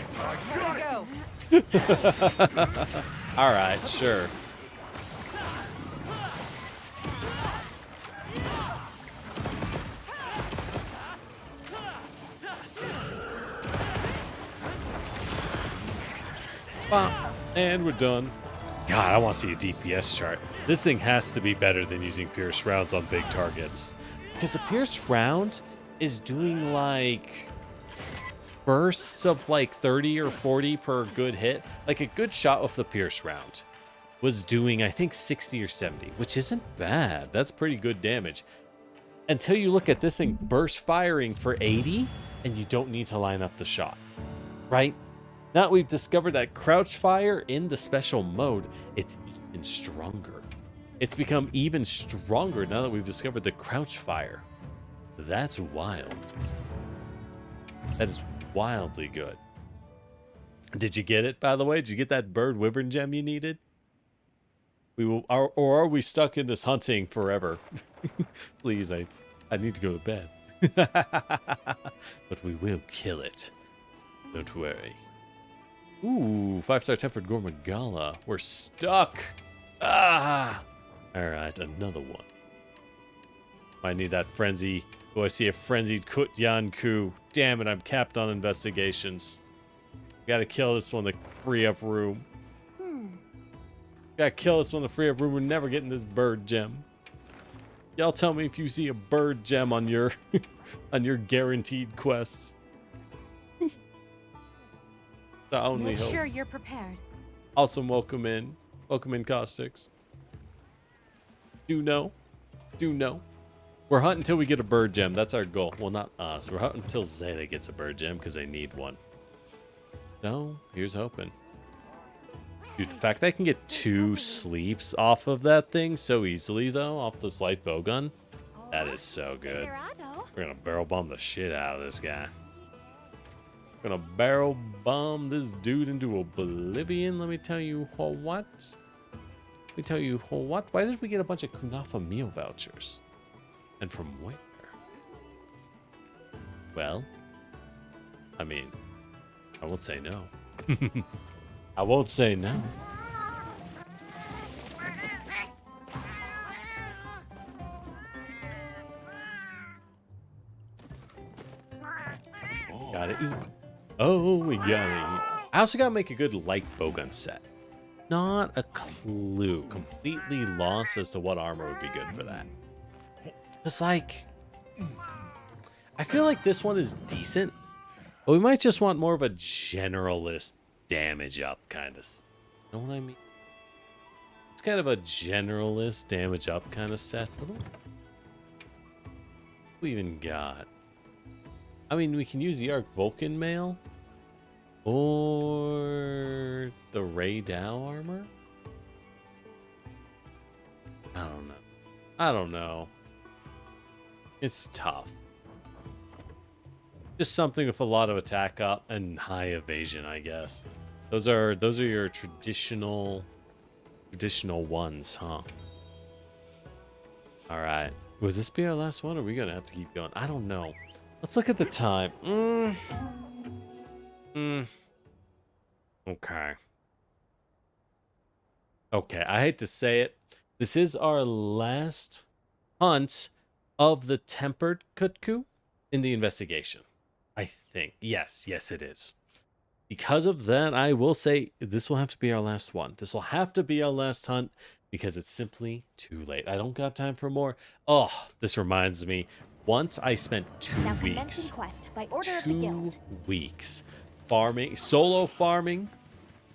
All right, sure. And we're done. God, I want to see a DPS chart. This thing has to be better than using pierce rounds on big targets. Because the pierce round is doing like... bursts of like 30 or 40 per good hit. Like a good shot with the pierce round was doing, I think, 60 or 70, which isn't bad. That's pretty good damage. Until you look at this thing burst firing for 80, and you don't need to line up the shot, right? Now that we've discovered that crouch fire in the special mode, it's even stronger. It's become even stronger now that we've discovered the crouch fire. That's wild. That is wildly good. Did you get it, by the way? Did you get that bird wyvern gem you needed? Or are we stuck in this hunting forever? Please, I need to go to bed. But we will kill it. Don't worry. Ooh, 5-star tempered Gormagala. We're stuck. Ah! Alright, another one. I need that frenzy. Oh, I see a frenzied Kut Yanku. Damn it, I'm capped on investigations. Gotta kill this one to free up room. Gotta kill this one to free up room. We're never getting this bird gem. Y'all tell me if you see a bird gem on your on your guaranteed quests. The only Make hope. sure you're prepared. Awesome, welcome in. Welcome in, Caustics. Do know. We're hunting until we get a bird gem. That's our goal. Well, not us. We're hunting until Zeta gets a bird gem because they need one. So, here's hoping. Dude, the fact that I can get 2 sleeps off of that thing so easily, though, off this light bowgun, that is so good. We're gonna barrel bomb the shit out of this guy. We're gonna barrel bomb this dude into oblivion. Let me tell you what. Why did we get a bunch of Kunafa meal vouchers? And from where? Well, I mean, I won't say no. I won't say no. Gotta eat. Oh, we gotta eat. I also gotta make a good light bowgun set. Not a clue. Completely lost as to what armor would be good for that. It's like, I feel like this one is decent, but we might just want more of a generalist damage up kind of. You know what I mean? It's kind of a generalist damage up kind of set. What do we even got? I mean, we can use the Arc Vulcan mail or the Ray Dow armor. I don't know. It's tough. Just something with a lot of attack up and high evasion, I guess. Those are your traditional ones, huh? All right. Was this be our last one, or are we gonna have to keep going? I don't know. Let's look at the time. Okay. Okay. I hate to say it. This is our last hunt of the tempered Kutku in the investigation. I think. Yes, it is. Because of that, I will say this will have to be our last one. This will have to be our last hunt because it's simply too late. I don't got time for more. Oh, this reminds me. Once I spent 2 weeks. Quest by order of the 2 guild. weeks farming, solo farming,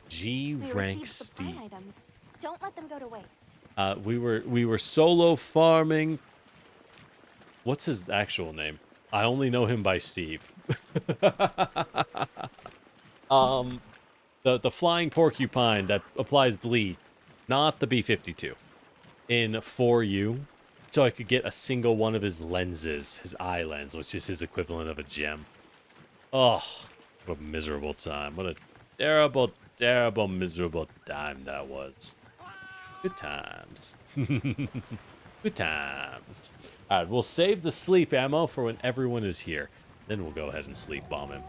G We rank received supply Steve. items. Don't let them go to waste. We were solo farming. What's his actual name? I only know him by Steve. The flying porcupine that applies bleed, not the B-52, in 4U, so I could get a single one of his lenses, his eye lens, which is his equivalent of a gem. Oh, what a miserable time. What a terrible, terrible, miserable time that was. Good times. Good times. All right, we'll save the sleep ammo for when everyone is here. Then we'll go ahead and sleep bomb him.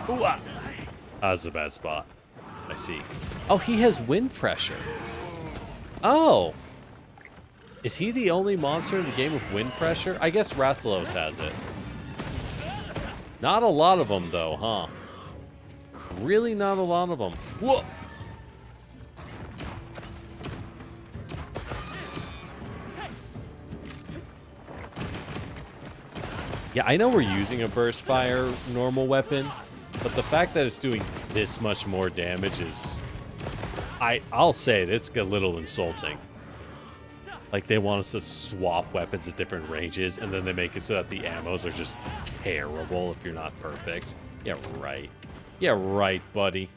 Ooh, ah. That's a bad spot. I see. Oh, he has wind pressure. Oh. Is he the only monster in the game with wind pressure? I guess Rathalos has it. Not a lot of them, though, huh? Really not a lot of them. Whoa! Yeah, I know we're using a burst fire normal weapon, but the fact that it's doing this much more damage is... I'll say it, it's a little insulting. Like, they want us to swap weapons at different ranges, and then they make it so that the ammos are just terrible if you're not perfect. Yeah, right. Yeah, right, buddy.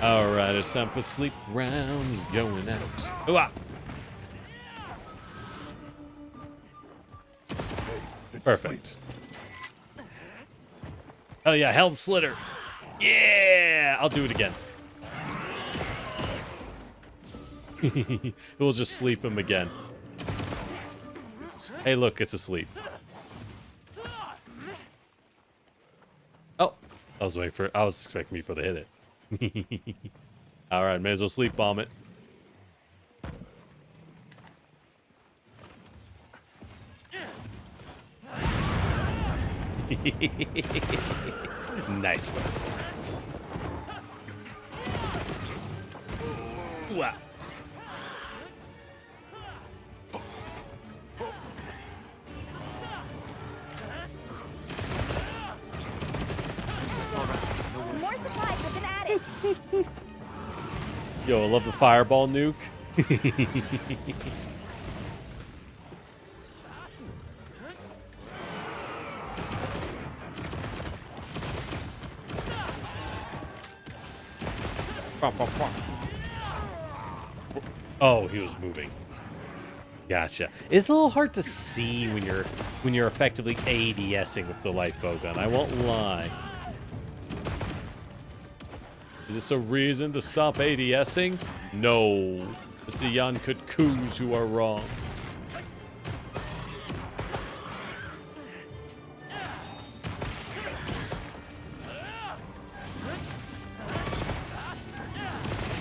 Alright, it's time for sleep rounds going out. Ooh, ah. Perfect. Oh yeah, Helm Slitter. Yeah, I'll do it again. We'll just sleep him again. Hey, look, it's asleep. Oh, I was expecting people to hit it. All right, may as well sleep bomb it. Nice one. Wow. More supplies have been added. Yo, I love the fireball nuke. Oh, he was moving. Gotcha. It's a little hard to see when you're effectively ADSing with the light bowgun. I won't lie. Is this a reason to stop ADSing? No. It's the Yankut Kus who are wrong.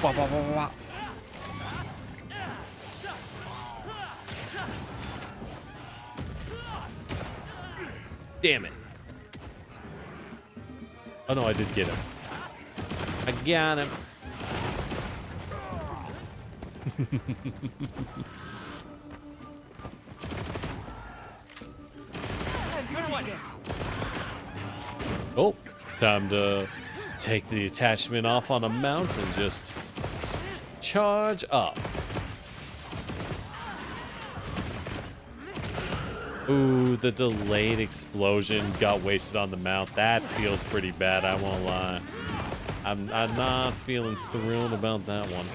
Wah, wah, wah, wah. Damn it. Oh no, I did get him. I got him. Oh, time to take the attachment off on a mount and just charge up. Ooh, the delayed explosion got wasted on the mount. That feels pretty bad, I won't lie. I'm not feeling thrilled about that one.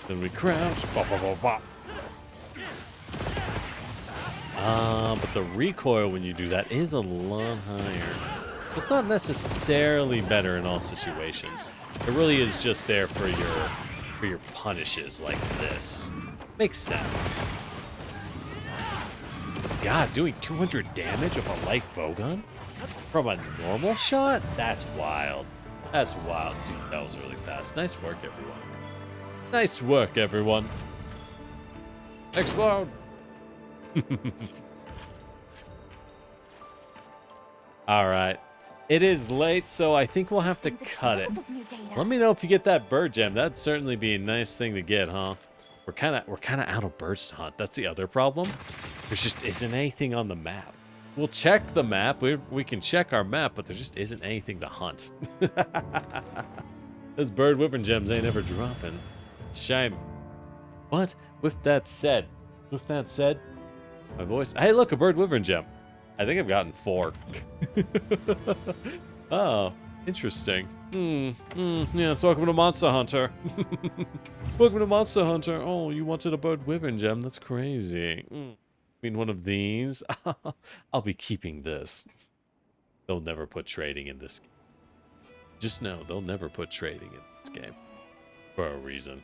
Then we crouch. But the recoil when you do that is a lot higher. It's not necessarily better in all situations. It really is just there for your punishes like this. Makes sense. God, doing 200 damage of a light bowgun from a normal shot? That's wild. That's wild, dude. That was really fast. Nice work, everyone. Nice work, everyone. Explode. All right. It is late, so I think we'll have to cut it. Let me know if you get that bird gem. That'd certainly be a nice thing to get, huh? We're kind of out of birds to hunt. That's the other problem. There just isn't anything on the map. We'll check the map. We can check our map, but there just isn't anything to hunt. Those bird wyvern gems ain't ever dropping. Shame. But with that said, my voice. Hey, look, a bird wyvern gem. I think I've gotten 4. Oh, interesting. Yes, welcome to Monster Hunter. Welcome to Monster Hunter. Oh, you wanted a bird wyvern gem? That's crazy. I mean, one of these. I'll be keeping this. They'll never put trading in this game. Just know, they'll never put trading in this game. For a reason.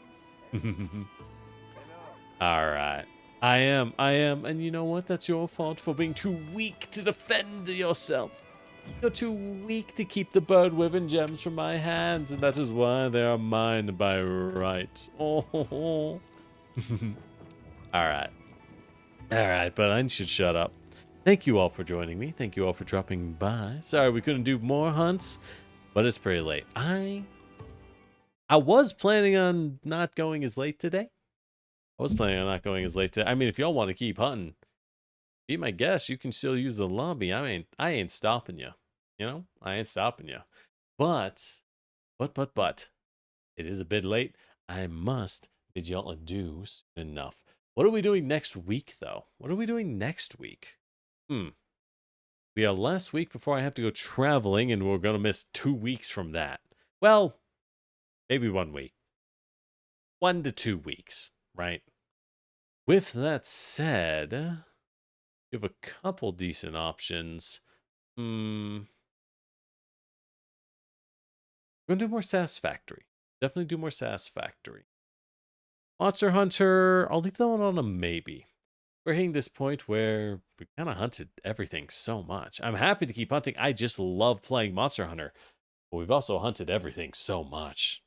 Alright. I am, and you know what? That's your fault for being too weak to defend yourself. You're too weak to keep the bird wyvern gems from my hands, and that is why they are mine by right. Oh. Alright. Alright, but I should shut up. Thank you all for joining me. Thank you all for dropping by. Sorry we couldn't do more hunts, but it's pretty late. I was planning on not going as late today. I mean, if y'all want to keep hunting, be my guest. You can still use the lobby. I mean, I ain't stopping you. You know, I ain't stopping you. But, it is a bit late. I must bid y'all adieu soon enough. What are we doing next week, though? What are we doing next week? We have last week before I have to go traveling, and we're going to miss 2 weeks from that. Well, maybe 1 week. 1 to 2 weeks, right? With that said, you have a couple decent options. We're going to do more Satisfactory. Definitely do more Satisfactory. Monster Hunter, I'll leave that one on a maybe. We're hitting this point where we kind of hunted everything so much. I'm happy to keep hunting. I just love playing Monster Hunter. But we've also hunted everything so much.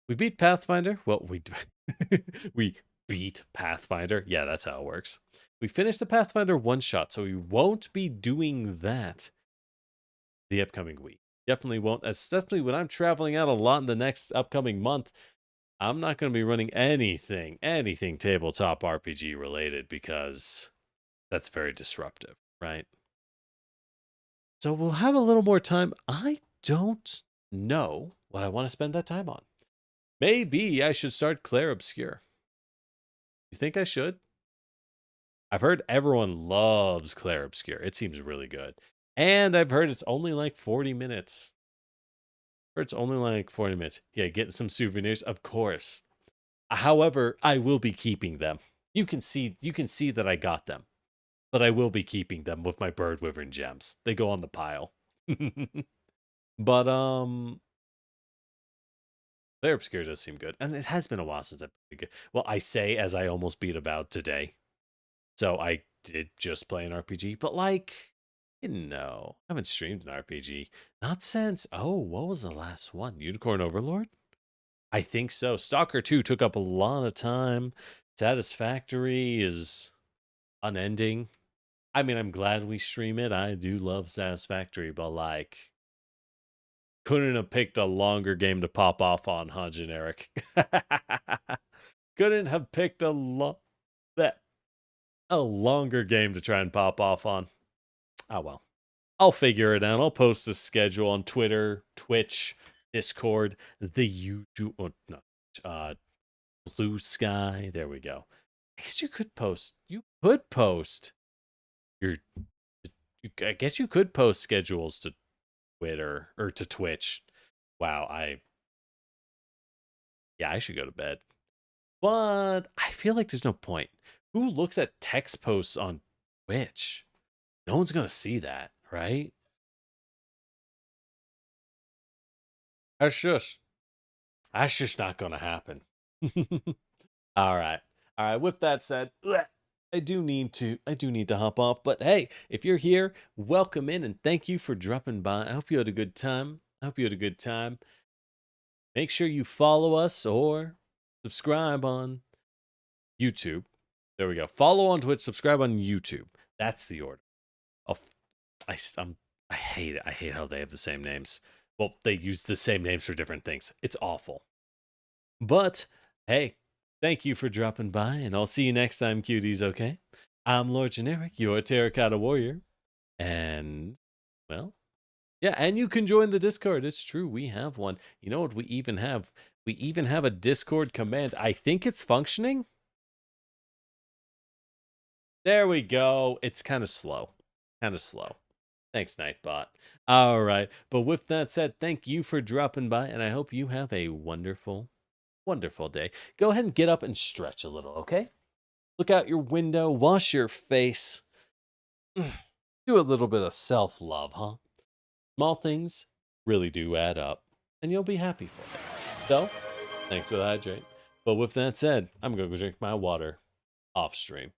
We beat Pathfinder. Well, we beat Pathfinder. Yeah, that's how it works. We finished the Pathfinder one-shot, so we won't be doing that the upcoming week. Definitely won't, especially when I'm traveling out a lot in the next upcoming month. I'm not going to be running anything tabletop RPG related because that's very disruptive, right? So we'll have a little more time. I don't know what I want to spend that time on. Maybe I should start Claire Obscure. You think I should? I've heard everyone loves Claire Obscure. It seems really good. And I've heard it's only like 40 minutes. Yeah, getting some souvenirs, of course. However, I will be keeping them. You can see that I got them. But I will be keeping them with my bird wyvern gems. They go on the pile. But Claire Obscure does seem good. And it has been a while since I've played good. Well, I say as I almost beat Avowed today. So I did just play an RPG, but like, I haven't streamed an RPG. Not since, what was the last one? Unicorn Overlord? I think so. Stalker 2 took up a lot of time. Satisfactory is unending. I mean, I'm glad we stream it. I do love Satisfactory, but like, couldn't have picked a longer game to pop off on, huh, Generic? Couldn't have picked a longer game to try and pop off on. Oh well. I'll figure it out. I'll post a schedule on Twitter, Twitch, Discord, the YouTube, Blue Sky. There we go. I guess you could post. I guess you could post schedules to Twitter or to Twitch. Wow, I should go to bed. But I feel like there's no point. Who looks at text posts on Twitch? No one's going to see that, right? That's just not going to happen. All right. With that said, I do need to hop off. But hey, if you're here, welcome in and thank you for dropping by. I hope you had a good time. Make sure you follow us or subscribe on YouTube. There we go. Follow on Twitch, subscribe on YouTube. That's the order. Oh, I hate it. I hate how they have the same names. Well, they use the same names for different things. It's awful. But hey, thank you for dropping by, and I'll see you next time, cuties, okay? I'm Lord Generic, your Terracotta Warrior. And, well, yeah, and you can join the Discord. It's true, we have one. You know what we even have? We even have a Discord command. I think it's functioning. There we go. It's kind of slow. Thanks, Nightbot. All right. But with that said, thank you for dropping by, and I hope you have a wonderful, wonderful day. Go ahead and get up and stretch a little, okay? Look out your window, wash your face. Do a little bit of self-love, huh? Small things really do add up, and you'll be happy for it. So, thanks for the hydrate. But with that said, I'm going to go drink my water off stream.